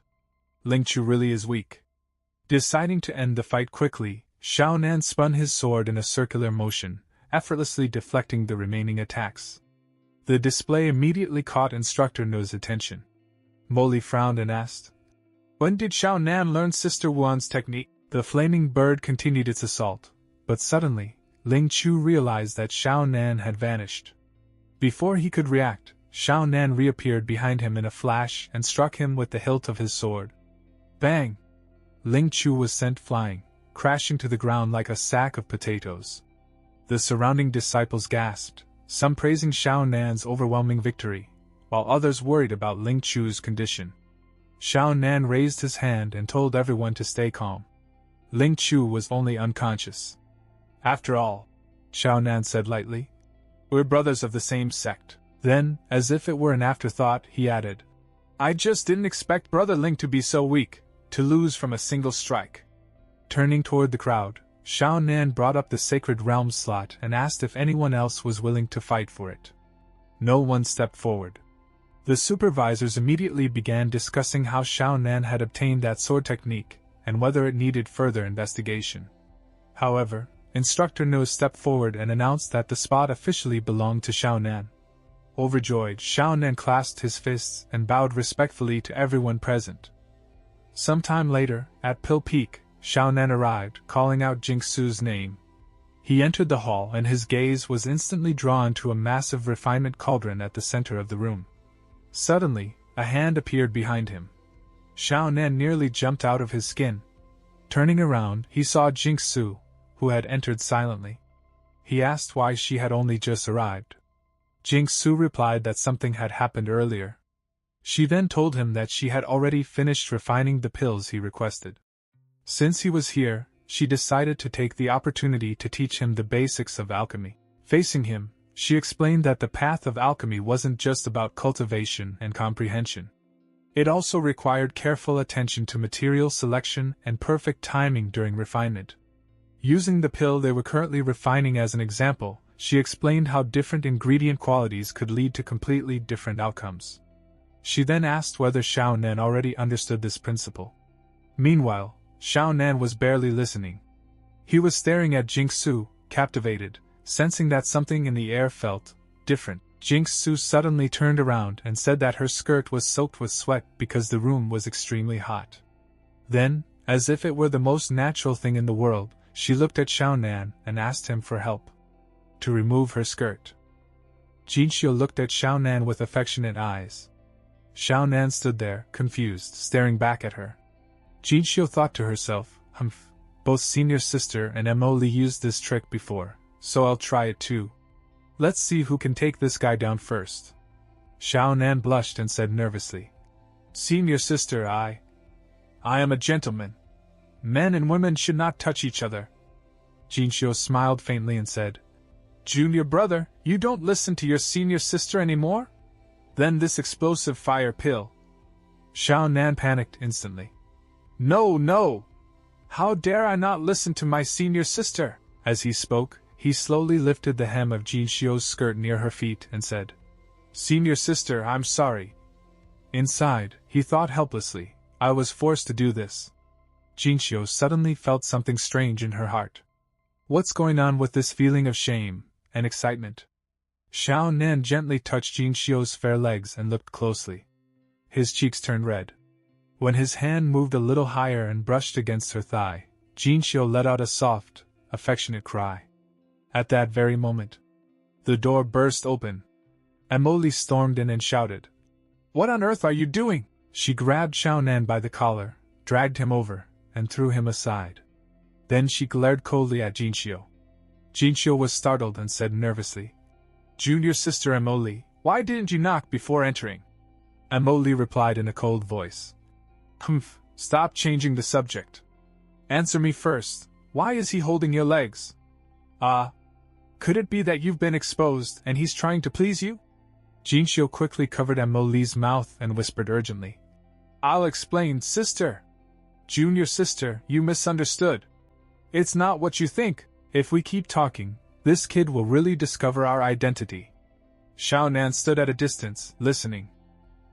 Ling Chu really is weak. Deciding to end the fight quickly, Xiao Nan spun his sword in a circular motion, effortlessly deflecting the remaining attacks. The display immediately caught Instructor No's attention. Molly frowned and asked, When did Xiao Nan learn Sister Wan's technique? The flaming bird continued its assault, but suddenly, Ling Chu realized that Xiao Nan had vanished. Before he could react, Xiao Nan reappeared behind him in a flash and struck him with the hilt of his sword. Bang! Ling Chu was sent flying, crashing to the ground like a sack of potatoes. The surrounding disciples gasped, some praising Xiao Nan's overwhelming victory, while others worried about Ling Chu's condition. Xiao Nan raised his hand and told everyone to stay calm. Ling Chu was only unconscious. After all, Xiao Nan said lightly, we're brothers of the same sect. Then, as if it were an afterthought, he added, I just didn't expect Brother Ling to be so weak, to lose from a single strike. Turning toward the crowd, Xiao Nan brought up the Sacred Realm slot and asked if anyone else was willing to fight for it. No one stepped forward. The supervisors immediately began discussing how Xiao Nan had obtained that sword technique, and whether it needed further investigation. However, Instructor No stepped forward and announced that the spot officially belonged to Xiao Nan. Overjoyed, Xiao Nan clasped his fists and bowed respectfully to everyone present. Some time later, at Pill Peak, Xiao Nan arrived, calling out Jingsu's name. He entered the hall and his gaze was instantly drawn to a massive refinement cauldron at the center of the room. Suddenly, a hand appeared behind him. Xiao Nan nearly jumped out of his skin. Turning around, he saw Jingsu, who had entered silently. He asked why she had only just arrived. Jingsu replied that something had happened earlier. She then told him that she had already finished refining the pills he requested. Since he was here, she decided to take the opportunity to teach him the basics of alchemy. Facing him, she explained that the path of alchemy wasn't just about cultivation and comprehension. It also required careful attention to material selection and perfect timing during refinement. Using the pill they were currently refining as an example, she explained how different ingredient qualities could lead to completely different outcomes. She then asked whether Xiao Nan already understood this principle. Meanwhile, Xiao Nan was barely listening. He was staring at Jingsu, captivated, sensing that something in the air felt different. Jingsu suddenly turned around and said that her skirt was soaked with sweat because the room was extremely hot. Then, as if it were the most natural thing in the world, she looked at Xiao Nan and asked him for help to remove her skirt. Jinxiu looked at Xiao Nan with affectionate eyes. Xiao Nan stood there, confused, staring back at her. Jinxiu thought to herself, humph, both senior sister and Emily used this trick before, so I'll try it too. Let's see who can take this guy down first. Xiao Nan blushed and said nervously, Senior sister, I am a gentleman. Men and women should not touch each other. Jinxiu smiled faintly and said, Junior brother, you don't listen to your senior sister anymore? Then this explosive fire pill. Xiao Nan panicked instantly. No, no! How dare I not listen to my senior sister? As he spoke, he slowly lifted the hem of Jinxiu's skirt near her feet and said, Senior sister, I'm sorry. Inside, he thought helplessly, I was forced to do this. Jinxiu suddenly felt something strange in her heart. What's going on with this feeling of shame and excitement? Xiao Nan gently touched Jinxiu's fair legs and looked closely. His cheeks turned red. When his hand moved a little higher and brushed against her thigh, Jinxiu let out a soft, affectionate cry. At that very moment, the door burst open. Emily stormed in and shouted, What on earth are you doing? She grabbed Xiao Nan by the collar, dragged him over, and threw him aside. Then she glared coldly at Jinxiu. Jinxiu was startled and said nervously, Junior sister Emily, why didn't you knock before entering? Emily replied in a cold voice, Humph, stop changing the subject. Answer me first, why is he holding your legs? Could it be that you've been exposed and he's trying to please you? Jinxiu quickly covered Emily's mouth and whispered urgently, I'll explain, sister. Junior sister, you misunderstood. It's not what you think. If we keep talking, this kid will really discover our identity. Xiao Nan stood at a distance, listening.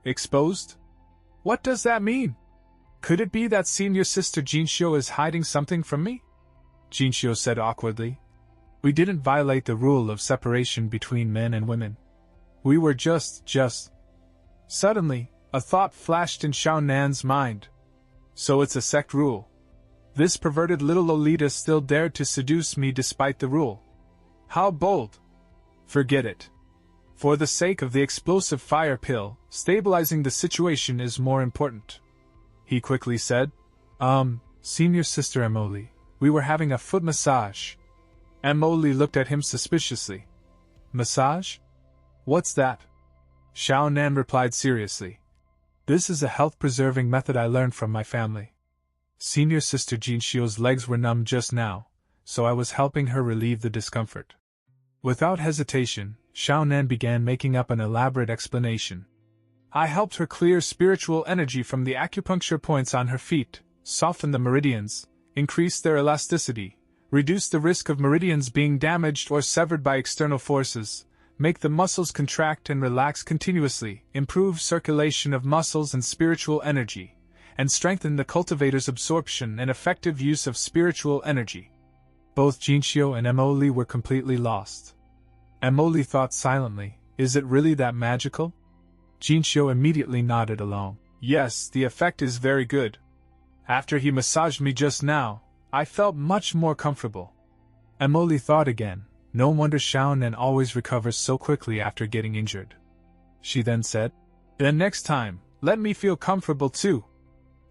Exposed? What does that mean? Could it be that senior sister Jinxiu is hiding something from me? Jinxiu said awkwardly. We didn't violate the rule of separation between men and women. We were just. Suddenly, a thought flashed in Xiao Nan's mind. So it's a sect rule. This perverted little Lolita still dared to seduce me despite the rule. How bold! Forget it. For the sake of the explosive fire pill, stabilizing the situation is more important. He quickly said, Senior sister Emily, we were having a foot massage. Emily looked at him suspiciously. Massage? What's that? Xiao Nan replied seriously. This is a health-preserving method I learned from my family. Senior sister Jinxiu's legs were numb just now, so I was helping her relieve the discomfort. Without hesitation, Xiao Nan began making up an elaborate explanation. I helped her clear spiritual energy from the acupuncture points on her feet, soften the meridians, increase their elasticity, reduce the risk of meridians being damaged or severed by external forces, make the muscles contract and relax continuously, improve circulation of muscles and spiritual energy, and strengthen the cultivator's absorption and effective use of spiritual energy. Both Jinxiu and Emily were completely lost. Emily thought silently, is it really that magical? Jinxiu immediately nodded along. Yes, the effect is very good. After he massaged me just now, I felt much more comfortable. Emily thought again, no wonder Xiao Nan always recovers so quickly after getting injured. She then said, Then next time, let me feel comfortable too.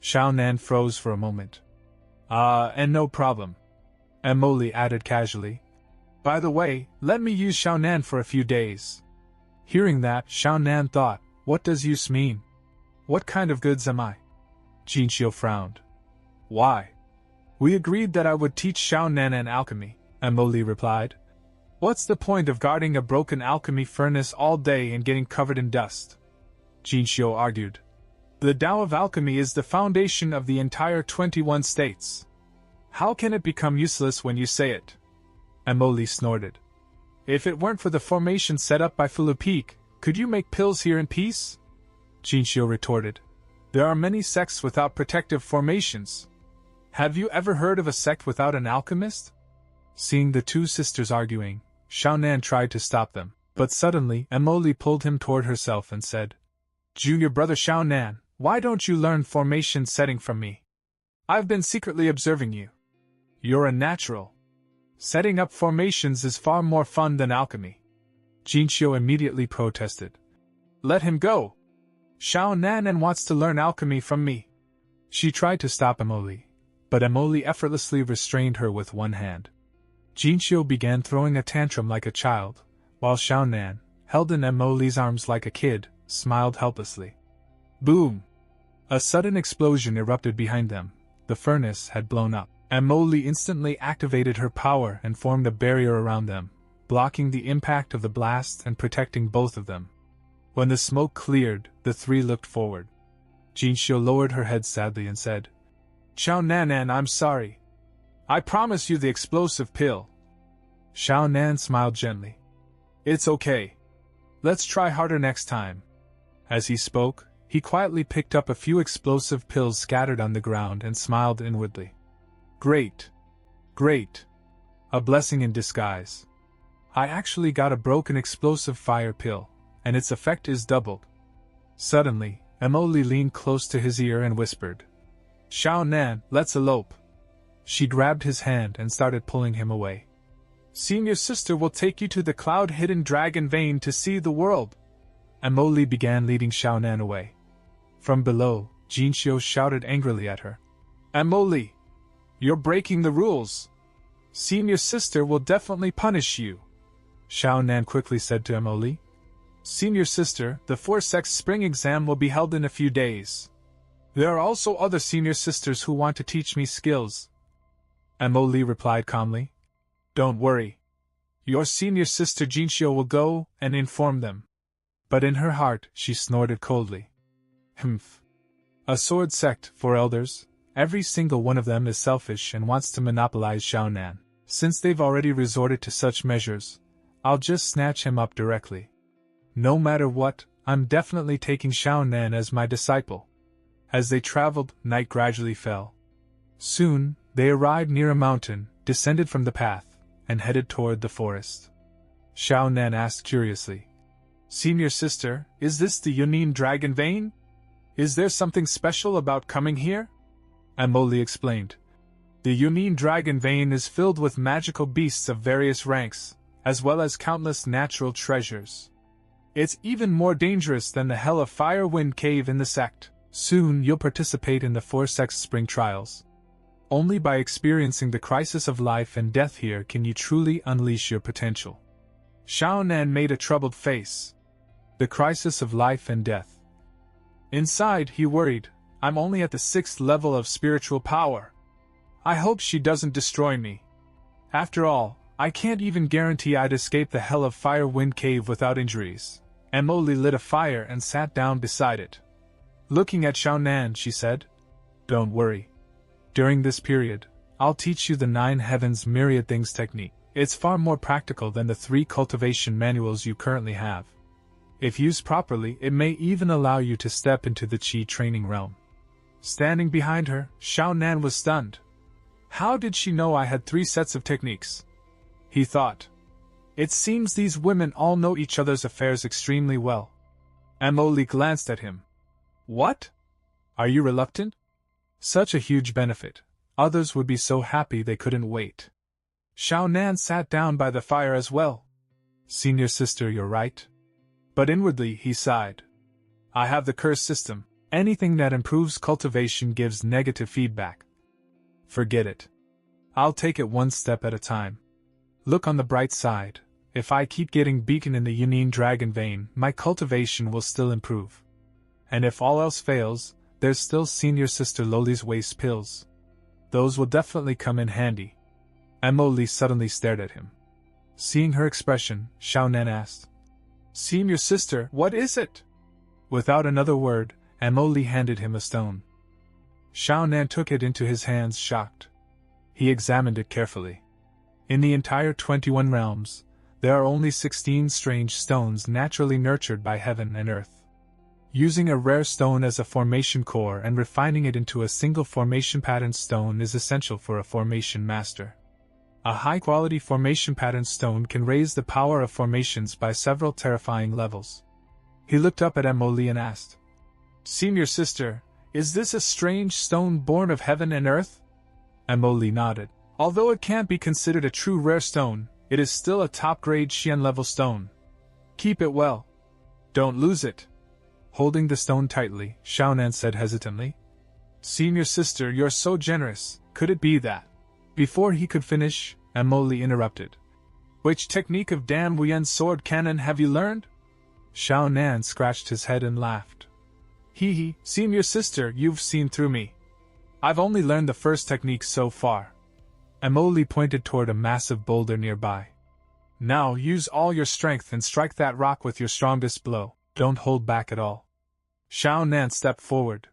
Xiao Nan froze for a moment. And no problem. Emily added casually. By the way, let me use Xiao Nan for a few days. Hearing that, Xiao Nan thought, what does use mean? What kind of goods am I? Jinxiu frowned. Why? We agreed that I would teach Xiao Nan an alchemy, Emily replied. What's the point of guarding a broken alchemy furnace all day and getting covered in dust? Jinxiu argued. The Tao of alchemy is the foundation of the entire 21 states. How can it become useless when you say it? Emily snorted. If it weren't for the formation set up by Philippe, could you make pills here in peace? Jinxiu retorted. There are many sects without protective formations. Have you ever heard of a sect without an alchemist? Seeing the two sisters arguing, Xiaonan tried to stop them, but suddenly Emily pulled him toward herself and said, Junior brother Xiaonan, why don't you learn formation setting from me? I've been secretly observing you. You're a natural. Setting up formations is far more fun than alchemy. Jinxiu immediately protested. Let him go. Xiaonan wants to learn alchemy from me. She tried to stop Emily, but Emily effortlessly restrained her with one hand. Jinxiu began throwing a tantrum like a child, while Xiaonan, held in Emily's arms like a kid, smiled helplessly. Boom! A sudden explosion erupted behind them. The furnace had blown up. Emily instantly activated her power and formed a barrier around them, blocking the impact of the blast and protecting both of them. When the smoke cleared, the three looked forward. Jinxiu lowered her head sadly and said, Xiaonan, I'm sorry. I promise you the explosive pill. Xiaonan smiled gently. It's okay. Let's try harder next time. As he spoke, he quietly picked up a few explosive pills scattered on the ground and smiled inwardly. Great. Great. A blessing in disguise. I actually got a broken explosive fire pill, and its effect is doubled. Suddenly, Emily leaned close to his ear and whispered, Xiaonan, let's elope. She grabbed his hand and started pulling him away. Senior sister will take you to the cloud-hidden dragon vein to see the world. Emily began leading Xiaonan away. From below, Jinxiu shouted angrily at her. Emily! You're breaking the rules. Senior sister will definitely punish you. Xiaonan quickly said to Emily. Senior sister, the 4 Sects spring exam will be held in a few days. There are also other senior sisters who want to teach me skills. Emily replied calmly. Don't worry. Your senior sister Jinxiu will go and inform them. But in her heart, she snorted coldly. Humph. A sword sect, 4 elders. Every single one of them is selfish and wants to monopolize Xiaonan. Since they've already resorted to such measures, I'll just snatch him up directly. No matter what, I'm definitely taking Xiaonan as my disciple. As they traveled, night gradually fell. Soon, they arrived near a mountain, descended from the path, and headed toward the forest. Xiaonan asked curiously, Senior sister, is this the Yunin Dragon Vein? Is there something special about coming here? Emily explained. The Yunin Dragon Vein is filled with magical beasts of various ranks, as well as countless natural treasures. It's even more dangerous than the Hell of Fire Wind Cave in the Sect. Soon you'll participate in the 4 Sects spring trials. Only by experiencing the crisis of life and death here can you truly unleash your potential. Xiaonan made a troubled face. The crisis of life and death. Inside, he worried, I'm only at the 6th level of spiritual power. I hope she doesn't destroy me. After all, I can't even guarantee I'd escape the Hell of Fire Wind Cave without injuries. Emily lit a fire and sat down beside it. Looking at Xiaonan, she said, Don't worry. During this period, I'll teach you the 9 Heavens Myriad Things technique. It's far more practical than the 3 cultivation manuals you currently have. If used properly, it may even allow you to step into the Qi training realm. Standing behind her, Xiaonan was stunned. How did she know I had 3 sets of techniques? He thought. It seems these women all know each other's affairs extremely well. Emily glanced at him. What? Are you reluctant? Such a huge benefit. Others would be so happy they couldn't wait. Xiaonan sat down by the fire as well. Senior sister, you're right. But inwardly he sighed. I have the curse system. Anything that improves cultivation gives negative feedback. Forget it. I'll take it one step at a time. Look on the bright side. If I keep getting beaten in the Yunin Dragon Vein, my cultivation will still improve. And if all else fails, there's still Senior Sister Loli's waste pills. Those will definitely come in handy. Emily suddenly stared at him. Seeing her expression, Xiaonan asked, Senior sister, what is it? Without another word, Emily handed him a stone. Xiaonan took it into his hands, shocked. He examined it carefully. In the entire 21 realms, there are only 16 strange stones naturally nurtured by heaven and earth. Using a rare stone as a formation core and refining it into a single formation pattern stone is essential for a formation master. A high-quality formation pattern stone can raise the power of formations by several terrifying levels. He looked up at Emily and asked, "Senior sister, is this a strange stone born of heaven and earth?" Emily nodded. "Although it can't be considered a true rare stone, it is still a top-grade Xian-level stone. Keep it well. Don't lose it." Holding the stone tightly, Xiaonan said hesitantly, "Senior sister, you're so generous, could it be that?" Before he could finish, Emily interrupted. "Which technique of Dan Wuyen's sword cannon have you learned?" Xiaonan scratched his head and laughed. Hee, senior sister, you've seen through me. I've only learned the first technique so far." Emily pointed toward a massive boulder nearby. "Now use all your strength and strike that rock with your strongest blow. Don't hold back at all." Xiaonan stepped forward.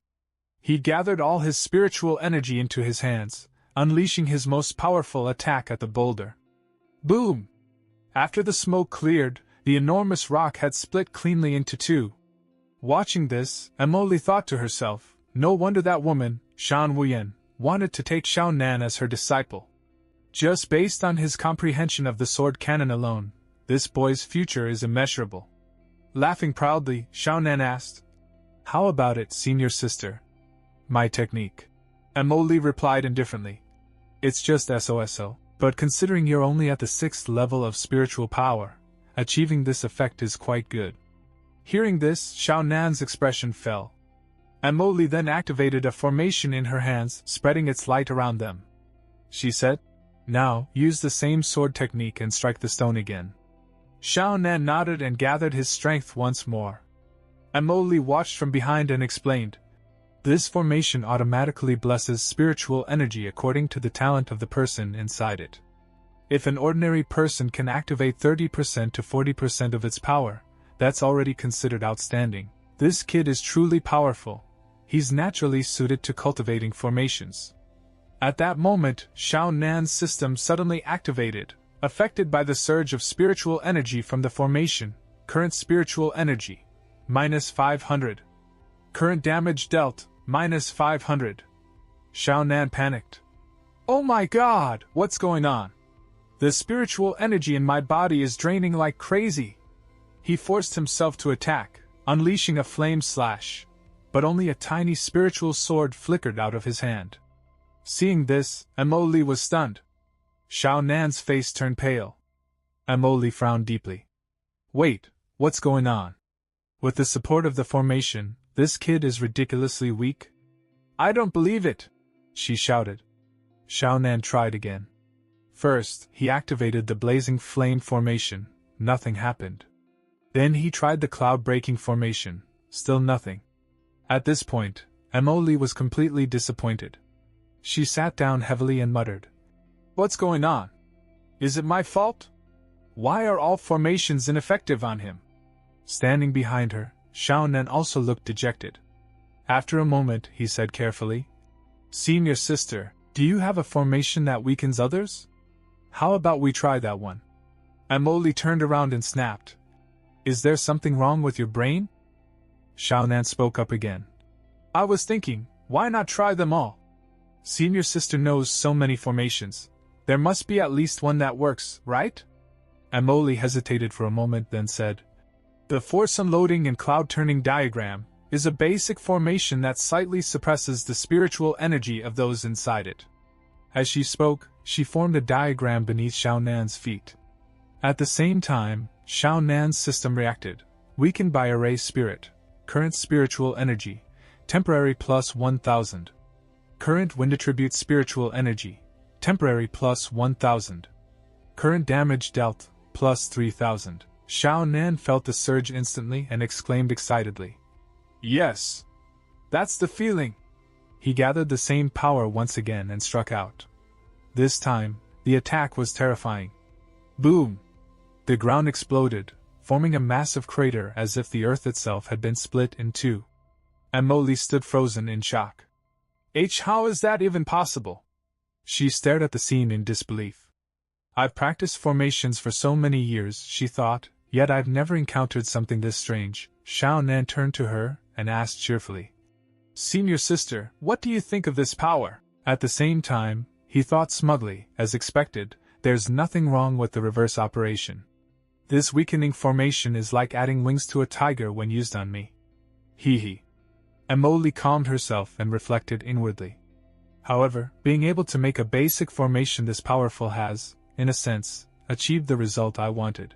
He gathered all his spiritual energy into his hands, unleashing his most powerful attack at the boulder. Boom! After the smoke cleared, the enormous rock had split cleanly into two. Watching this, Emily thought to herself, no wonder that woman, Shan Wuyen, wanted to take Xiaonan as her disciple. Just based on his comprehension of the sword cannon alone, this boy's future is immeasurable. Laughing proudly, Xiaonan asked, "How about it, senior sister?" "My technique," Emily replied indifferently. "It's just SOSO, but considering you're only at the 6th level of spiritual power, achieving this effect is quite good." Hearing this, Xiaonan's expression fell. Emily then activated a formation in her hands, spreading its light around them. She said, "Now, use the same sword technique and strike the stone again." Xiaonan nodded and gathered his strength once more. Emily watched from behind and explained, "This formation automatically blesses spiritual energy according to the talent of the person inside it. If an ordinary person can activate 30% to 40% of its power, that's already considered outstanding. This kid is truly powerful. He's naturally suited to cultivating formations." At that moment, Xiaonan's system suddenly activated, affected by the surge of spiritual energy from the formation. Current spiritual energy, -500. Current damage dealt, -500. Xiaonan panicked. "Oh my god, what's going on? The spiritual energy in my body is draining like crazy." He forced himself to attack, unleashing a flame slash, but only a tiny spiritual sword flickered out of his hand. Seeing this, Emily was stunned. Xiaonan's face turned pale. Emily frowned deeply. "Wait, what's going on? With the support of the formation, this kid is ridiculously weak?" "I don't believe it!" she shouted. Xiaonan tried again. First, he activated the blazing flame formation. Nothing happened. Then he tried the cloud-breaking formation. Still nothing. At this point, Emily was completely disappointed. She sat down heavily and muttered, "What's going on? Is it my fault? Why are all formations ineffective on him?" Standing behind her, Xiaonan also looked dejected. After a moment, he said carefully, "Senior sister, do you have a formation that weakens others? How about we try that one?" Emily turned around and snapped, "Is there something wrong with your brain?" Xiaonan spoke up again. "I was thinking, why not try them all? Senior sister knows so many formations. There must be at least one that works, right?" Emily hesitated for a moment, then said, "The force unloading and cloud turning diagram is a basic formation that slightly suppresses the spiritual energy of those inside it." As she spoke, she formed a diagram beneath Xiaonan's feet. At the same time, Xiaonan's system reacted, weakened by array spirit, current spiritual energy, temporary plus 1000. Current wind attribute spiritual energy, temporary plus 1000. Current damage dealt, plus 3000. Xiaonan felt the surge instantly and exclaimed excitedly, "Yes! That's the feeling!" He gathered the same power once again and struck out. This time, the attack was terrifying. Boom! The ground exploded, forming a massive crater as if the earth itself had been split in two. Emily stood frozen in shock. How is that even possible? She stared at the scene in disbelief. I've practiced formations for so many years, she thought, yet I've never encountered something this strange. Xiao Nan turned to her and asked cheerfully, Senior sister, what do you think of this power? At the same time, he thought smugly, as expected, there's nothing wrong with the reverse operation. This weakening formation is like adding wings to a tiger when used on me. Hee hee. Emily calmed herself and reflected inwardly. However, being able to make a basic formation this powerful has, in a sense, achieved the result I wanted.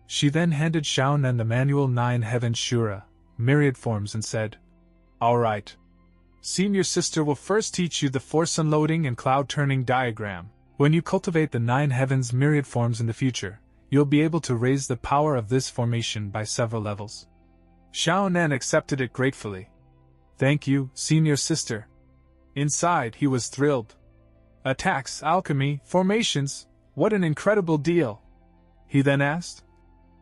She then handed Xiao Nan the manual 9 Heaven Shura, myriad forms, and said, All right. Senior sister will first teach you the force unloading and cloud turning diagram. When you cultivate the 9 heavens myriad forms in the future, you'll be able to raise the power of this formation by several levels. Xiao Nan accepted it gratefully. Thank you, senior sister. Inside, he was thrilled. Attacks, alchemy, formations, what an incredible deal. He then asked,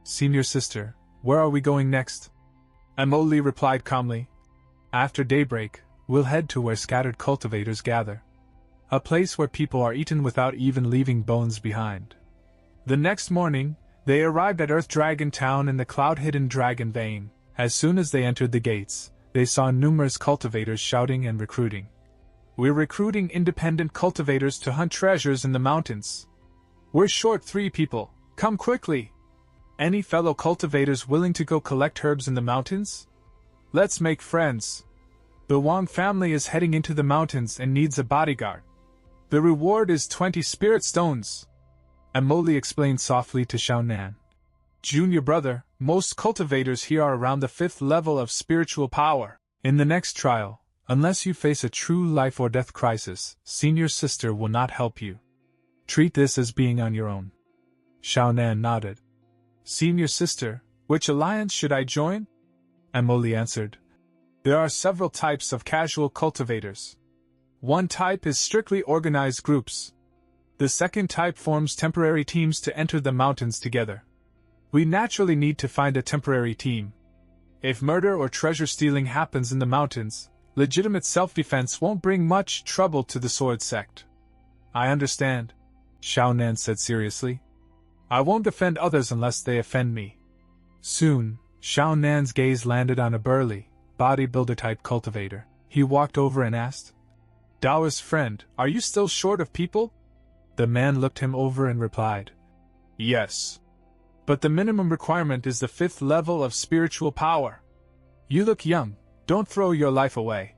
Senior sister, where are we going next? Emily replied calmly, After daybreak, we'll head to where scattered cultivators gather. A place where people are eaten without even leaving bones behind. The next morning, they arrived at Earth Dragon Town in the cloud-hidden dragon vein. As soon as they entered the gates, they saw numerous cultivators shouting and recruiting. We're recruiting independent cultivators to hunt treasures in the mountains. We're short 3 people, come quickly. Any fellow cultivators willing to go collect herbs in the mountains? Let's make friends. The Wang family is heading into the mountains and needs a bodyguard. The reward is 20 spirit stones. Emily explained softly to Xiao Nan. Junior brother, most cultivators here are around the 5th level of spiritual power. In the next trial, unless you face a true life or death crisis, senior sister will not help you. Treat this as being on your own. Xiao Nan nodded. Senior sister, which alliance should I join? Emily answered. There are several types of casual cultivators. One type is strictly organized groups. The second type forms temporary teams to enter the mountains together. We naturally need to find a temporary team. If murder or treasure stealing happens in the mountains, legitimate self-defense won't bring much trouble to the Sword Sect. I understand, Xiao Nan said seriously. I won't defend others unless they offend me. Soon, Xiao Nan's gaze landed on a burly, bodybuilder-type cultivator. He walked over and asked, Daoist friend, are you still short of people? The man looked him over and replied, Yes. But the minimum requirement is the 5th level of spiritual power. You look young, don't throw your life away.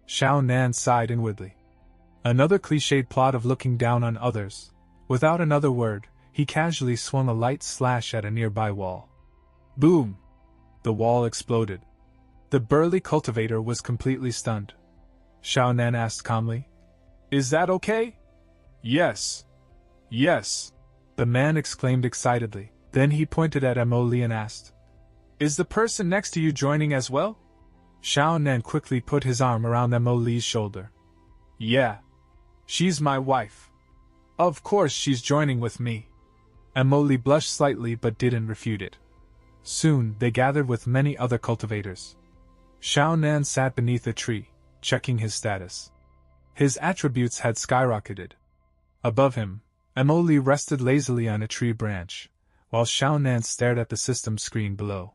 Xiao Nan sighed inwardly. Another cliched plot of looking down on others. Without another word, he casually swung a light slash at a nearby wall. Boom! The wall exploded. The burly cultivator was completely stunned. Xiao Nan asked calmly, Is that okay? Yes. Yes. The man exclaimed excitedly. Then he pointed at Emily and asked, Is the person next to you joining as well? Xiao Nan quickly put his arm around Emily's shoulder. Yeah. She's my wife. Of course she's joining with me. Emily blushed slightly but didn't refute it. Soon they gathered with many other cultivators. Xiao Nan sat beneath a tree, checking his status. His attributes had skyrocketed. Above him, Emily rested lazily on a tree branch, while Xiao Nan stared at the system screen below.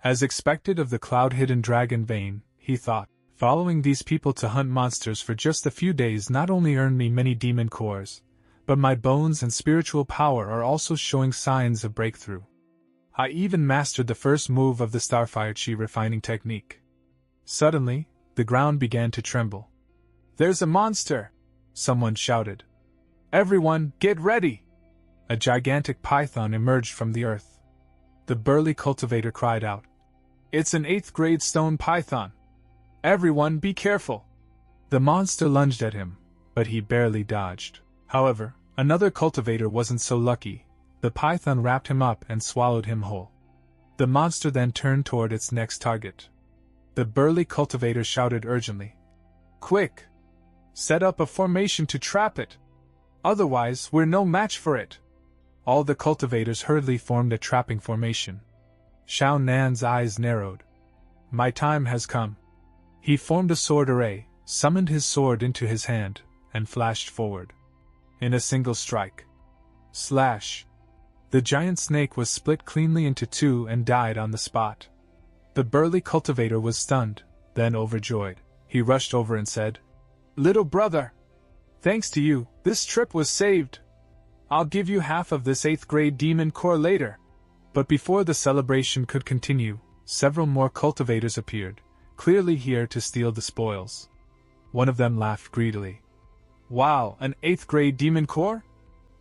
As expected of the cloud-hidden dragon vein, he thought, following these people to hunt monsters for just a few days not only earned me many demon cores, but my bones and spiritual power are also showing signs of breakthrough. I even mastered the first move of the Starfire Chi refining technique. Suddenly, the ground began to tremble. There's a monster! Someone shouted. Everyone, get ready! A gigantic python emerged from the earth. The burly cultivator cried out. It's an 8th grade stone python. Everyone be careful. The monster lunged at him, but he barely dodged. However, another cultivator wasn't so lucky. The python wrapped him up and swallowed him whole. The monster then turned toward its next target. The burly cultivator shouted urgently. Quick! Set up a formation to trap it. Otherwise, we're no match for it. All the cultivators hurriedly formed a trapping formation. Xiao Nan's eyes narrowed. My time has come. He formed a sword array, summoned his sword into his hand, and flashed forward. In a single strike. Slash! The giant snake was split cleanly into two and died on the spot. The burly cultivator was stunned, then overjoyed. He rushed over and said, "Little brother! Thanks to you, this trip was saved. I'll give you half of this 8th grade demon core later." But before the celebration could continue, several more cultivators appeared, clearly here to steal the spoils. One of them laughed greedily. "Wow, an 8th grade demon core?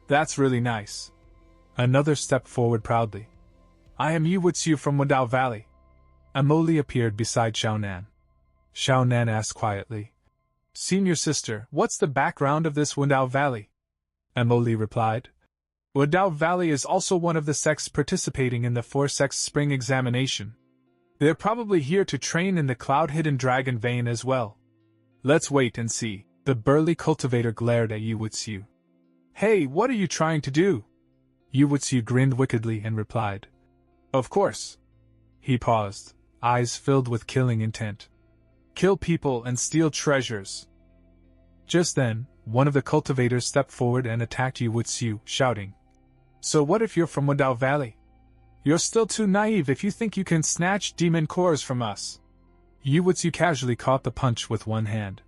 That's really nice." Another stepped forward proudly. "I am Yu from Wendao Valley." Amoli appeared beside Xiaonan. Xiaonan asked quietly, "Senior sister, what's the background of this Wendao Valley?" Amoli replied, "Wendao Valley is also one of the sects participating in the 4 sects spring examination. They're probably here to train in the cloud-hidden dragon vein as well. Let's wait and see." The burly cultivator glared at Yu. "Hey, what are you trying to do?" Yu grinned wickedly and replied, "Of course." He paused, eyes filled with killing intent. "Kill people and steal treasures." Just then, one of the cultivators stepped forward and attacked Yu, shouting, "So what if you're from Wendao Valley? You're still too naive if you think you can snatch demon cores from us." Yu casually caught the punch with one hand.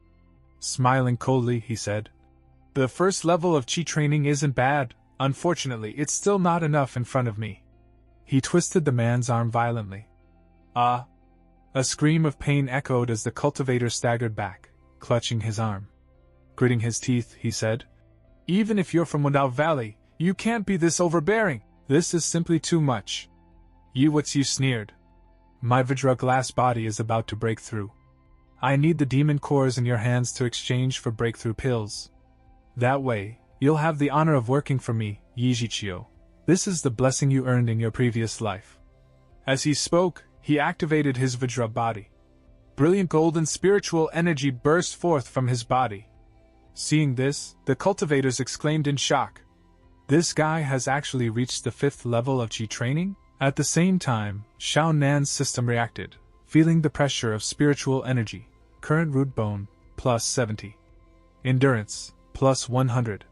Smiling coldly, he said, "The first level of chi training isn't bad. Unfortunately, it's still not enough in front of me." He twisted the man's arm violently. "Ah!" A scream of pain echoed as the cultivator staggered back, clutching his arm. Gritting his teeth, he said, "Even if you're from Wendao Valley, you can't be this overbearing. This is simply too much." Yu sneered. "My Vajra glass body is about to break through. I need the demon cores in your hands to exchange for breakthrough pills. That way, you'll have the honor of working for me, Yijichio. This is the blessing you earned in your previous life." As he spoke, he activated his Vajra body. Brilliant golden spiritual energy burst forth from his body. Seeing this, the cultivators exclaimed in shock. This guy has actually reached the 5th level of chi training? At the same time, Xiaonan's system reacted, feeling the pressure of spiritual energy. Current root bone, plus 70. Endurance, plus 100.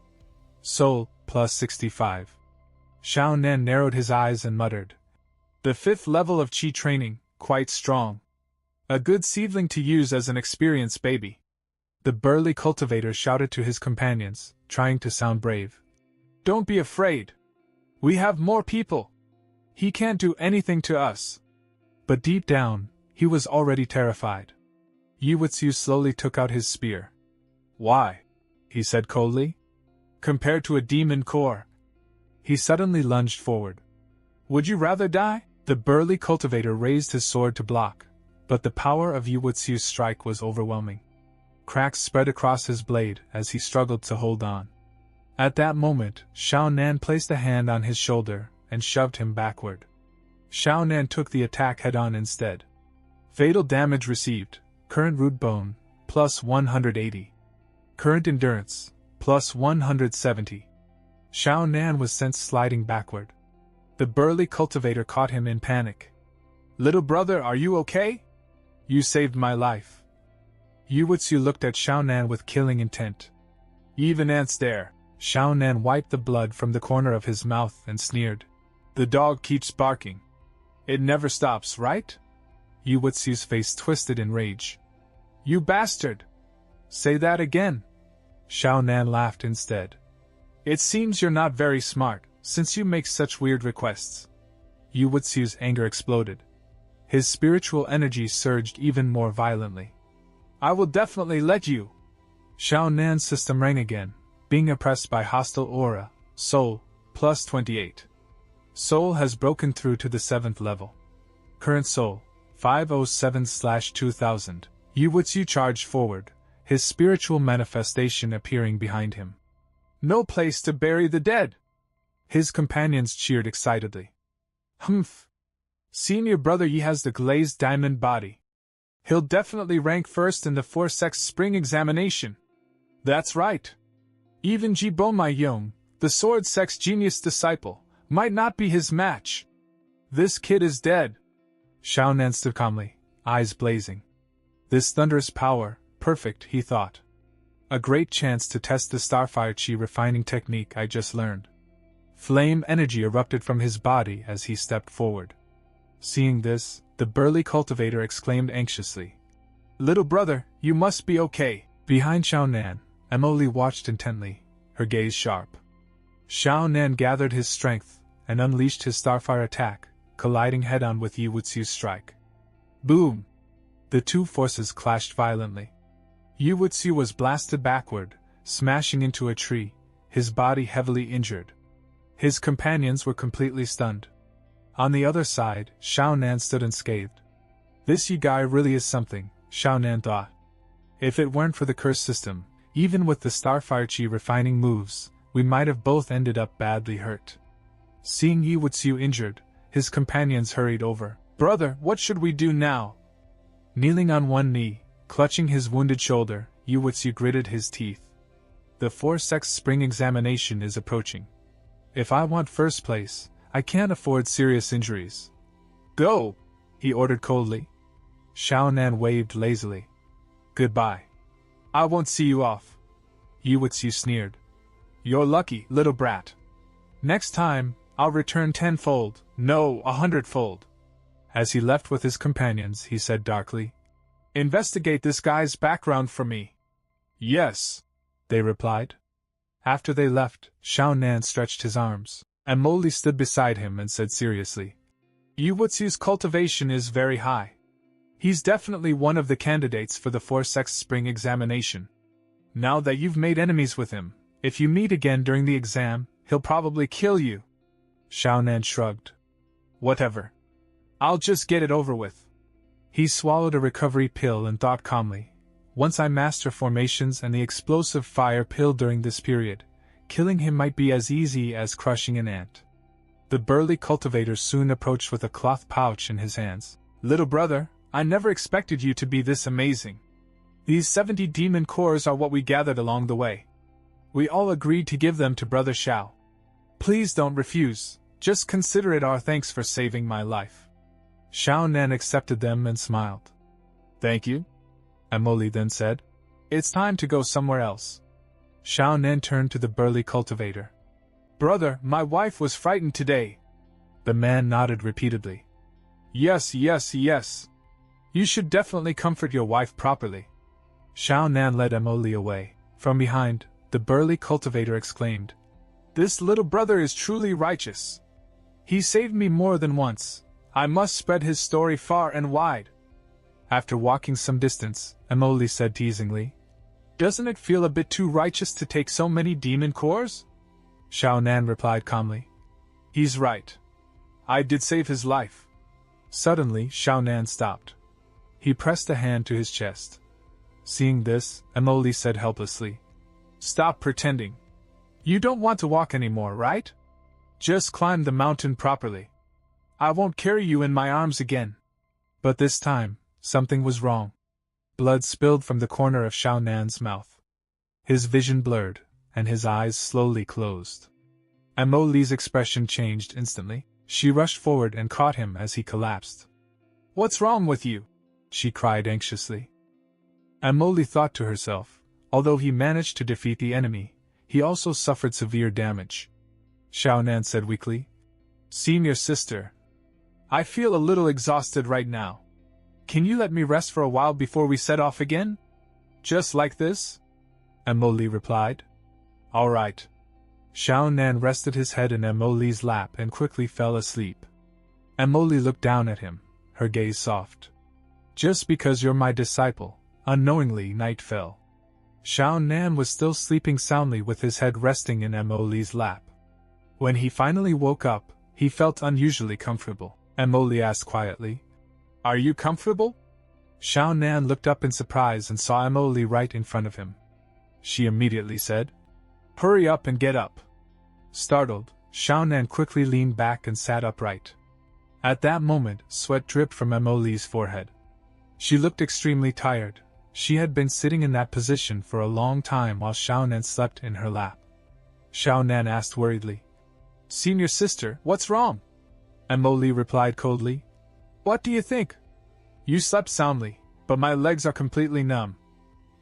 Soul, plus 65. Xiaonan narrowed his eyes and muttered, "The 5th level of chi training, quite strong. A good seedling to use as an experienced baby." The burly cultivator shouted to his companions, trying to sound brave. "Don't be afraid. We have more people. He can't do anything to us." But deep down, he was already terrified. Yu slowly took out his spear. "Why?" he said coldly. "Compared to a demon core." He suddenly lunged forward. "Would you rather die?" The burly cultivator raised his sword to block, but the power of Yu's strike was overwhelming. Cracks spread across his blade as he struggled to hold on. At that moment, Xiaonan placed a hand on his shoulder and shoved him backward. Xiaonan took the attack head-on instead. Fatal damage received. Current root bone, plus 180. Current endurance, plus 170. Xiaonan was sent sliding backward. The burly cultivator caught him in panic. "Little brother, are you okay? You saved my life." Yu looked at Xiaonan with killing intent. "Even ants dare." Xiaonan wiped the blood from the corner of his mouth and sneered. "The dog keeps barking. It never stops, right?" Yu's face twisted in rage. "You bastard! Say that again." Xiaonan laughed instead. "It seems you're not very smart, since you make such weird requests." Yu's anger exploded. His spiritual energy surged even more violently. "I will definitely let you." Xiaonan's system rang again, being oppressed by hostile aura. Soul, plus 28. Soul has broken through to the 7th level. Current soul, 507/2000. Yu charged forward, his spiritual manifestation appearing behind him. "No place to bury the dead!" His companions cheered excitedly. "Humph! Senior brother Yi has the glazed diamond body. He'll definitely rank first in the 4 sects spring examination." "That's right. Even Jibomai Yong, the sword sect's genius disciple, might not be his match. This kid is dead." Xiaonan stood calmly, eyes blazing. This thunderous power, perfect, he thought. A great chance to test the Starfire Chi refining technique I just learned. Flame energy erupted from his body as he stepped forward. Seeing this, the burly cultivator exclaimed anxiously, "Little brother, you must be okay." Behind Xiao Nan, Emily watched intently, her gaze sharp. Xiao Nan gathered his strength and unleashed his Starfire attack, colliding head-on with Yi Wuxiu's strike. Boom! The two forces clashed violently. Yi Wuxiu was blasted backward, smashing into a tree, his body heavily injured. His companions were completely stunned. On the other side, Xiao Nan stood unscathed. This Yi guy really is something, Xiao Nan thought. If it weren't for the curse system, even with the Starfire Chi refining moves, we might have both ended up badly hurt. Seeing Yi Wuxiu injured, his companions hurried over. "Brother, what should we do now?" Kneeling on one knee, clutching his wounded shoulder, Yi Wuxiu gritted his teeth. The 4 Sect's spring examination is approaching. If I want first place, I can't afford serious injuries. "Go!" he ordered coldly. Xiao Nan waved lazily. "Goodbye. I won't see you off." Yi Wuxiu sneered. "You're lucky, little brat. Next time, I'll return 10-fold, no, 100-fold. As he left with his companions, he said darkly, "Investigate this guy's background for me." "Yes," they replied. After they left, Xiao Nan stretched his arms, and Moli stood beside him and said seriously, "Yi Wuxiu's cultivation is very high. He's definitely one of the candidates for the 4 Sect's spring examination. Now that you've made enemies with him, if you meet again during the exam, he'll probably kill you." Xiao Nan shrugged. "Whatever. I'll just get it over with." He swallowed a recovery pill and thought calmly, "Once I master formations and the explosive fire pill during this period, killing him might be as easy as crushing an ant." The burly cultivator soon approached with a cloth pouch in his hands. "Little brother, I never expected you to be this amazing. These 70 demon cores are what we gathered along the way. We all agreed to give them to Brother Xiao. Please don't refuse, just consider it our thanks for saving my life." Xiao Nan accepted them and smiled. "Thank you," Emily then said. "It's time to go somewhere else." Xiao Nan turned to the burly cultivator. "Brother, my wife was frightened today." The man nodded repeatedly. "Yes, yes, yes. You should definitely comfort your wife properly." Xiao Nan led Emily away. From behind, the burly cultivator exclaimed, "This little brother is truly righteous. He saved me more than once. I must spread his story far and wide." After walking some distance, Emily said teasingly, "Doesn't it feel a bit too righteous to take so many demon cores?" Xiao Nan replied calmly, "He's right. I did save his life." Suddenly, Xiao Nan stopped. He pressed a hand to his chest. Seeing this, Emily said helplessly, "Stop pretending. You don't want to walk anymore, right? Just climb the mountain properly. I won't carry you in my arms again." But this time, something was wrong. Blood spilled from the corner of Xiao Nan's mouth. His vision blurred, and his eyes slowly closed. Emily's expression changed instantly. She rushed forward and caught him as he collapsed. "What's wrong with you?" she cried anxiously. Emily thought to herself, although he managed to defeat the enemy, he also suffered severe damage. Xiao Nan said weakly, "Senior sister, I feel a little exhausted right now. Can you let me rest for a while before we set off again?" "Just like this?" Emily replied. "All right." Xiao Nan rested his head in Emily's lap and quickly fell asleep. Emily looked down at him, her gaze soft. "Just because you're my disciple," unknowingly night fell. Xiao Nan was still sleeping soundly with his head resting in Emily's lap. When he finally woke up, he felt unusually comfortable. Emily asked quietly, "Are you comfortable?" Xiao Nan looked up in surprise and saw Emily right in front of him. She immediately said, "Hurry up and get up." Startled, Xiao Nan quickly leaned back and sat upright. At that moment, sweat dripped from Emily's forehead. She looked extremely tired. She had been sitting in that position for a long time while Xiao Nan slept in her lap. Xiao Nan asked worriedly, "Senior sister, what's wrong?" Emily replied coldly, "What do you think? You slept soundly, but my legs are completely numb."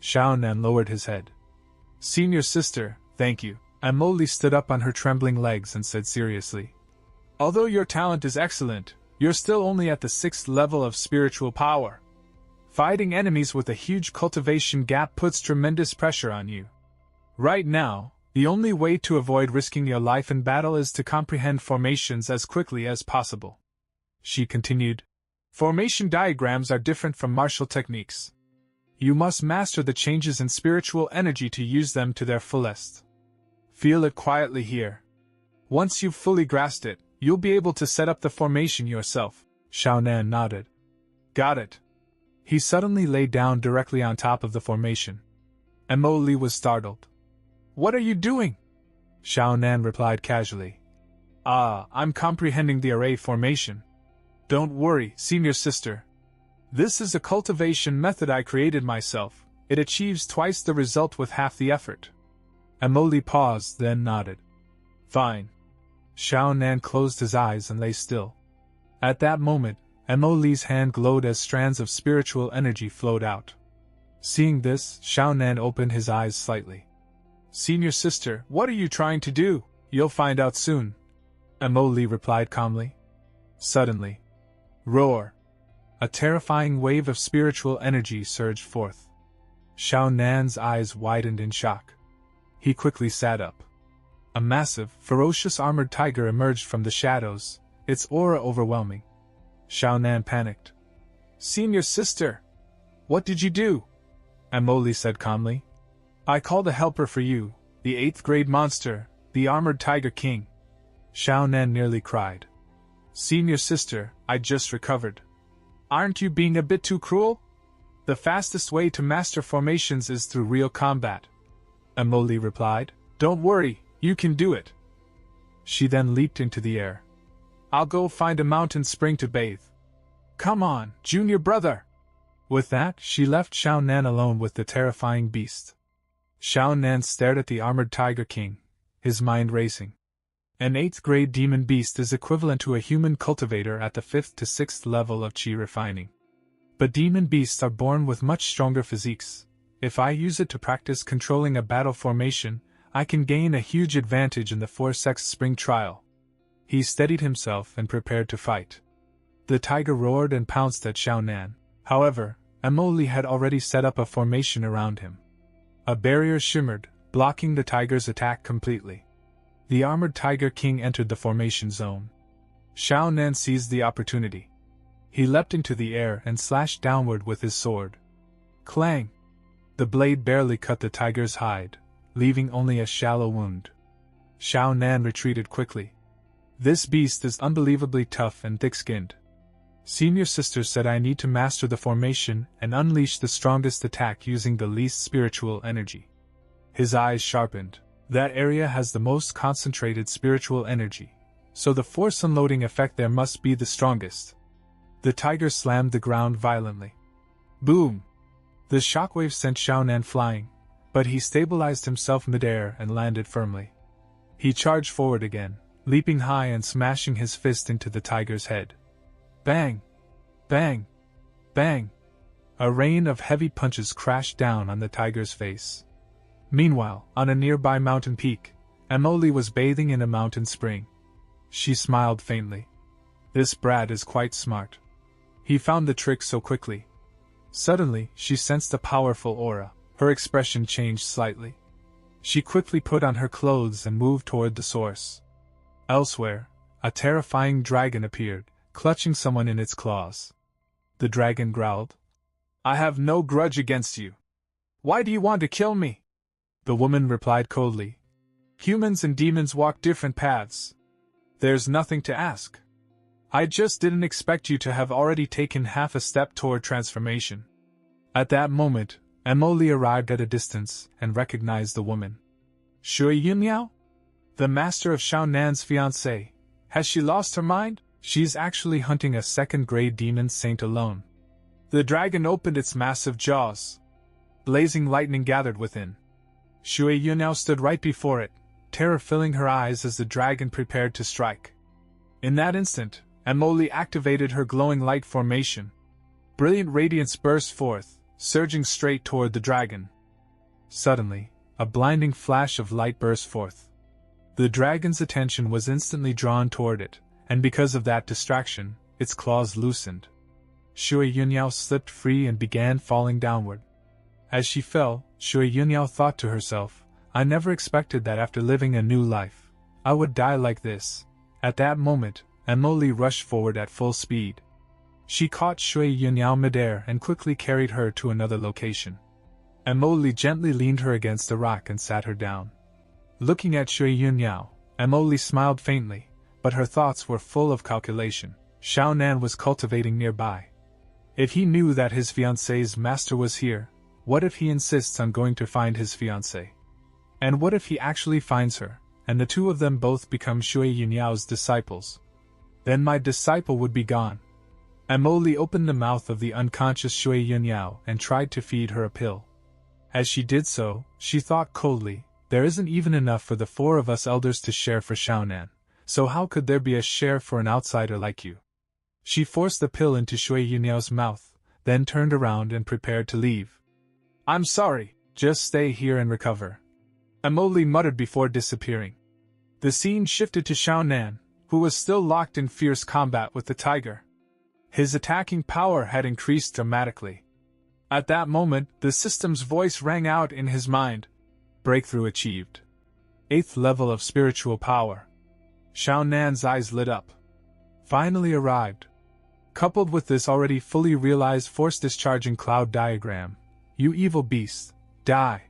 Xiao Nan lowered his head. Senior sister, thank you. Emily stood up on her trembling legs and said seriously. Although your talent is excellent, you're still only at the 6th level of spiritual power. Fighting enemies with a huge cultivation gap puts tremendous pressure on you. Right now, the only way to avoid risking your life in battle is to comprehend formations as quickly as possible. She continued. Formation diagrams are different from martial techniques. You must master the changes in spiritual energy to use them to their fullest. Feel it quietly here. Once you've fully grasped it, you'll be able to set up the formation yourself. Xiaonan nodded. Got it. He suddenly lay down directly on top of the formation. Emily was startled. What are you doing? Xiaonan replied casually. I'm comprehending the array formation. Don't worry, senior sister. This is a cultivation method I created myself. It achieves twice the result with half the effort. Emily paused, then nodded. Fine. Xiaonan closed his eyes and lay still. At that moment, Emily's hand glowed as strands of spiritual energy flowed out. Seeing this, Xiaonan opened his eyes slightly. Senior sister, what are you trying to do? You'll find out soon. Emily replied calmly. Suddenly, roar! A terrifying wave of spiritual energy surged forth. Xiaonan's eyes widened in shock. He quickly sat up. A massive, ferocious armored tiger emerged from the shadows, its aura overwhelming. Xiaonan panicked. Senior sister! What did you do? Emily said calmly. I called a helper for you, the 8th grade monster, the armored tiger king. Xiaonan nearly cried. Senior sister, I just recovered. Aren't you being a bit too cruel? The fastest way to master formations is through real combat. Emily replied. Don't worry, you can do it. She then leaped into the air. I'll go find a mountain spring to bathe. Come on, junior brother! With that, she left Xiaonan alone with the terrifying beast. Xiaonan stared at the armored tiger king, his mind racing. An 8th grade demon beast is equivalent to a human cultivator at the 5th to 6th level of chi refining. But demon beasts are born with much stronger physiques. If I use it to practice controlling a battle formation, I can gain a huge advantage in the 4-6 spring trial. He steadied himself and prepared to fight. The tiger roared and pounced at Xiaonan. However, Emily had already set up a formation around him. A barrier shimmered, blocking the tiger's attack completely. The armored tiger king entered the formation zone. Xiaonan seized the opportunity. He leapt into the air and slashed downward with his sword. Clang! The blade barely cut the tiger's hide, leaving only a shallow wound. Xiaonan retreated quickly. This beast is unbelievably tough and thick-skinned. Senior sister said I need to master the formation and unleash the strongest attack using the least spiritual energy. His eyes sharpened. That area has the most concentrated spiritual energy, so the force unloading effect there must be the strongest. The tiger slammed the ground violently. Boom! The shockwave sent Xiaonan flying, but he stabilized himself midair and landed firmly. He charged forward again, leaping high and smashing his fist into the tiger's head. Bang! Bang! Bang! A rain of heavy punches crashed down on the tiger's face. Meanwhile, on a nearby mountain peak, Emily was bathing in a mountain spring. She smiled faintly. This brat is quite smart. He found the trick so quickly. Suddenly, she sensed a powerful aura. Her expression changed slightly. She quickly put on her clothes and moved toward the source. Elsewhere, a terrifying dragon appeared, clutching someone in its claws. The dragon growled. I have no grudge against you. Why do you want to kill me? The woman replied coldly. Humans and demons walk different paths. There's nothing to ask. I just didn't expect you to have already taken half a step toward transformation. At that moment, Emily arrived at a distance and recognized the woman. Shui Yunmiao? The master of Xiaonan's fiancée. Has she lost her mind? She's actually hunting a 2nd grade demon saint alone. The dragon opened its massive jaws. Blazing lightning gathered within. Shui Yunmiao stood right before it, terror filling her eyes as the dragon prepared to strike. In that instant, Emily activated her glowing light formation. Brilliant radiance burst forth, surging straight toward the dragon. Suddenly, a blinding flash of light burst forth. The dragon's attention was instantly drawn toward it, and because of that distraction, its claws loosened. Shui Yunyao slipped free and began falling downward. As she fell, Shui Yunyao thought to herself, I never expected that after living a new life, I would die like this. At that moment, Emily rushed forward at full speed. She caught Shui Yunyao midair and quickly carried her to another location. Emily gently leaned her against a rock and sat her down. Looking at Shui Yunyao, Emily smiled faintly, but her thoughts were full of calculation. Xiao Nan was cultivating nearby. If he knew that his fiancée's master was here, what if he insists on going to find his fiancée? And what if he actually finds her, and the two of them both become Shui Yunyao's disciples? Then my disciple would be gone. Emily opened the mouth of the unconscious Shui Yunyao and tried to feed her a pill. As she did so, she thought coldly, there isn't even enough for the four of us elders to share for Xiaonan, so how could there be a share for an outsider like you? She forced the pill into Shui Yunyao's mouth, then turned around and prepared to leave. I'm sorry, just stay here and recover, Emily muttered before disappearing. The scene shifted to Xiaonan, who was still locked in fierce combat with the tiger. His attacking power had increased dramatically. At that moment, the system's voice rang out in his mind. Breakthrough achieved. 8th level of spiritual power. Xiaonan's eyes lit up. Finally arrived. Coupled with this already fully realized force-discharging cloud diagram, you evil beast, die.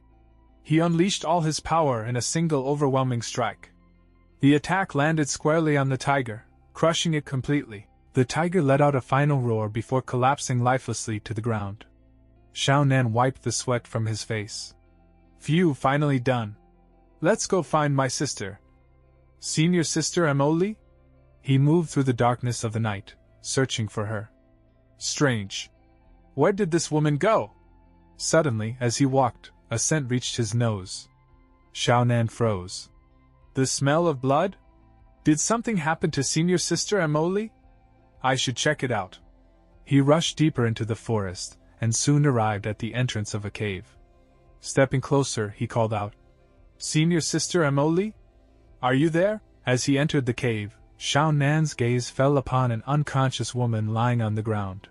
He unleashed all his power in a single overwhelming strike. The attack landed squarely on the tiger, crushing it completely. The tiger let out a final roar before collapsing lifelessly to the ground. Xiaonan wiped the sweat from his face. Phew, finally done. Let's go find my sister. Senior sister Emily? He moved through the darkness of the night, searching for her. Strange. Where did this woman go? Suddenly, as he walked, a scent reached his nose. Xiaonan froze. The smell of blood? Did something happen to senior sister Emily? I should check it out. He rushed deeper into the forest, and soon arrived at the entrance of a cave. Stepping closer, he called out, Senior sister Emily? Are you there? As he entered the cave, Xiaonan's gaze fell upon an unconscious woman lying on the ground.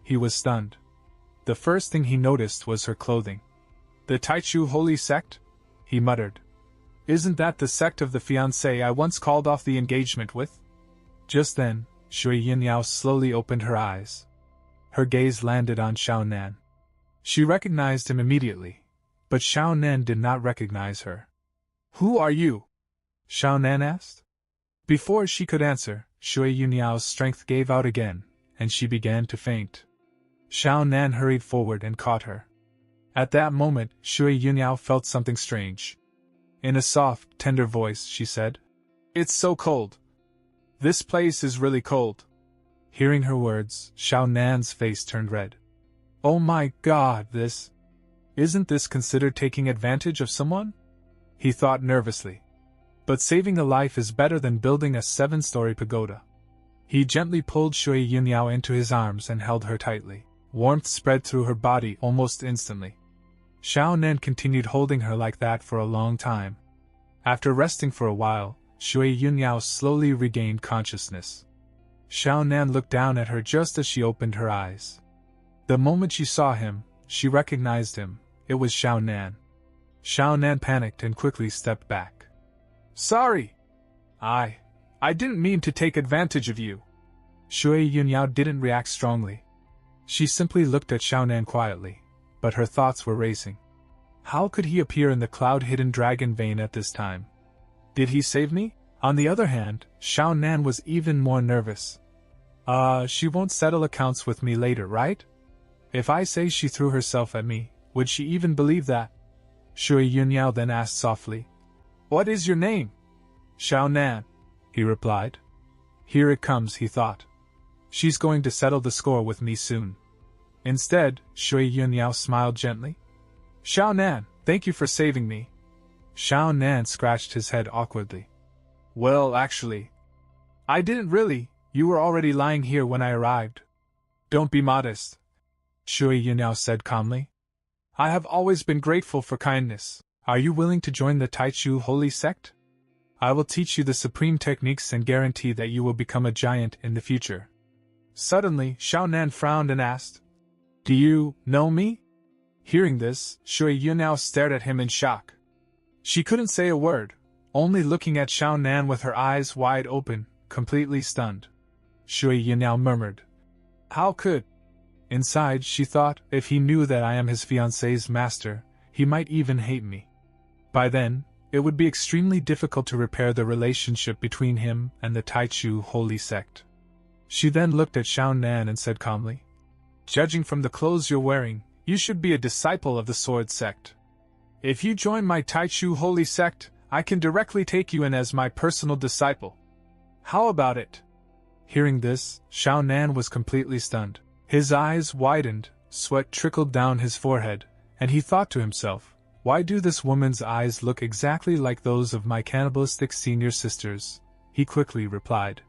He was stunned. The first thing he noticed was her clothing. The Taichu Holy Sect? He muttered. Isn't that the sect of the fiancé I once called off the engagement with? Just then, Shui Yunyao slowly opened her eyes. Her gaze landed on Xiaonan. She recognized him immediately, but Xiaonan did not recognize her. Who are you? Xiaonan asked. Before she could answer, Shui Yunyao's strength gave out again, and she began to faint. Xiaonan hurried forward and caught her. At that moment, Shui Yunyao felt something strange. In a soft, tender voice, she said, It's so cold. This place is really cold. Hearing her words, Xiaonan's face turned red. Oh my God, isn't this considered taking advantage of someone? He thought nervously. But saving a life is better than building a 7-story pagoda. He gently pulled Shui Yunyao into his arms and held her tightly. Warmth spread through her body almost instantly. Xiaonan continued holding her like that for a long time. After resting for a while, Shui Yunyao slowly regained consciousness. Xiaonan looked down at her just as she opened her eyes. The moment she saw him, she recognized him. It was Xiaonan. Xiaonan panicked and quickly stepped back. Sorry! I didn't mean to take advantage of you. Shui Yunyao didn't react strongly. She simply looked at Xiaonan quietly, but her thoughts were racing. How could he appear in the cloud-hidden dragon vein at this time? Did he save me? On the other hand, Xiaonan was even more nervous. She won't settle accounts with me later, right? If I say she threw herself at me, would she even believe that? Shui Yunyao then asked softly. What is your name? Xiaonan, he replied. Here it comes, he thought. She's going to settle the score with me soon. Instead, Shui Yunyao smiled gently. Xiaonan, thank you for saving me. Xiaonan scratched his head awkwardly. Well, actually, I didn't really. You were already lying here when I arrived. Don't be modest, Shui Yunyao said calmly. I have always been grateful for kindness. Are you willing to join the Taichu Holy Sect? I will teach you the supreme techniques and guarantee that you will become a giant in the future. Suddenly, Xiaonan frowned and asked, Do you know me? Hearing this, Shui Yunao stared at him in shock. She couldn't say a word, only looking at Xiaonan with her eyes wide open, completely stunned. Shui Yunao murmured, How could? Inside, she thought, if he knew that I am his fiancé's master, he might even hate me. By then, it would be extremely difficult to repair the relationship between him and the Taichu Holy Sect. She then looked at Xiaonan and said calmly, Judging from the clothes you're wearing, you should be a disciple of the Sword Sect. If you join my Taichu Holy Sect, I can directly take you in as my personal disciple. How about it? Hearing this, Xiaonan was completely stunned. His eyes widened, sweat trickled down his forehead, and he thought to himself, Why do this woman's eyes look exactly like those of my cannibalistic senior sisters? He quickly replied,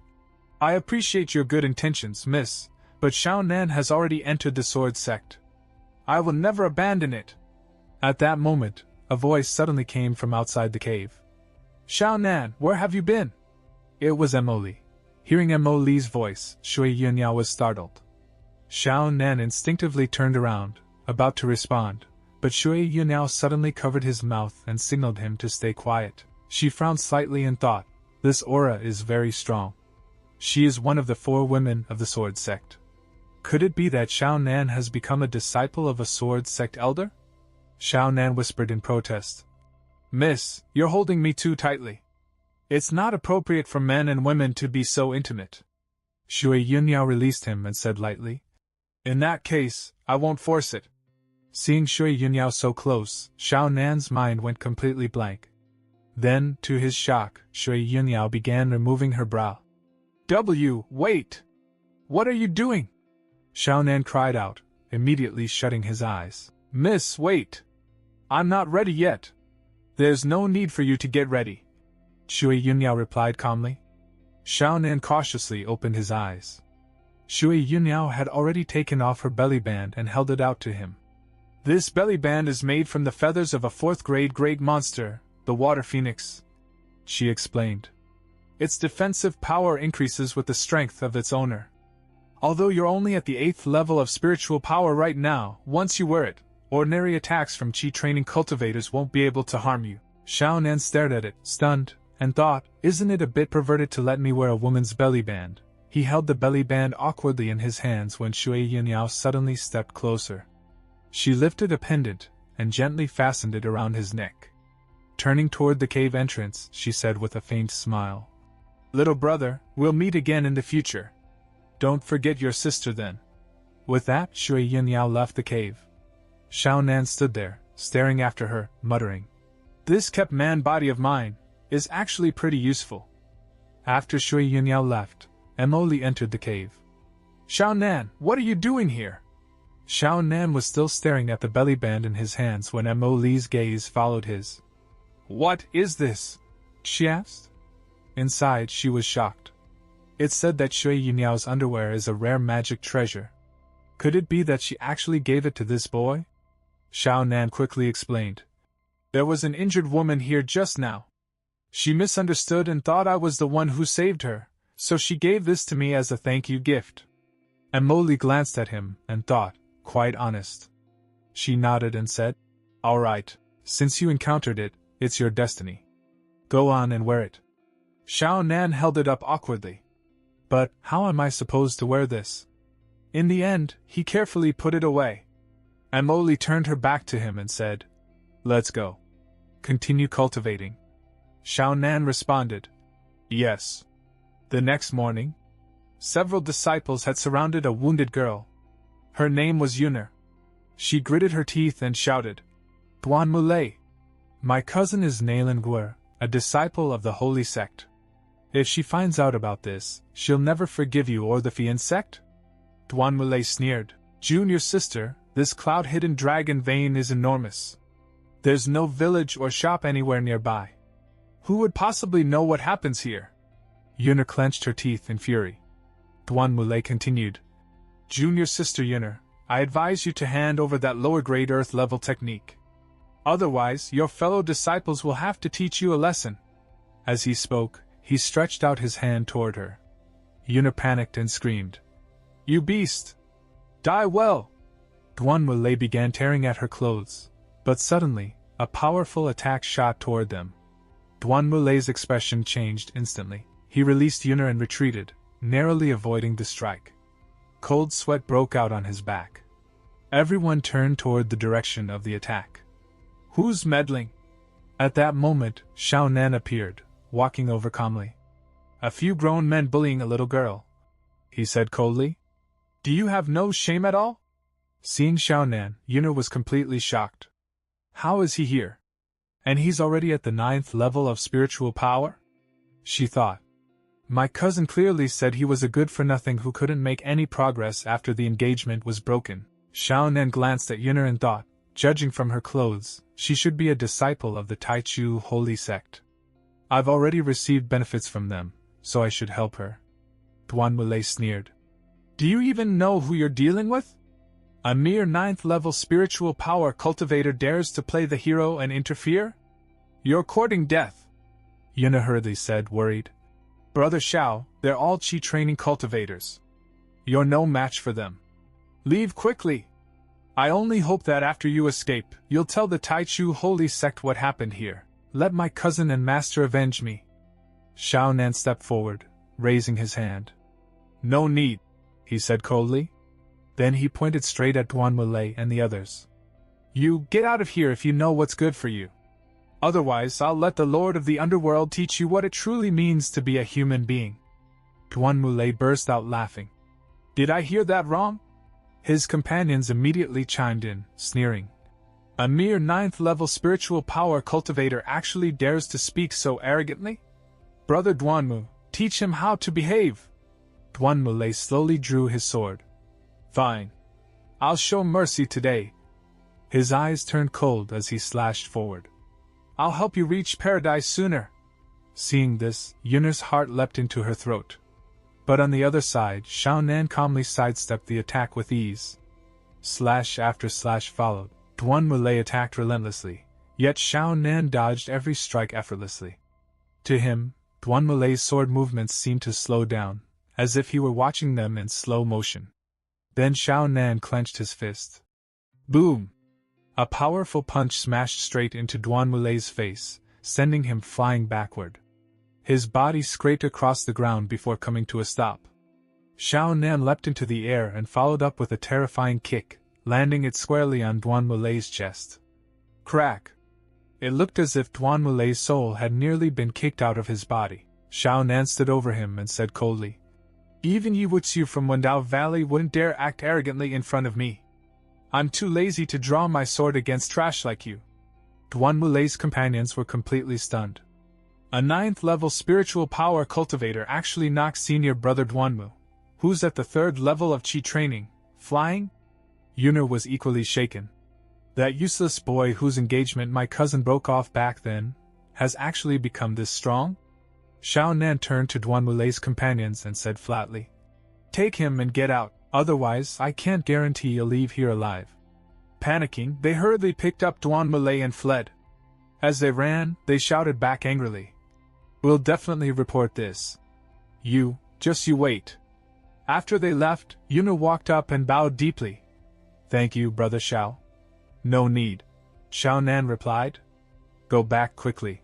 I appreciate your good intentions, miss, but Xiaonan has already entered the Sword Sect. I will never abandon it. At that moment, a voice suddenly came from outside the cave. Xiaonan, where have you been? It was Emily. Hearing Emily's voice, Shui Yunyao was startled. Xiaonan instinctively turned around, about to respond, but Shui Yunyao suddenly covered his mouth and signaled him to stay quiet. She frowned slightly and thought, This aura is very strong. She is one of the 4 women of the Sword Sect. Could it be that Xiaonan has become a disciple of a Sword Sect elder? Xiaonan whispered in protest. Miss, you're holding me too tightly. It's not appropriate for men and women to be so intimate. Shui Yunyao released him and said lightly, In that case, I won't force it. Seeing Shui Yunyao so close, Xiaonan's mind went completely blank. Then, to his shock, Shui Yunyao began removing her brow. Wait! What are you doing? Xiaonan cried out, immediately shutting his eyes. Miss, wait! I'm not ready yet. There's no need for you to get ready. Shui Yunyao replied calmly. Xiaonan cautiously opened his eyes. Shui Yunyao had already taken off her belly band and held it out to him. This belly band is made from the feathers of a 4th-grade great monster, the water phoenix, she explained. Its defensive power increases with the strength of its owner. Although you're only at the 8th level of spiritual power right now, once you wear it, ordinary attacks from Qi training cultivators won't be able to harm you. Xiaonan stared at it, stunned, and thought, Isn't it a bit perverted to let me wear a woman's belly band? He held the belly band awkwardly in his hands when Shui Yunyao suddenly stepped closer. She lifted a pendant and gently fastened it around his neck. Turning toward the cave entrance, she said with a faint smile, Little brother, we'll meet again in the future. Don't forget your sister then. With that, Shui Yunyao left the cave. Xiaonan stood there, staring after her, muttering, This kept man body of mine is actually pretty useful. After Shui Yunyao left, Emily entered the cave. Xiaonan, what are you doing here? Xiaonan was still staring at the belly band in his hands when Emily's gaze followed his. What is this? She asked. Inside, she was shocked. It said that Shui Yunyao's underwear is a rare magic treasure. Could it be that she actually gave it to this boy? Xiaonan quickly explained. There was an injured woman here just now. She misunderstood and thought I was the one who saved her, so she gave this to me as a thank you gift. Emily glanced at him and thought, quite honest. She nodded and said, All right, since you encountered it, it's your destiny. Go on and wear it. Xiaonan held it up awkwardly. But how am I supposed to wear this? In the end, he carefully put it away. Emily turned her back to him and said, Let's go. Continue cultivating. Xiaonan responded, Yes. The next morning, several disciples had surrounded a wounded girl. Her name was Yuner. She gritted her teeth and shouted, Duan Mulei. My cousin is Nailan Guer, a disciple of the Holy Sect. If she finds out about this, she'll never forgive you or the Fian Sect? Duan Mulei sneered, Junior sister, this cloud-hidden dragon vein is enormous. There's no village or shop anywhere nearby. Who would possibly know what happens here? Yuner clenched her teeth in fury. Duan Mulei continued, Junior sister Yuner, I advise you to hand over that lower-grade earth-level technique. Otherwise, your fellow disciples will have to teach you a lesson. As he spoke, he stretched out his hand toward her. Yuna panicked and screamed, "You beast! Die well!" Duanmulay began tearing at her clothes, but suddenly, a powerful attack shot toward them. Duanmulay's expression changed instantly. He released Yuna and retreated, narrowly avoiding the strike. Cold sweat broke out on his back. Everyone turned toward the direction of the attack. "Who's meddling?" At that moment, Xiao Nan appeared, walking over calmly. "A few grown men bullying a little girl," he said coldly. "Do you have no shame at all?" Seeing Xiao Nan, Yuna was completely shocked. How is he here? And he's already at the 9th level of spiritual power? She thought. My cousin clearly said he was a good-for-nothing who couldn't make any progress after the engagement was broken. Xiao Nan glanced at Yuna and thought, judging from her clothes, she should be a disciple of the Taichu Holy Sect. I've already received benefits from them, so I should help her. Duanmulay sneered. Do you even know who you're dealing with? A mere 9th-level spiritual power cultivator dares to play the hero and interfere? You're courting death, Yuna hurriedly said, worried. Brother Xiao, they're all Qi training cultivators. You're no match for them. Leave quickly. I only hope that after you escape, you'll tell the Taichu Holy Sect what happened here. Let my cousin and master avenge me. Xiao Nan stepped forward, raising his hand. No need, he said coldly. Then he pointed straight at Duanmulay and the others. You get out of here if you know what's good for you. Otherwise, I'll let the Lord of the Underworld teach you what it truly means to be a human being. Duanmulay burst out laughing. Did I hear that wrong? His companions immediately chimed in, sneering. A mere 9th-level spiritual power cultivator actually dares to speak so arrogantly? Brother Duanmu, teach him how to behave. Duanmulay slowly drew his sword. Fine. I'll show mercy today. His eyes turned cold as he slashed forward. I'll help you reach paradise sooner. Seeing this, Yuna's heart leapt into her throat. But on the other side, Xiao Nan calmly sidestepped the attack with ease. Slash after slash followed. Duanmulay attacked relentlessly, yet Xiao Nan dodged every strike effortlessly. To him, Duanmulay's sword movements seemed to slow down, as if he were watching them in slow motion. Then Xiao Nan clenched his fist. Boom! A powerful punch smashed straight into Duanmulay's face, sending him flying backward. His body scraped across the ground before coming to a stop. Xiao Nan leapt into the air and followed up with a terrifying kick, landing it squarely on Duanmulay's chest. Crack! It looked as if Duanmulay's soul had nearly been kicked out of his body. Xiao Nan stood over him and said coldly, Even Yi Wutsu from Wendao Valley wouldn't dare act arrogantly in front of me. I'm too lazy to draw my sword against trash like you. Duanmulay's companions were completely stunned. A 9th-level spiritual power cultivator actually knocked senior brother Duanmu, who's at the 3rd level of Qi training, flying? Yuna was equally shaken. That useless boy whose engagement my cousin broke off back then, has actually become this strong? Xiao Nan turned to Duanmulay's companions and said flatly, Take him and get out, otherwise I can't guarantee you'll leave here alive. Panicking, they hurriedly picked up Duanmulay and fled. As they ran, they shouted back angrily, We'll definitely report this. You wait. After they left, Yuna walked up and bowed deeply. Thank you, Brother Xiao. No need. Xiao Nan replied. Go back quickly.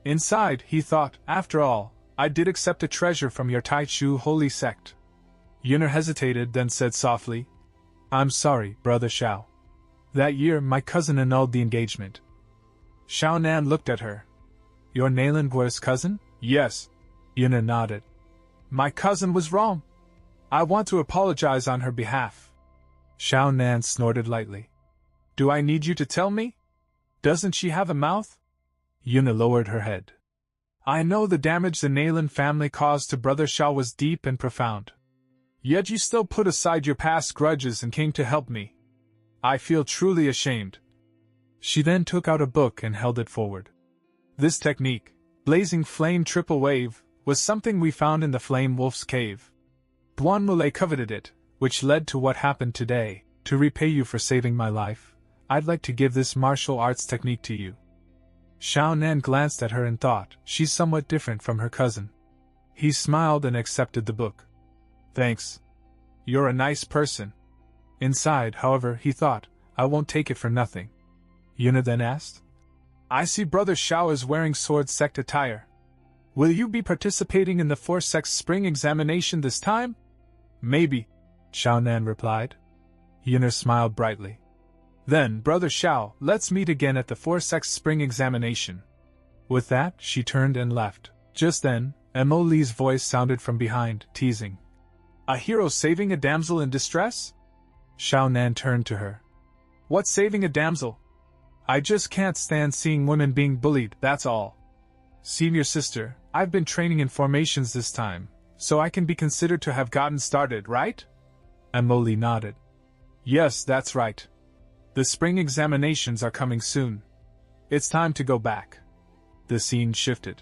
Inside, he thought, after all, I did accept a treasure from your Taichu Holy Sect. Yuna hesitated, then said softly, I'm sorry, Brother Xiao. That year, my cousin annulled the engagement. Xiao Nan looked at her. Your Nailin cousin? Yes. Yuna nodded. My cousin was wrong. I want to apologize on her behalf. Xiao Nan snorted lightly. Do I need you to tell me? Doesn't she have a mouth? Yuna lowered her head. I know the damage the Nailin family caused to Brother Xiao was deep and profound. Yet you still put aside your past grudges and came to help me. I feel truly ashamed. She then took out a book and held it forward. This technique, Blazing Flame Triple Wave, was something we found in the Flame Wolf's cave. Duanmulay coveted it, which led to what happened today. To repay you for saving my life, I'd like to give this martial arts technique to you. Xiao Nan glanced at her and thought, she's somewhat different from her cousin. He smiled and accepted the book. Thanks. You're a nice person. Inside, however, he thought, I won't take it for nothing. Yuna then asked, I see Brother Xiao is wearing Sword Sect attire. Will you be participating in the 4 Sect's spring examination this time? Maybe, Xiao Nan replied. Yuna smiled brightly. Then, Brother Xiao, let's meet again at the 4 Sect's spring examination. With that, she turned and left. Just then, Mo Li's voice sounded from behind, teasing. A hero saving a damsel in distress? Xiao Nan turned to her. What's saving a damsel? I just can't stand seeing women being bullied, that's all. Senior sister, I've been training in formations this time, so I can be considered to have gotten started, right? Mo Li nodded. Yes, that's right. The spring examinations are coming soon. It's time to go back. The scene shifted.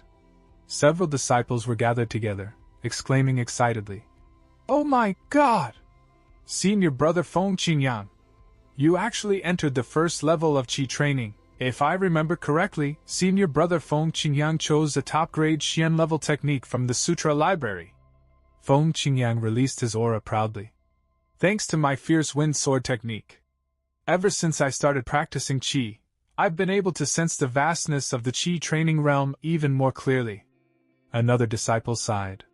Several disciples were gathered together, exclaiming excitedly, Oh my God! Senior brother Feng Qingyang! You actually entered the first level of Qi training. If I remember correctly, senior brother Feng Qingyang chose a top-grade Xian level technique from the Sutra library. Feng Qingyang released his aura proudly. Thanks to my fierce wind sword technique. Ever since I started practicing Qi, I've been able to sense the vastness of the Qi training realm even more clearly. Another disciple sighed.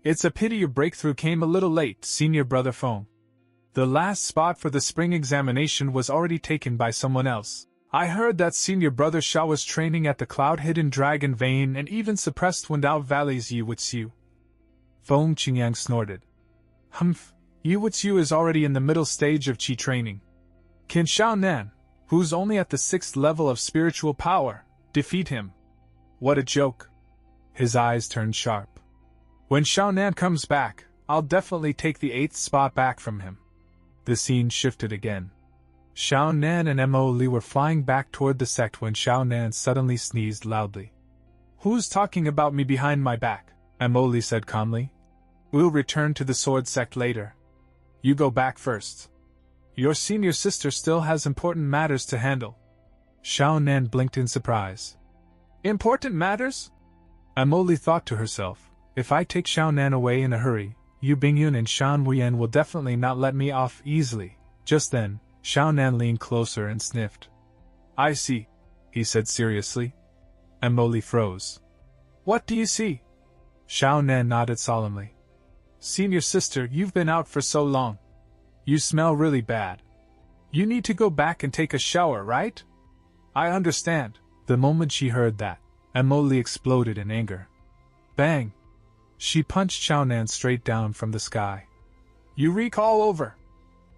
It's a pity your breakthrough came a little late, senior brother Feng. The last spot for the spring examination was already taken by someone else. I heard that senior brother Xiao was training at the Cloud-Hidden Dragon Vein and even suppressed Windao Valley's Yiwutsu. Feng Qingyang snorted. Humph, Yiwutsu is already in the middle stage of Qi training. Can Xiao Nan, who's only at the 6th level of spiritual power, defeat him? What a joke. His eyes turned sharp. When Xiao Nan comes back, I'll definitely take the 8th spot back from him. The scene shifted again. Xiao Nan and Mo Li were flying back toward the sect when Xiao Nan suddenly sneezed loudly. Who's talking about me behind my back? Mo Li said calmly. We'll return to the sword sect later. You go back first. Your senior sister still has important matters to handle. Xiao Nan blinked in surprise. Important matters? Mo Li thought to herself, if I take Xiao Nan away in a hurry, Yu Bingyun and Shan Wuyan will definitely not let me off easily. Just then, Xiao Nan leaned closer and sniffed. I see, he said seriously. Mo Li froze. What do you see? Xiao Nan nodded solemnly. Senior sister, you've been out for so long. You smell really bad. You need to go back and take a shower, right? I understand. The moment she heard that, Mo Li exploded in anger. Bang! She punched Xiao Nan straight down from the sky. You reek all over.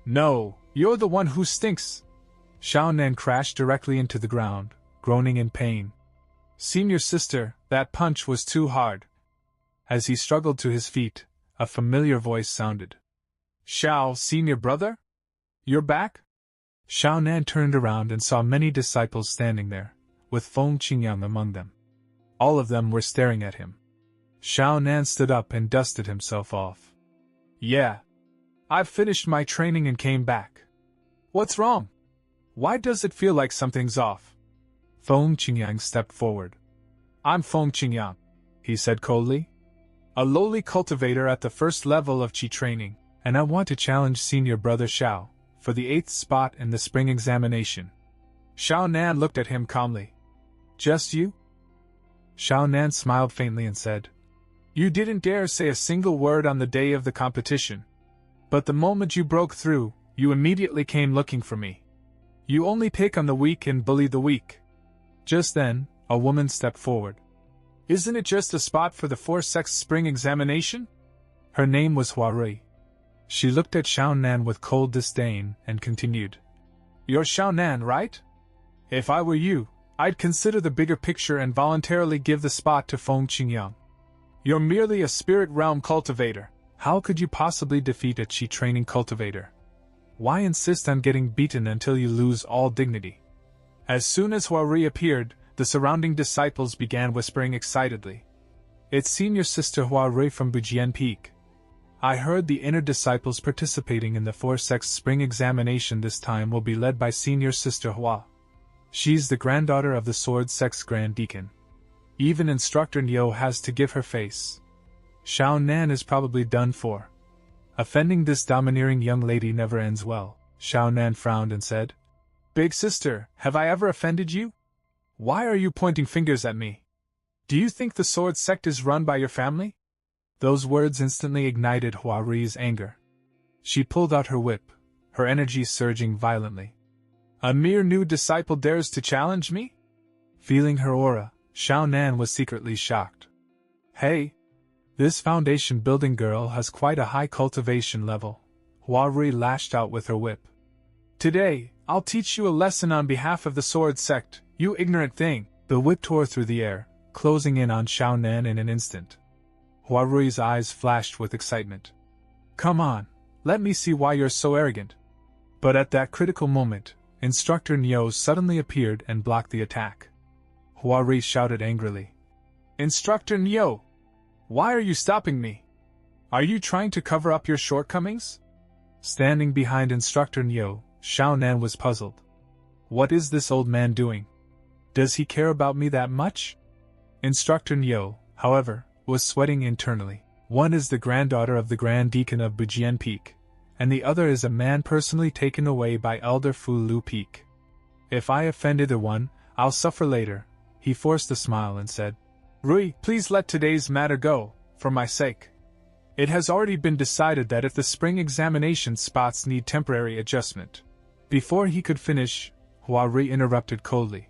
No, you're the one who stinks. Xiao Nan crashed directly into the ground, groaning in pain. Senior sister, that punch was too hard. As he struggled to his feet, a familiar voice sounded. Xiao, senior brother? You're back? Xiao Nan turned around and saw many disciples standing there, with Feng Qingyang among them. All of them were staring at him. Xiao Nan stood up and dusted himself off. Yeah. I've finished my training and came back. What's wrong? Why does it feel like something's off? Feng Qingyang stepped forward. I'm Feng Qingyang, he said coldly. A lowly cultivator at the 1st level of Qi training, and I want to challenge senior brother Xiao for the 8th spot in the spring examination. Xiao Nan looked at him calmly. Just you? Xiao Nan smiled faintly and said, You didn't dare say a single word on the day of the competition. But the moment you broke through, you immediately came looking for me. You only pick on the weak and bully the weak. Just then, a woman stepped forward. Isn't it just a spot for the 4 Sect's spring examination? Her name was Hua Rui. She looked at Xiao Nan with cold disdain and continued. You're Xiao Nan, right? If I were you, I'd consider the bigger picture and voluntarily give the spot to Feng Qingyang. You're merely a spirit realm cultivator. How could you possibly defeat a Qi training cultivator? Why insist on getting beaten until you lose all dignity? As soon as Hua Rui appeared, the surrounding disciples began whispering excitedly. It's senior sister Hua Rui from Bujian Peak. I heard the inner disciples participating in the 4 Sect's spring examination this time will be led by senior sister Hua. She's the granddaughter of the Sword Sect's Grand Deacon. Even Instructor Nyo has to give her face. Xiao Nan is probably done for. Offending this domineering young lady never ends well. Xiao Nan frowned and said, "Big sister, have I ever offended you? Why are you pointing fingers at me? Do you think the Sword Sect is run by your family?" Those words instantly ignited Hua Ri's anger. She pulled out her whip, her energy surging violently. "A mere new disciple dares to challenge me?" Feeling her aura, Xiao Nan was secretly shocked. "Hey! This foundation-building girl has quite a high cultivation level," Hua Ri lashed out with her whip. "Today, I'll teach you a lesson on behalf of the Sword Sect, you ignorant thing!" The whip tore through the air, closing in on Xiao Nan in an instant. Hua Ri's eyes flashed with excitement. "Come on, let me see why you're so arrogant." But at that critical moment, Instructor Nyo suddenly appeared and blocked the attack. Hua Ri shouted angrily, "Instructor Nyo! Why are you stopping me? Are you trying to cover up your shortcomings?" Standing behind Instructor Nyo, Xiao Nan was puzzled. What is this old man doing? Does he care about me that much? Instructor Nyo, however, was sweating internally. One is the granddaughter of the Grand Deacon of Bujian Peak, and the other is a man personally taken away by Elder Fu Lu Peak. If I offend either one, I'll suffer later. He forced a smile and said, "Rui, please let today's matter go, for my sake. It has already been decided that if the spring examination spots need temporary adjustment." Before he could finish, Hua Ri interrupted coldly.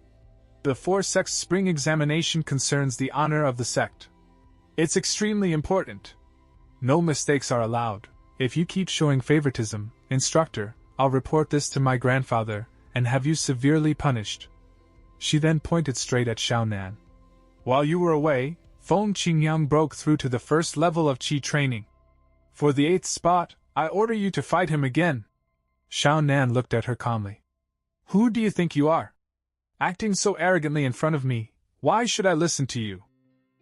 "The 4 Sect's spring examination concerns the honor of the sect. It's extremely important. No mistakes are allowed. If you keep showing favoritism, instructor, I'll report this to my grandfather and have you severely punished." She then pointed straight at Xiao Nan. "While you were away, Feng Qingyang broke through to the 1st level of Qi training. For the 8th spot, I order you to fight him again." Xiao Nan looked at her calmly. "Who do you think you are? Acting so arrogantly in front of me, why should I listen to you?"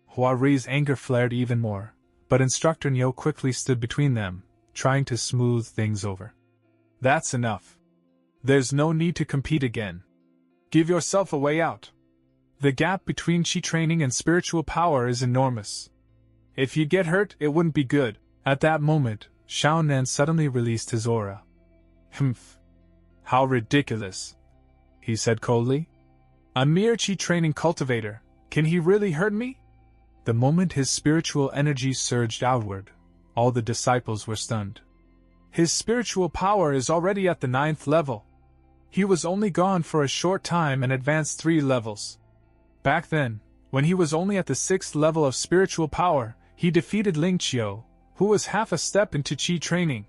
Hua Ri's anger flared even more, but Instructor Nyo quickly stood between them, trying to smooth things over. "That's enough. There's no need to compete again. Give yourself a way out. The gap between Qi training and spiritual power is enormous. If you get hurt, it wouldn't be good." At that moment, Xiao Nan suddenly released his aura. "Humph. How ridiculous," he said coldly. "A mere Qi training cultivator, can he really hurt me?" The moment his spiritual energy surged outward, all the disciples were stunned. His spiritual power is already at the 9th level. He was only gone for a short time and advanced 3 levels. Back then, when he was only at the 6th level of spiritual power, he defeated Ling Qiu, who was half a step into Qi training.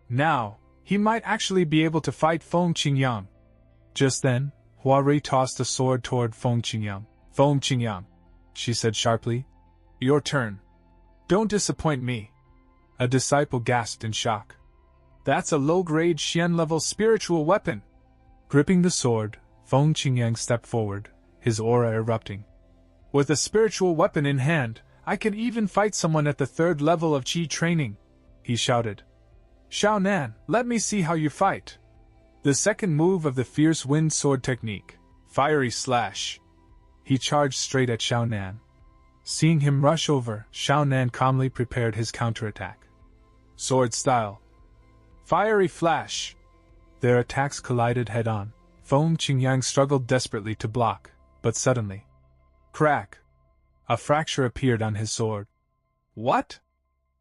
Now, he might actually be able to fight Feng Qingyang. Just then, Hua Ri tossed a sword toward Feng Qingyang. "Feng Qingyang," she said sharply. "Your turn. Don't disappoint me." A disciple gasped in shock. "That's a low-grade Xian-level spiritual weapon." Gripping the sword, Feng Qingyang stepped forward, his aura erupting. "With a spiritual weapon in hand, I can even fight someone at the 3rd level of Qi training," he shouted. "Xiao Nan, let me see how you fight." The second move of the fierce wind sword technique, Fiery Slash. He charged straight at Xiao Nan. Seeing him rush over, Xiao Nan calmly prepared his counterattack. Sword Style. Fiery Flash. Their attacks collided head-on. Feng Qingyang struggled desperately to block, but suddenly, crack! A fracture appeared on his sword. "What?"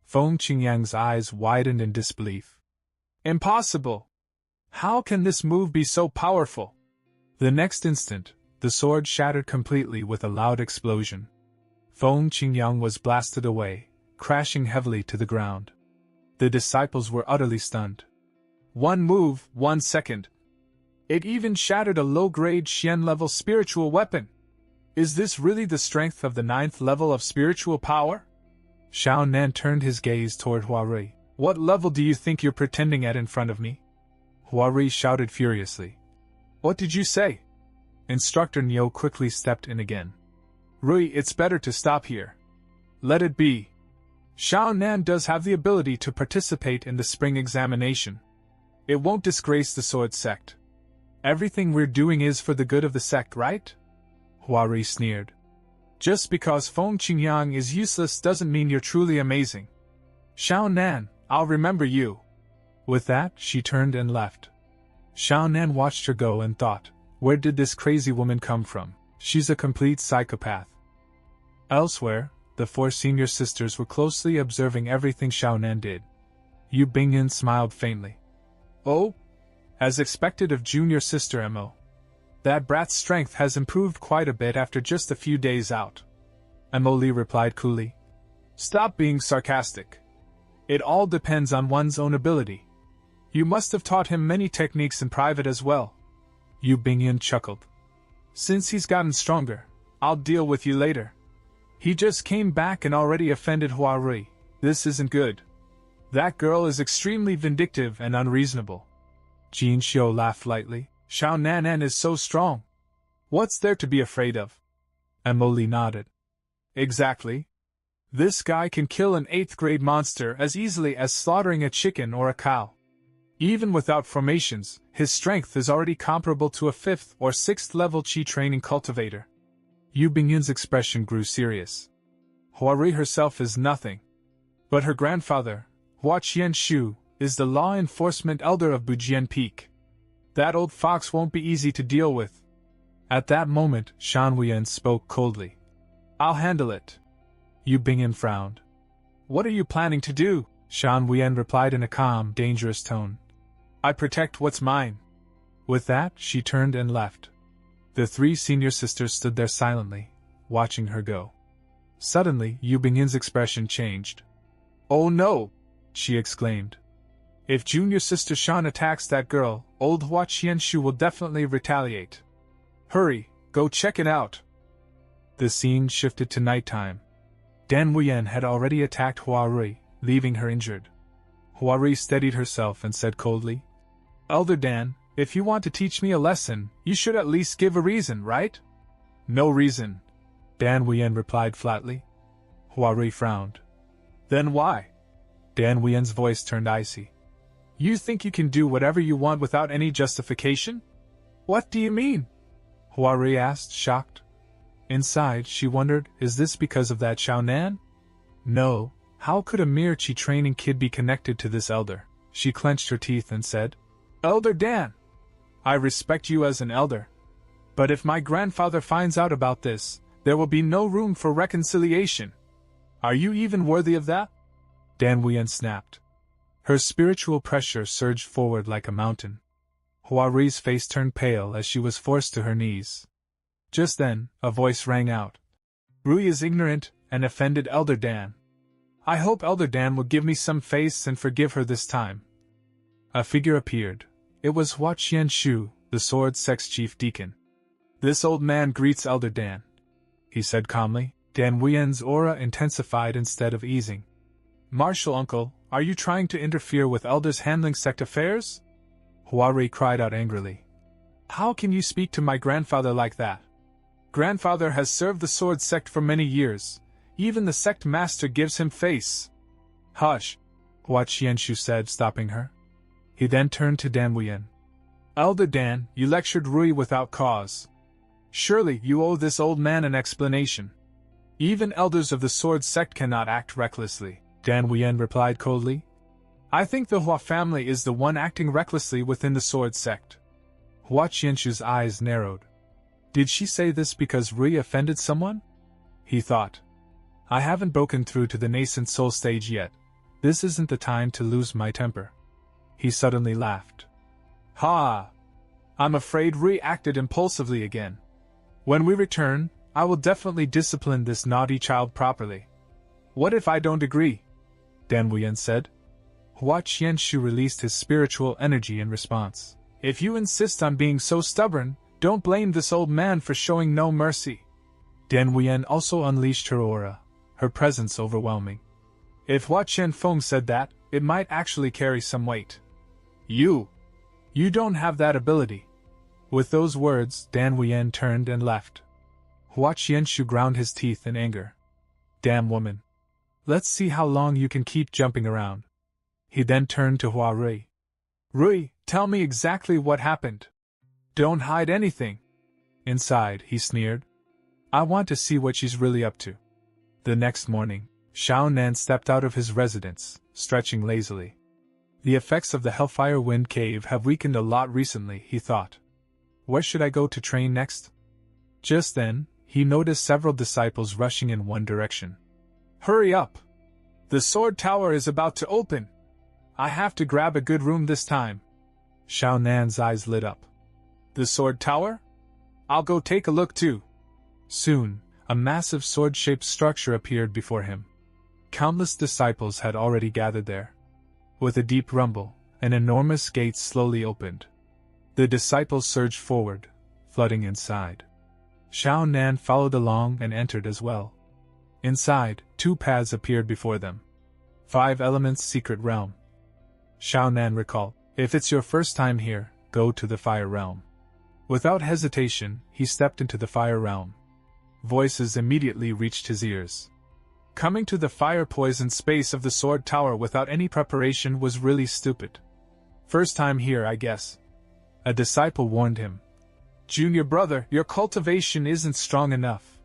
Feng Qingyang's eyes widened in disbelief. "Impossible! How can this move be so powerful?" The next instant, the sword shattered completely with a loud explosion. Feng Qingyang was blasted away, crashing heavily to the ground. The disciples were utterly stunned. One move, 1 second. It even shattered a low-grade Xian-level spiritual weapon. Is this really the strength of the 9th level of spiritual power? Xiao Nan turned his gaze toward Hua Ri. "What level do you think you're pretending at in front of me?" Hua Ri shouted furiously. "What did you say?" Instructor Nyo quickly stepped in again. "Rui, it's better to stop here. Let it be." Xiao Nan does have the ability to participate in the spring examination. It won't disgrace the Sword Sect. Everything we're doing is for the good of the sect, right? Huari sneered. Just because Feng Qingyang is useless doesn't mean you're truly amazing. Xiao Nan, I'll remember you. With that, she turned and left. Xiao Nan watched her go and thought, where did this crazy woman come from? She's a complete psychopath. Elsewhere, the 4 senior sisters were closely observing everything Xiao Nan did. Yu Bingyan smiled faintly. Oh? As expected of junior sister Mo. That brat's strength has improved quite a bit after just a few days out. Emily replied coolly. Stop being sarcastic. It all depends on one's own ability. You must have taught him many techniques in private as well. Yu Bingyan chuckled. Since he's gotten stronger, I'll deal with you later. He just came back and already offended Huari. This isn't good. That girl is extremely vindictive and unreasonable. Jin Xiu laughed lightly. Xiao Nanan is so strong. What's there to be afraid of? Emily nodded. Exactly. This guy can kill an 8th grade monster as easily as slaughtering a chicken or a cow. Even without formations, his strength is already comparable to a 5th or 6th level Qi training cultivator. Yu Bingyan's expression grew serious. Huari herself is nothing. But her grandfather, Hua Qianshu, is the law enforcement elder of Bujian Peak. That old fox won't be easy to deal with. At that moment, Shan Wuyan spoke coldly. I'll handle it. Yu Bingyan frowned. What are you planning to do? Shan Wuyan replied in a calm, dangerous tone. I protect what's mine. With that, she turned and left. The 3 senior sisters stood there silently, watching her go. Suddenly, Yu Bingyan's expression changed. Oh no! She exclaimed. If junior sister Shan attacks that girl, old Hua Qianshu will definitely retaliate. Hurry, go check it out. The scene shifted to nighttime. Dan Wuyan had already attacked Huari, leaving her injured. Huari steadied herself and said coldly, Elder Dan, if you want to teach me a lesson, you should at least give a reason, right? No reason, Dan Wuyan replied flatly. Huari frowned. Then why? Dan Wuyan's voice turned icy. You think you can do whatever you want without any justification? What do you mean? Huari asked, shocked. Inside, she wondered, is this because of that Xiao Nan? No, how could a mere Qi training kid be connected to this elder? She clenched her teeth and said, Elder Dan, I respect you as an elder. But if my grandfather finds out about this, there will be no room for reconciliation. Are you even worthy of that? Dan Wuyan snapped. Her spiritual pressure surged forward like a mountain. Huari's face turned pale as she was forced to her knees. Just then, a voice rang out. Rui is ignorant and offended Elder Dan. I hope Elder Dan will give me some face and forgive her this time. A figure appeared. It was Hua Qianshu, the Sword Sect's chief deacon. This old man greets Elder Dan, he said calmly. Dan Wuyan's aura intensified instead of easing. Martial uncle, are you trying to interfere with elders handling sect affairs? Huari cried out angrily. How can you speak to my grandfather like that? Grandfather has served the Sword Sect for many years. Even the sect master gives him face. Hush, Hua Qianshu said, stopping her. He then turned to Dan Wuyan. Elder Dan, you lectured Rui without cause. Surely you owe this old man an explanation. Even elders of the Sword Sect cannot act recklessly, Dan Wuyan replied coldly. I think the Hua family is the one acting recklessly within the Sword Sect. Hua Qianshu's eyes narrowed. Did she say this because Rui offended someone? He thought. I haven't broken through to the nascent soul stage yet. This isn't the time to lose my temper. He suddenly laughed. Ha! I'm afraid Rui acted impulsively again. When we return, I will definitely discipline this naughty child properly. What if I don't agree? Dan Wuyan said. Hua Qianshu released his spiritual energy in response. If you insist on being so stubborn, don't blame this old man for showing no mercy. Dan Wuyan also unleashed her aura, her presence overwhelming. If Hua Qianfeng said that, it might actually carry some weight. You don't have that ability. With those words, Dan Wuyan turned and left. Hua Qianshu ground his teeth in anger. Damn woman. Let's see how long you can keep jumping around. He then turned to Hua Rui. Rui, tell me exactly what happened. Don't hide anything. Inside, he sneered. I want to see what she's really up to. The next morning, Xiao Nan stepped out of his residence, stretching lazily. The effects of the Hellfire Wind Cave have weakened a lot recently, he thought. Where should I go to train next? Just then, he noticed several disciples rushing in one direction. Hurry up! The sword tower is about to open! I have to grab a good room this time. Xiao Nan's eyes lit up. The sword tower? I'll go take a look too. Soon, a massive sword-shaped structure appeared before him. Countless disciples had already gathered there. With a deep rumble, an enormous gate slowly opened. The disciples surged forward, flooding inside. Xiao Nan followed along and entered as well. Inside, 2 paths appeared before them. 5 Elements Secret Realm. Xiao Nan recalled, if it's your first time here, go to the Fire Realm. Without hesitation, he stepped into the Fire Realm. Voices immediately reached his ears. Coming to the fire-poisoned space of the Sword Tower without any preparation was really stupid. First time here, I guess. A disciple warned him. Junior brother, your cultivation isn't strong enough.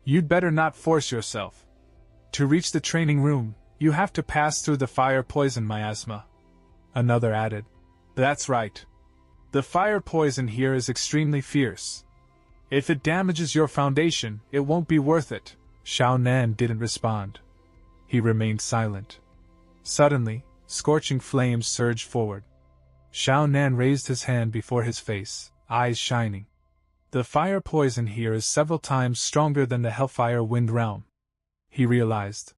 You'd better not force yourself. To reach the training room, you have to pass through the fire-poison miasma. Another added. That's right. The fire poison here is extremely fierce. If it damages your foundation, it won't be worth it. Xiao Nan didn't respond. He remained silent. Suddenly, scorching flames surged forward. Xiao Nan raised his hand before his face, eyes shining. The fire poison here is several times stronger than the Hellfire Wind Realm. He realized.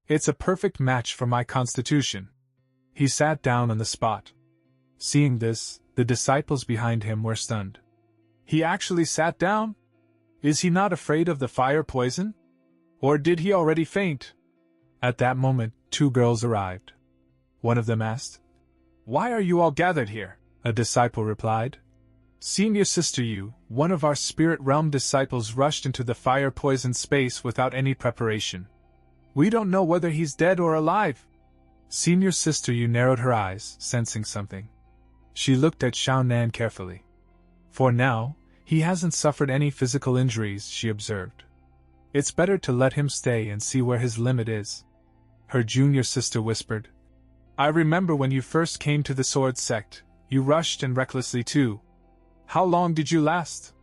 It's a perfect match for my constitution. He sat down on the spot. Seeing this, the disciples behind him were stunned. He actually sat down? Is he not afraid of the fire poison? Or did he already faint? At that moment, 2 girls arrived. One of them asked, Why are you all gathered here? A disciple replied. Senior Sister Yu, one of our Spirit Realm disciples, rushed into the fire-poisoned space without any preparation. We don't know whether he's dead or alive. Senior Sister Yu narrowed her eyes, sensing something. She looked at Xiao Nan carefully. For now, he hasn't suffered any physical injuries, she observed. It's better to let him stay and see where his limit is. Her junior sister whispered. I remember when you first came to the Sword Sect, you rushed and recklessly too. How long did you last?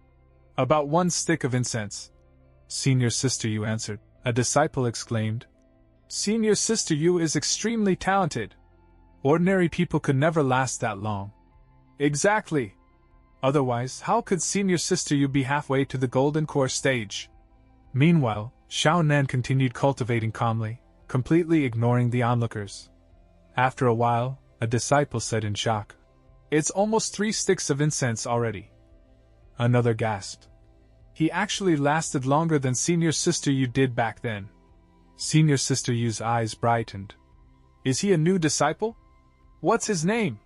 About 1 stick of incense. Senior Sister Yu answered. A disciple exclaimed. Senior Sister Yu is extremely talented. Ordinary people could never last that long. Exactly. Otherwise, how could Senior Sister Yu be halfway to the Golden Core stage? Meanwhile, Xiao Nan continued cultivating calmly, completely ignoring the onlookers. After a while, a disciple said in shock. It's almost 3 sticks of incense already. Another gasped. He actually lasted longer than Senior Sister Yu did back then. Senior Sister Yu's eyes brightened. Is he a new disciple? What's his name?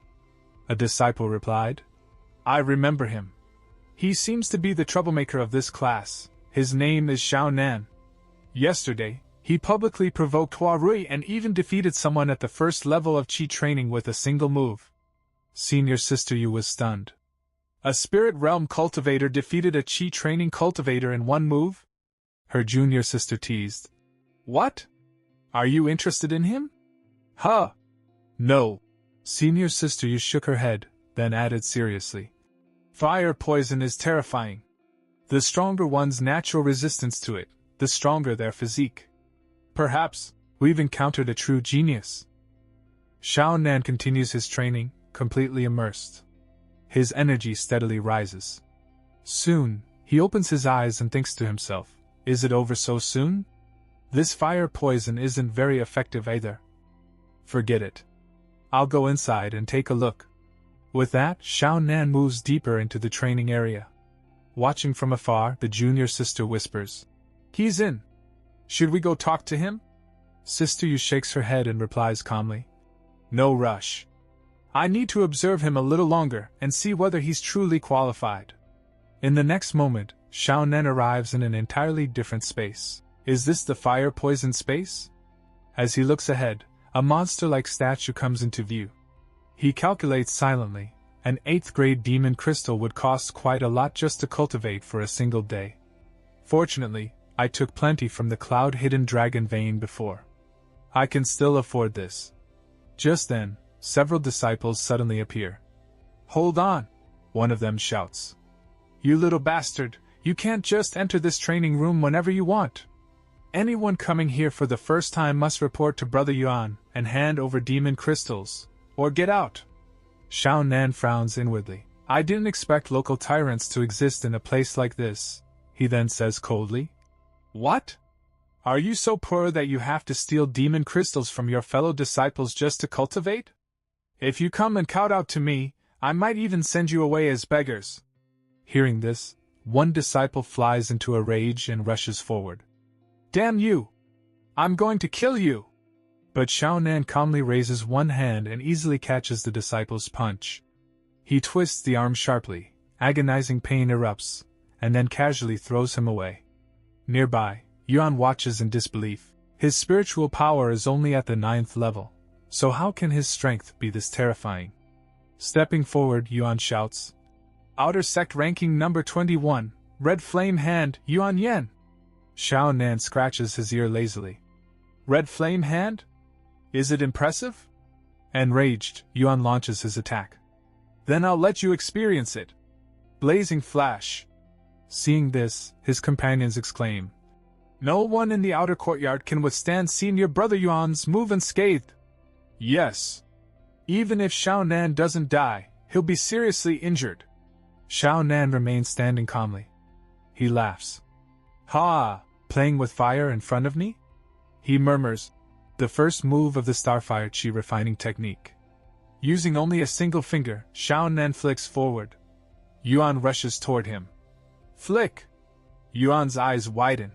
A disciple replied. I remember him. He seems to be the troublemaker of this class. His name is Xiao Nan. Yesterday, he publicly provoked Hua Rui and even defeated someone at the first level of Qi training with a single move. Senior Sister Yu was stunned. A Spirit Realm cultivator defeated a Qi training cultivator in 1 move? Her junior sister teased. What? Are you interested in him? Huh? No. Senior Sister Yu shook her head, then added seriously. Fire poison is terrifying. The stronger one's natural resistance to it, the stronger their physique. Perhaps, we've encountered a true genius. Xiao Nan continues his training, completely immersed. His energy steadily rises. Soon, he opens his eyes and thinks to himself, is it over so soon? This fire poison isn't very effective either. Forget it. I'll go inside and take a look. With that, Xiao Nan moves deeper into the training area. Watching from afar, the junior sister whispers. He's in. Should we go talk to him? Sister Yu shakes her head and replies calmly. No rush. I need to observe him a little longer and see whether he's truly qualified. In the next moment, Xiao Nan arrives in an entirely different space. Is this the fire poison space? As he looks ahead, a monster-like statue comes into view. He calculates silently, an 8th grade demon crystal would cost quite a lot just to cultivate for a single day. Fortunately, I took plenty from the cloud-hidden dragon vein before. I can still afford this. Just then, several disciples suddenly appear. "Hold on!" one of them shouts. "You little bastard, you can't just enter this training room whenever you want. Anyone coming here for the first time must report to Brother Yuan and hand over demon crystals, or get out." Xiao Nan frowns inwardly. "I didn't expect local tyrants to exist in a place like this," he then says coldly. "What? Are you so poor that you have to steal demon crystals from your fellow disciples just to cultivate? If you come and kowtow to me, I might even send you away as beggars." Hearing this, one disciple flies into a rage and rushes forward. "Damn you! I'm going to kill you!" But Xiao Nan calmly raises one hand and easily catches the disciple's punch. He twists the arm sharply, agonizing pain erupts, and then casually throws him away. Nearby, Yuan watches in disbelief. His spiritual power is only at the 9th level, so how can his strength be this terrifying? Stepping forward, Yuan shouts, "Outer Sect ranking number 21, Red Flame Hand, Yuan Yen." Xiao Nan scratches his ear lazily. "Red Flame Hand? Is it impressive?" Enraged, Yuan launches his attack. "Then I'll let you experience it." Blazing Flash. Seeing this, his companions exclaim, "No one in the outer courtyard can withstand Senior Brother Yuan's move unscathed." "Yes. Even if Xiao Nan doesn't die, he'll be seriously injured." Xiao Nan remains standing calmly. He laughs. "Ha! Playing with fire in front of me?" He murmurs, the first move of the Starfire Chi refining technique. Using only a single finger, Xiao Nan flicks forward. Yuan rushes toward him. Flick! Yuan's eyes widen.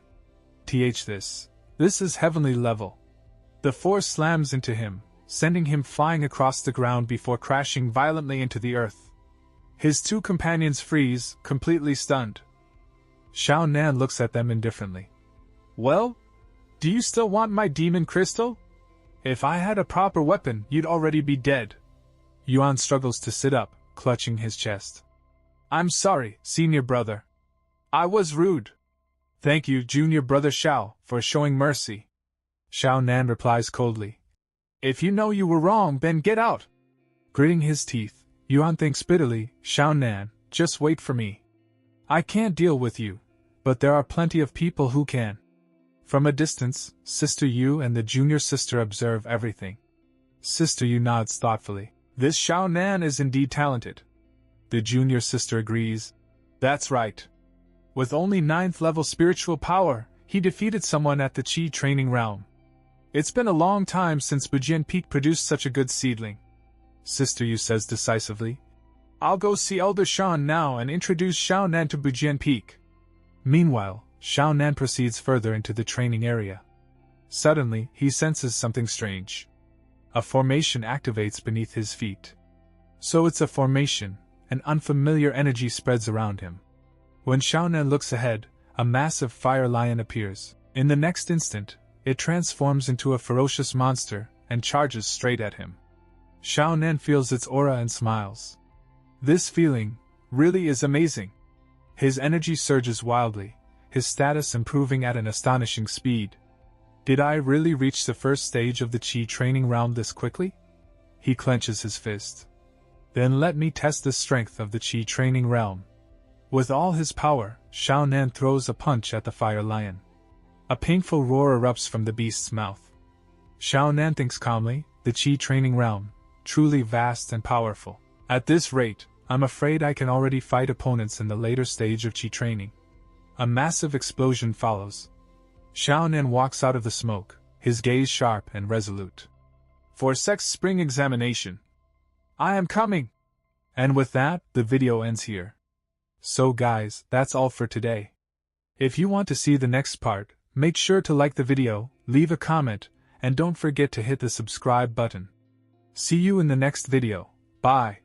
This is heavenly level. The force slams into him, sending him flying across the ground before crashing violently into the earth. His two companions freeze, completely stunned. Xiao Nan looks at them indifferently. "Well? Do you still want my demon crystal? If I had a proper weapon, you'd already be dead." Yuan struggles to sit up, clutching his chest. "I'm sorry, senior brother. I was rude." "Thank you, junior brother Xiao, for showing mercy." Xiao Nan replies coldly. "If you know you were wrong, then get out." Gritting his teeth, Yuan thinks bitterly, "Xiao Nan, just wait for me. I can't deal with you, but there are plenty of people who can." From a distance, Sister Yu and the junior sister observe everything. Sister Yu nods thoughtfully. "This Xiao Nan is indeed talented." The junior sister agrees. "That's right. With only 9th level spiritual power, he defeated someone at the Qi training realm. It's been a long time since Bujian Peak produced such a good seedling." Sister Yu says decisively. "I'll go see Elder Shan now and introduce Xiao Nan to Bujian Peak." Meanwhile, Xiao Nan proceeds further into the training area. Suddenly, he senses something strange. A formation activates beneath his feet. So it's a formation, an unfamiliar energy spreads around him. When Xiao Nan looks ahead, a massive fire lion appears. In the next instant, it transforms into a ferocious monster and charges straight at him. Xiao Nan feels its aura and smiles. This feeling really is amazing. His energy surges wildly, his status improving at an astonishing speed. Did I really reach the first stage of the Qi training realm this quickly? He clenches his fist. Then let me test the strength of the Qi training realm. With all his power, Xiao Nan throws a punch at the fire lion. A painful roar erupts from the beast's mouth. Xiao Nan thinks calmly, the Qi training realm, truly vast and powerful. At this rate, I'm afraid I can already fight opponents in the later stage of Qi training. A massive explosion follows. Xiao Nan walks out of the smoke, his gaze sharp and resolute. "For Sect's spring examination. I am coming!" And with that, the video ends here. So guys, that's all for today. If you want to see the next part, make sure to like the video, leave a comment, and don't forget to hit the subscribe button. See you in the next video. Bye.